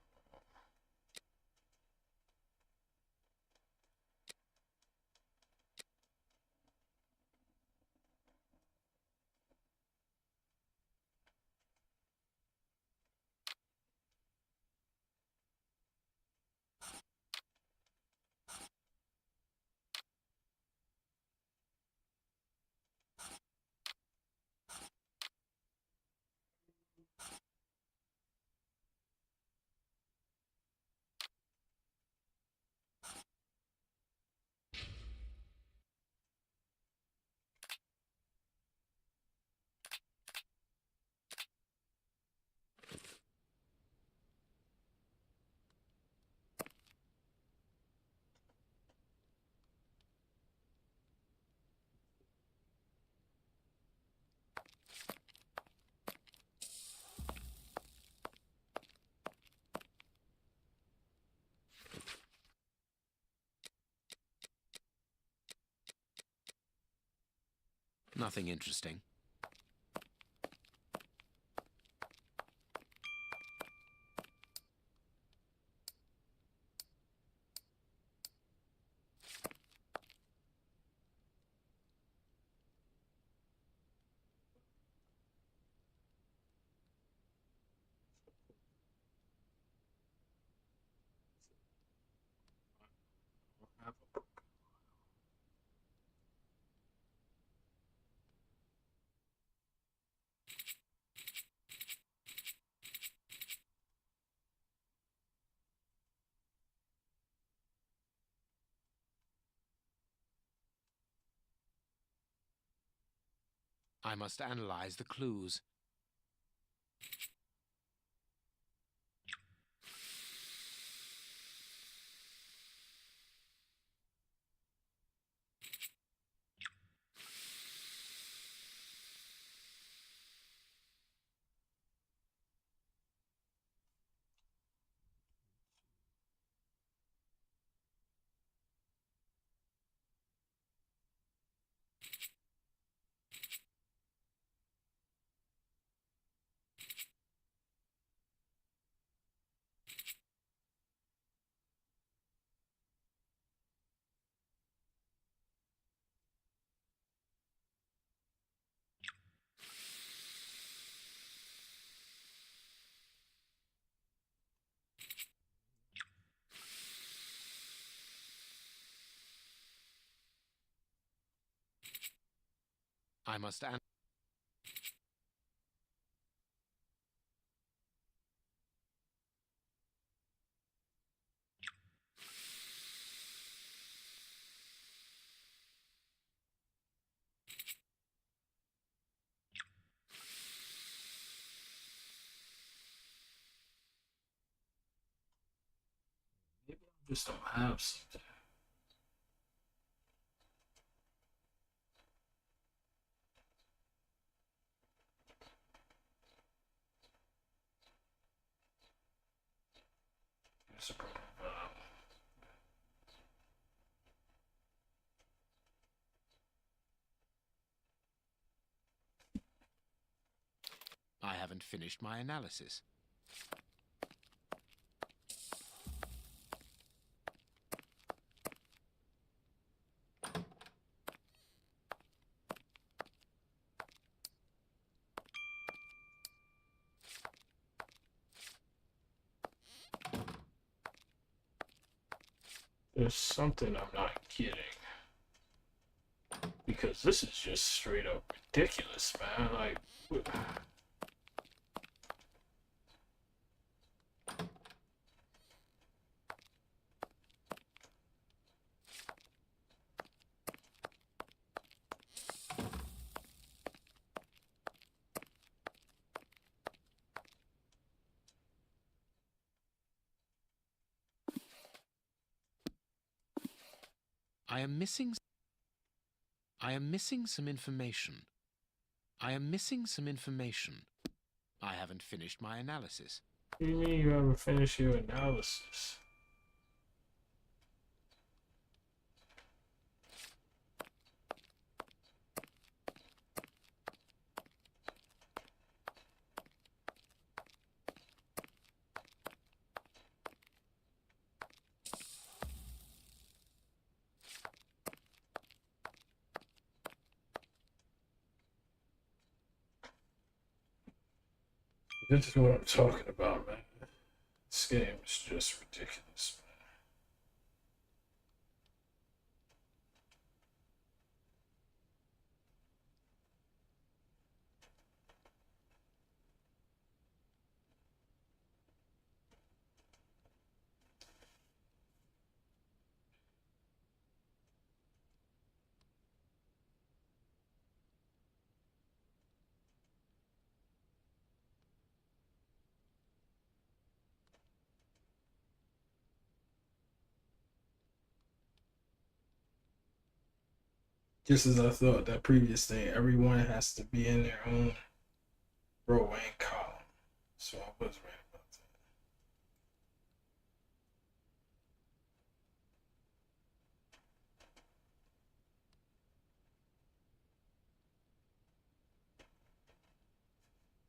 Nothing interesting. I don't have a book. I must analyze the clues. I must an- Maybe I just don't have something. It's a problem. I haven't finished my analysis. There's something I'm not getting. because this is just straight up ridiculous, man. Like, I am missing some information. I haven't finished my analysis. what do you mean you haven't finished your analysis? This is what I'm talking about, man. This game is just ridiculous, man. Just as I thought, that previous thing, everyone has to be in their own row and column. So I was right about that.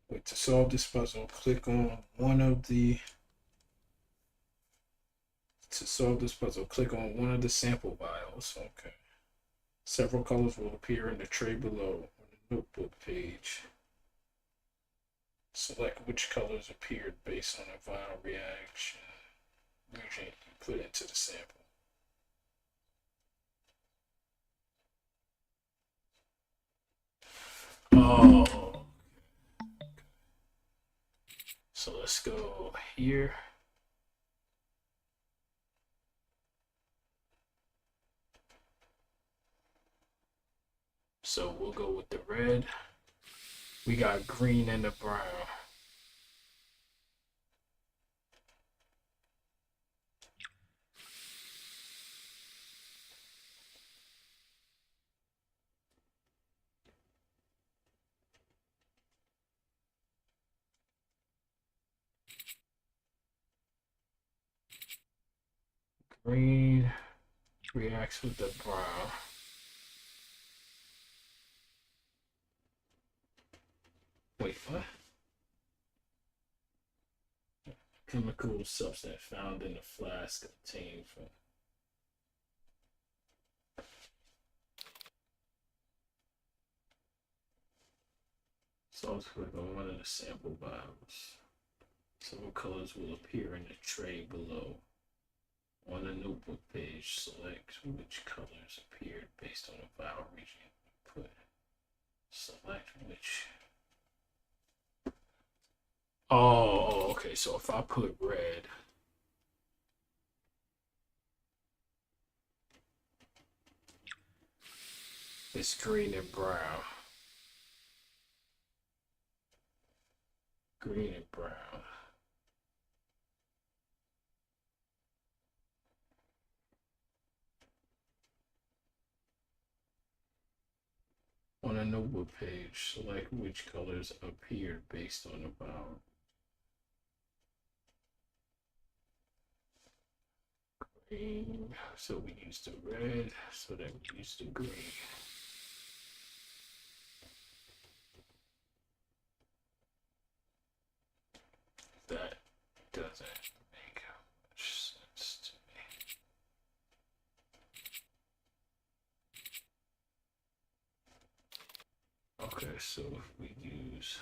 Wait, to solve this puzzle, click on one of the sample vials. Okay. Several colors will appear in the tray below on the notebook page. Select which colors appeared based on a vial reaction reagent you put into the sample. Oh. So let's go here. So we'll go with the red. We got green and the brown. Green reacts with the brown. Wait, what? Chemical substance found in the flask obtained from. So click on one of the sample vials. Several colors will appear in the tray below. On the notebook page, select which colors appeared based on the vial region input. Select which. Oh, okay. So if I put red, it's green and brown. Green and brown. On a notebook page, select which colors appeared based on the vial. Green, so we use the red, so then we use the green. That doesn't make much sense to me. Okay, so if we use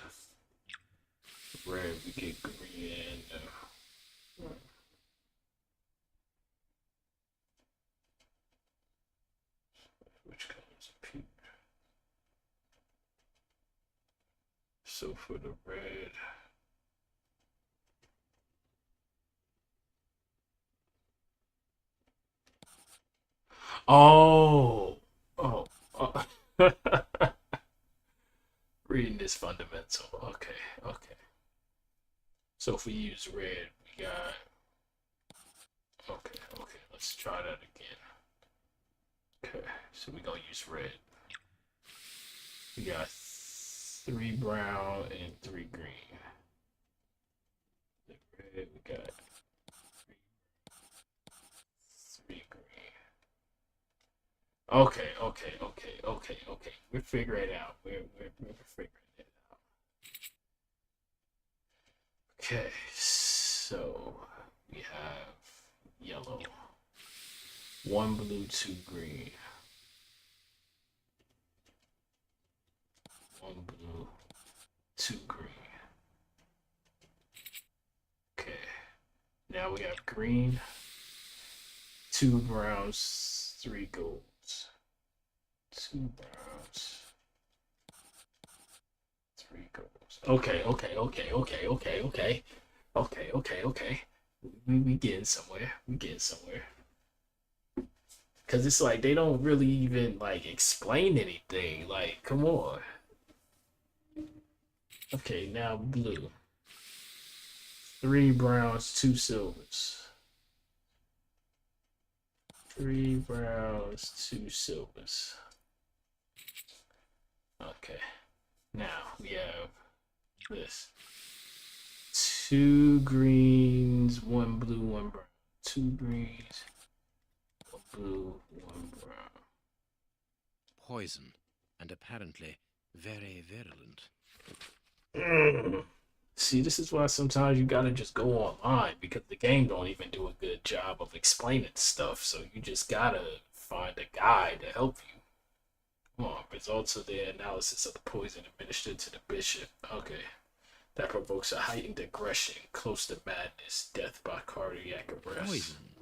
red, we get green and which colors appear? So for the red. Oh. Oh. Oh. Reading this fundamental. Okay. Okay. So if we use red, we got. Okay. Okay. Let's try that again. Okay. So we're gonna use red. We got 3 brown and 3 green. The red, we got 3 green. Okay, okay, okay, okay, okay. We're figuring it out. We're figuring it out. Okay, so we have yellow. 1 blue, 2 green. 1 blue, 2 green. Okay. Now we have green, 2 browns, 3 golds. 2 browns, 3 golds. Okay, okay, okay, okay, okay, okay. Okay, okay, okay. We getting somewhere. We getting somewhere. Cause it's like they don't really even like explain anything. Like, come on. Okay, now blue. 3 browns, 2 silvers. 3 browns, 2 silvers. Okay. Now we have this. 2 greens, 1 blue, 1 brown. 2 greens, 1 blue, 1 brown. Poison, and apparently very virulent. See, this is why sometimes you gotta just go online because the game don't even do a good job of explaining stuff. So you just gotta find a guide to help you. Come on, results of the analysis of the poison administered to the bishop. Okay. That provokes a heightened aggression, close to madness, death by cardiac arrest. Poison.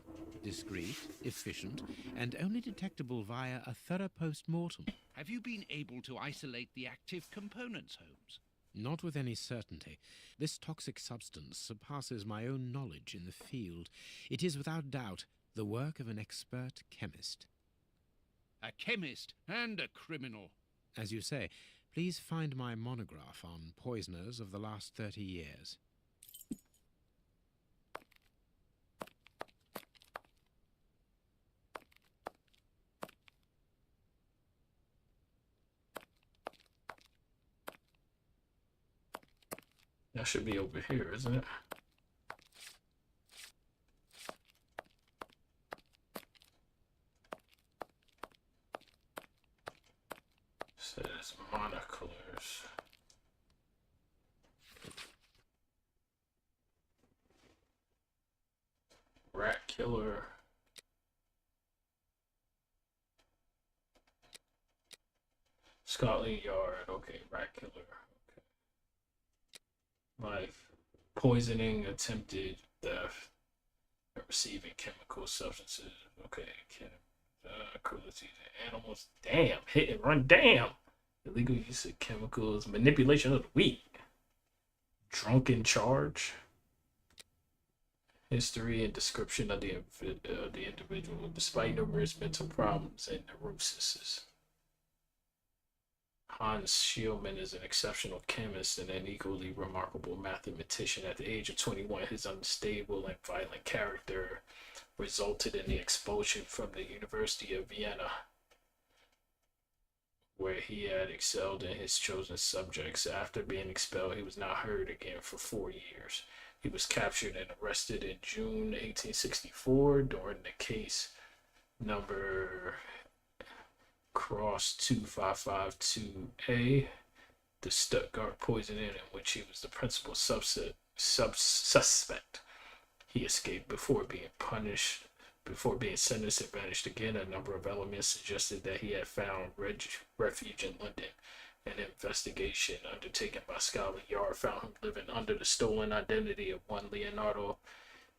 Discreet, efficient, and only detectable via a thorough post-mortem. Have you been able to isolate the active components, Holmes? Not with any certainty. This toxic substance surpasses my own knowledge in the field. It is without doubt the work of an expert chemist. A chemist and a criminal. As you say, please find my monograph on poisoners of the last 30 years. That should be over here, isn't it? Says monocolors. Rat killer. Scotland Yard. Okay, rat killer. Okay. Life. Poisoning, attempted theft, receiving chemical substances. Okay, cruelty to animals. Damn, hit and run. Damn. Illegal use of chemicals, manipulation of the weak. Drunken charge. History and description of the individual, despite numerous mental problems and neuroses. Hans Schielmann is an exceptional chemist and an equally remarkable mathematician. At the age of 21, his unstable and violent character resulted in the expulsion from the University of Vienna, where he had excelled in his chosen subjects. After being expelled, he was not heard again for 4 years. He was captured and arrested in June 1864 during the case number Cross 2552A, the Stuttgart poisoning, in which he was the principal suspect. He escaped before being punished, before being sentenced and vanished again. A number of elements suggested that he had found refuge in London. An investigation undertaken by Scotland Yard found him living under the stolen identity of one Leonardo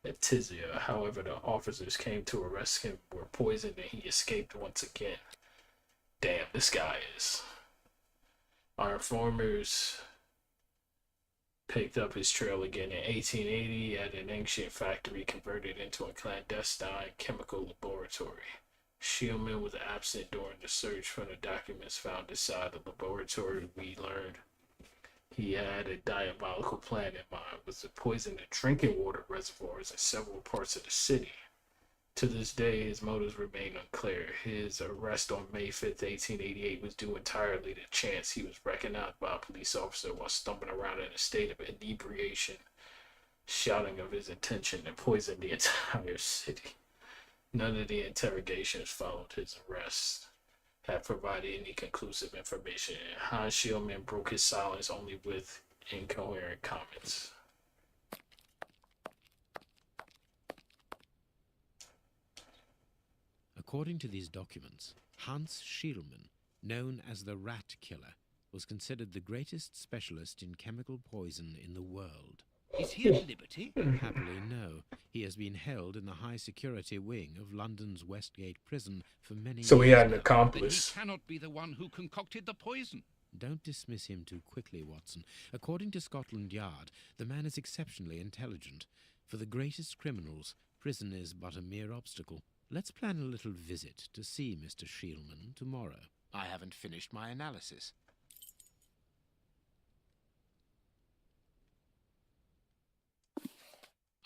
Letizia. However, the officers came to arrest him, were poisoned, and he escaped once again. Damn, this guy is. Our informers picked up his trail again in 1880 at an ancient factory converted into a clandestine chemical laboratory. Shielman was absent during the search. From the documents found inside the laboratory, we learned he had a diabolical plan in mind, was to poison the drinking water reservoirs in several parts of the city. To this day, his motives remain unclear. His arrest on May 5th, 1888 was due entirely to chance. He was recognized by a police officer while stumbling around in a state of inebriation, shouting of his intention to poison the entire city. None of the interrogations followed his arrest have provided any conclusive information. Hans Shielman broke his silence only with incoherent comments. According to these documents, Hans Schielmann, known as the Rat Killer, was considered the greatest specialist in chemical poison in the world. Is he at liberty? Happily, no. He has been held in the high-security wing of London's Westgate prison for many years. So he had an now. Then accomplice. he cannot be the one who concocted the poison. Don't dismiss him too quickly, Watson. According to Scotland Yard, the man is exceptionally intelligent. For the greatest criminals, prison is but a mere obstacle. Let's plan a little visit to see Mr. Schielmann tomorrow. I haven't finished my analysis.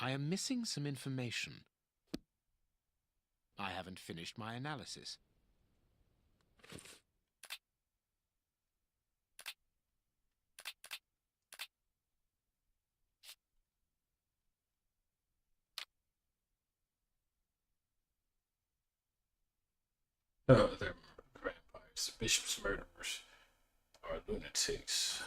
I am missing some information. I haven't finished my analysis. Oh, they're vampires. The bishop's murderers are lunatics.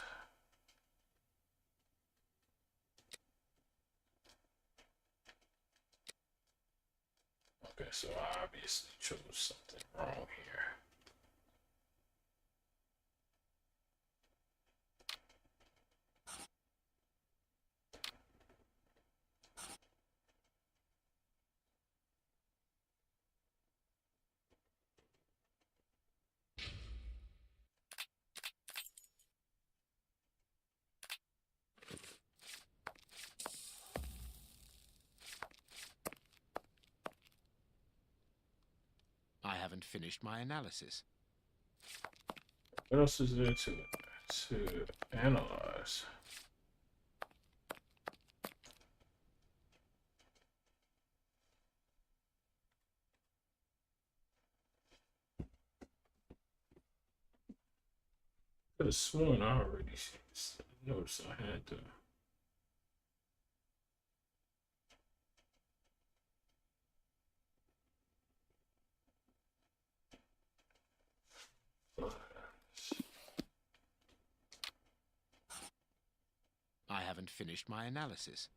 Okay, so I obviously chose something wrong here. I haven't finished my analysis. What else is there to analyze? I could have sworn I already noticed I had to. I haven't finished my analysis.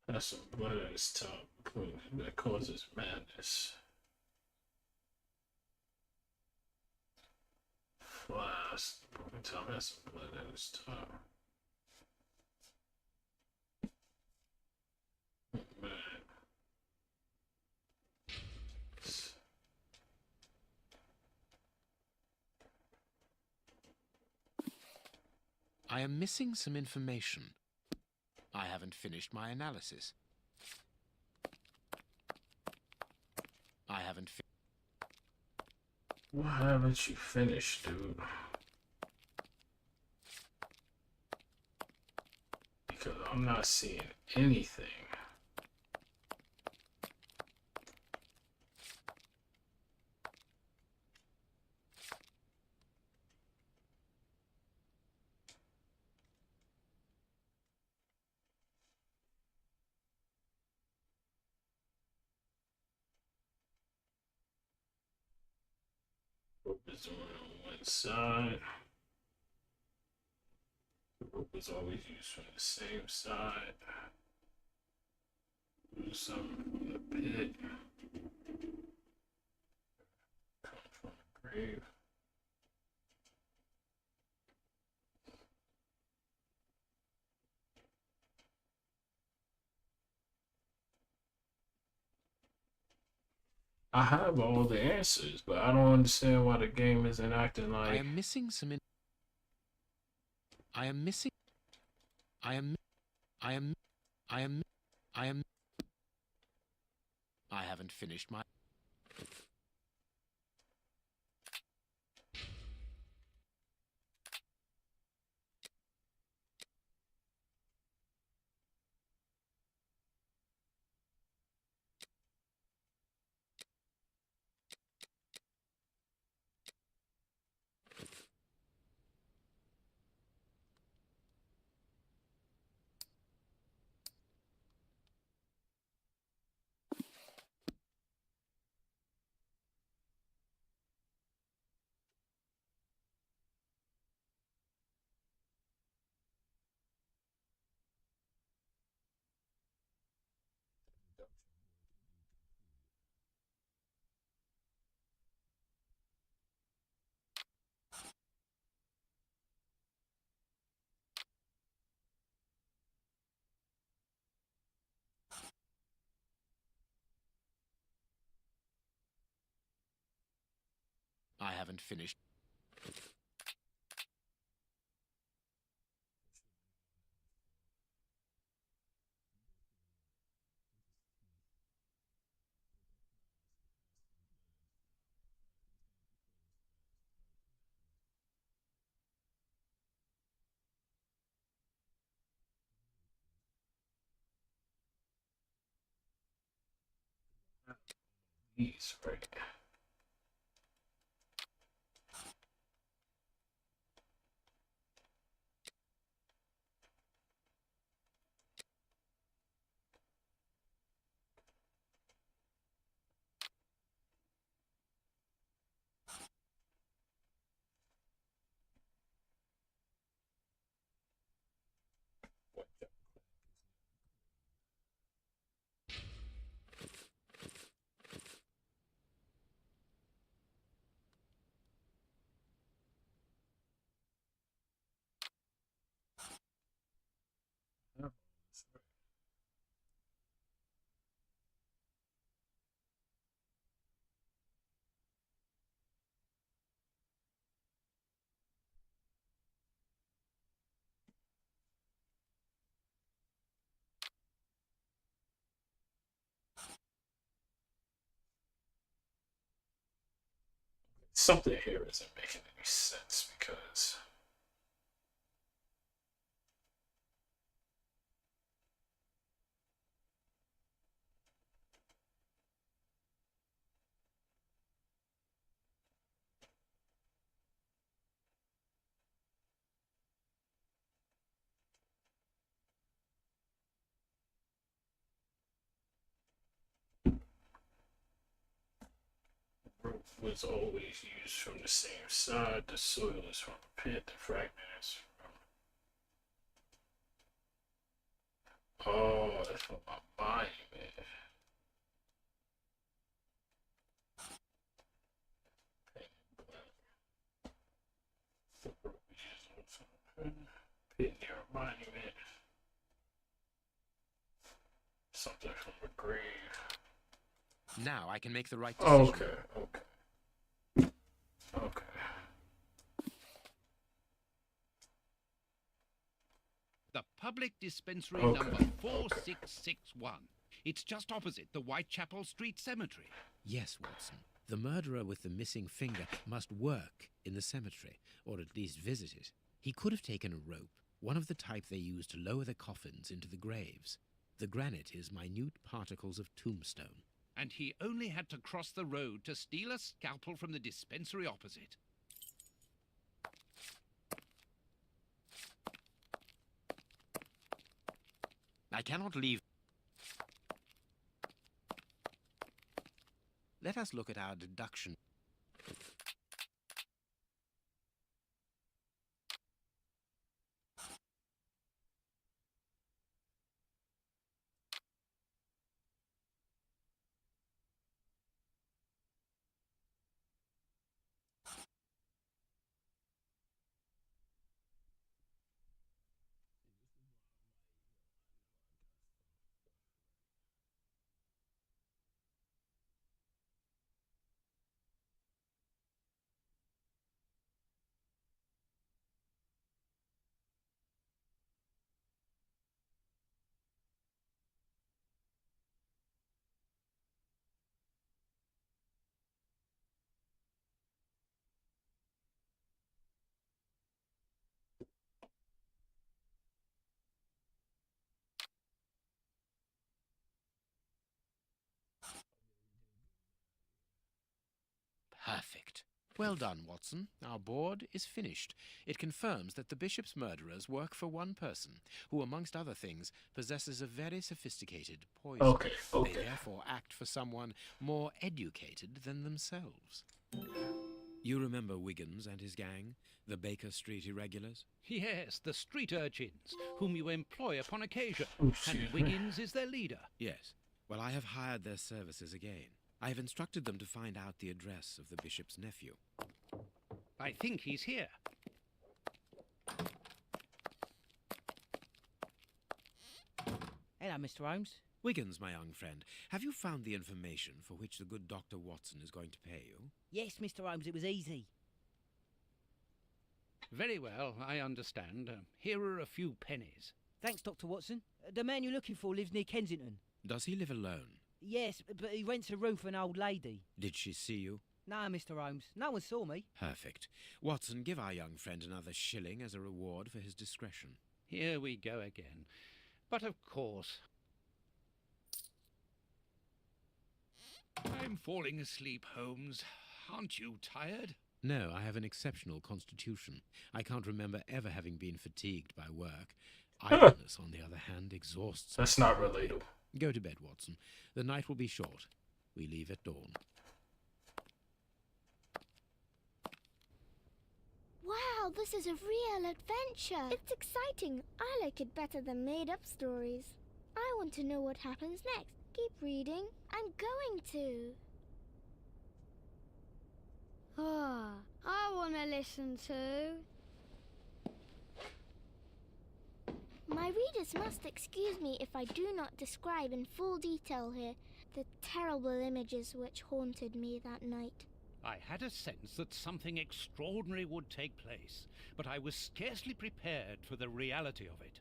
That's some blood at his tongue that causes madness. Flies, broken tongue has some blood at his tongue. Man. I am missing some information. I haven't finished my analysis. I haven't Why haven't you finished, dude? Because I'm not seeing anything. Rope is on one side. The rope is always used from the same side. Do something from the pit. Come from the grave. I have all the answers, but I don't understand why the game isn't acting I like. am missing some. I am missing. I am. I am. I am. I am. I haven't finished my. I haven't finished. These right. Something here isn't making any sense because the roof was always used from the same side. The soil is from a pit. The fragments from. Oh, that's from my monument. The roof was used from a pit near a monument. Something from a grave. Now I can make the right decision. Okay. The public dispensary Okay, number okay. 4661. It's just opposite the Whitechapel Street Cemetery. Yes, Watson. The murderer with the missing finger must work in the cemetery, or at least visit it. He could have taken a rope, one of the type they use to lower the coffins into the graves. The granite is minute particles of tombstone. And he only had to cross the road to steal a scalpel from the dispensary opposite. I cannot leave. Let us look at our deduction. Perfect. Well done, Watson. Our board is finished. It confirms that the bishop's murderers work for one person, who, amongst other things, possesses a very sophisticated poison. Okay, They okay. therefore act for someone more educated than themselves. You remember Wiggins and his gang, the Baker Street Irregulars? Yes, the street urchins, whom you employ upon occasion. Oh, excuse And me. Wiggins is their leader. Yes. Well, I have hired their services again. I have instructed them to find out the address of the bishop's nephew. I think he's here. Hello, Mr. Holmes. Wiggins, my young friend, have you found the information for which the good Dr. Watson is going to pay you? Yes, Mr. Holmes, it was easy. Very well, I understand. Here are a few pennies. Thanks, Dr. Watson. The man you're looking for lives near Kensington. Does he live alone? Yes, but he rents a room for an old lady. Did she see you? No, Mr. Holmes, no one saw me. Perfect. Watson, give our young friend another shilling as a reward for his discretion. Here we go again. But of course... I'm falling asleep, Holmes. Aren't you tired? No, I have an exceptional constitution. I can't remember ever having been fatigued by work. Idleness, on the other hand, exhausts me. That's not relatable. Go to bed, Watson. The night will be short. We leave at dawn. Wow, this is a real adventure. It's exciting. I like it better than made-up stories. I want to know what happens next. Keep reading. I'm going to. Ah, I want to listen to. My readers must excuse me if I do not describe in full detail here the terrible images which haunted me that night. I had a sense that something extraordinary would take place, but I was scarcely prepared for the reality of it.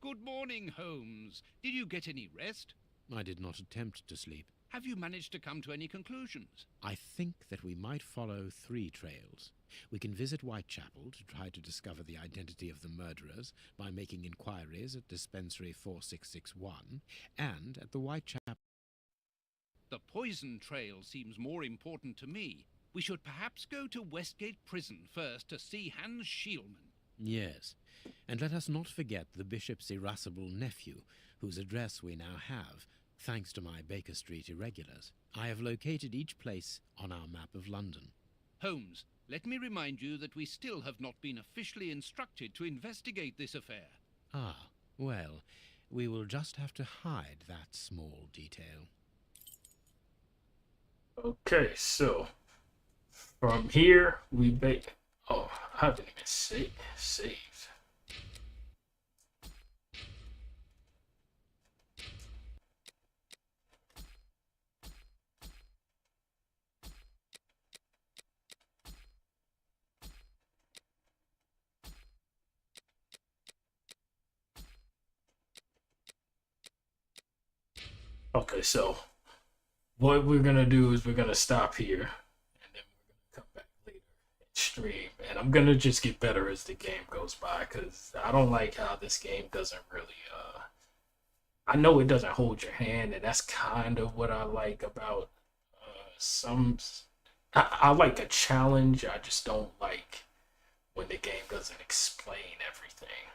Good morning, Holmes. Did you get any rest? I did not attempt to sleep. Have you managed to come to any conclusions? I think that we might follow 3 trails. We can visit Whitechapel to try to discover the identity of the murderers by making inquiries at Dispensary 4661 and at the Whitechapel. The poison trail seems more important to me. We should perhaps go to Westgate Prison first to see Hans Schielman. Yes, and let us not forget the bishop's irascible nephew, whose address we now have, thanks to my Baker Street Irregulars. I have located each place on our map of London. Holmes, let me remind you that we still have not been officially instructed to investigate this affair. Ah, well, we will just have to hide that small detail. Okay, so from here we oh, I haven't even saved. Okay, so what we're gonna do is we're gonna stop here, and then we're gonna come back later and stream. And I'm gonna just get better as the game goes by, because I don't like how this game doesn't really. I know it doesn't hold your hand, and that's kind of what I like about some. I like a challenge. I just don't like when the game doesn't explain everything.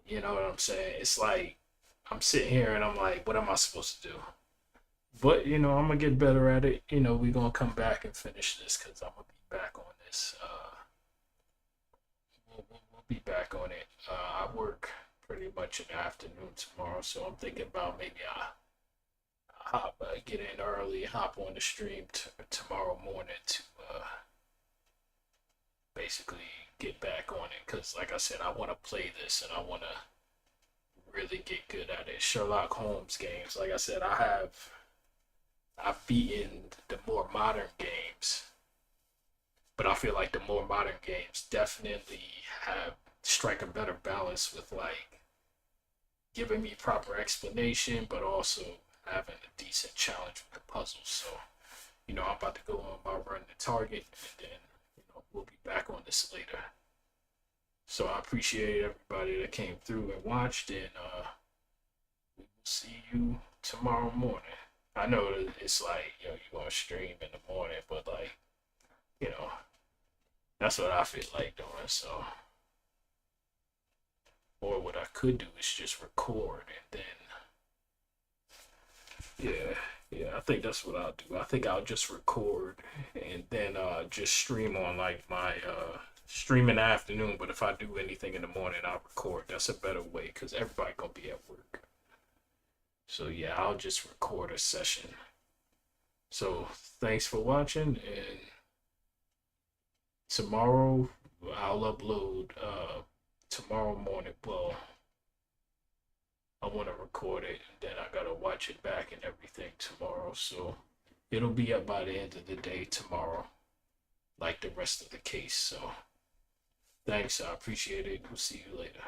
You know what I'm saying? It's like I'm sitting here and I'm like, what am I supposed to do? But, you know, I'm going to get better at it. You know, we're going to come back and finish this because I'm going to be back on this. We'll be back on it. I work pretty much in the afternoon tomorrow, so I'm thinking about maybe I get in early, hop on the stream tomorrow morning to basically get back on it. Because, like I said, I want to play this and I want to really get good at it. Sherlock Holmes games, like I said, I've beaten the more modern games, but I feel like the more modern games definitely strike a better balance with like giving me proper explanation, but also having a decent challenge with the puzzles. So, you know, I'm about to go on my run to Target, and then, you know, we'll be back on this later. So I appreciate everybody that came through and watched, and we will see you tomorrow morning. I know that it's like, you want to stream in the morning, but like, that's what I feel like doing. So, or what I could do is just record and then, yeah, I think that's what I'll do. I think I'll just record and then just stream on like my stream in the afternoon. But if I do anything in the morning, I'll record. That's a better way because everybody gonna be at work. So yeah, I'll just record a session. So thanks for watching, and tomorrow I'll upload tomorrow morning. Well, I want to record it and then I gotta watch it back and everything tomorrow. So it'll be up by the end of the day tomorrow, like the rest of the case. So thanks, I appreciate it. We'll see you later.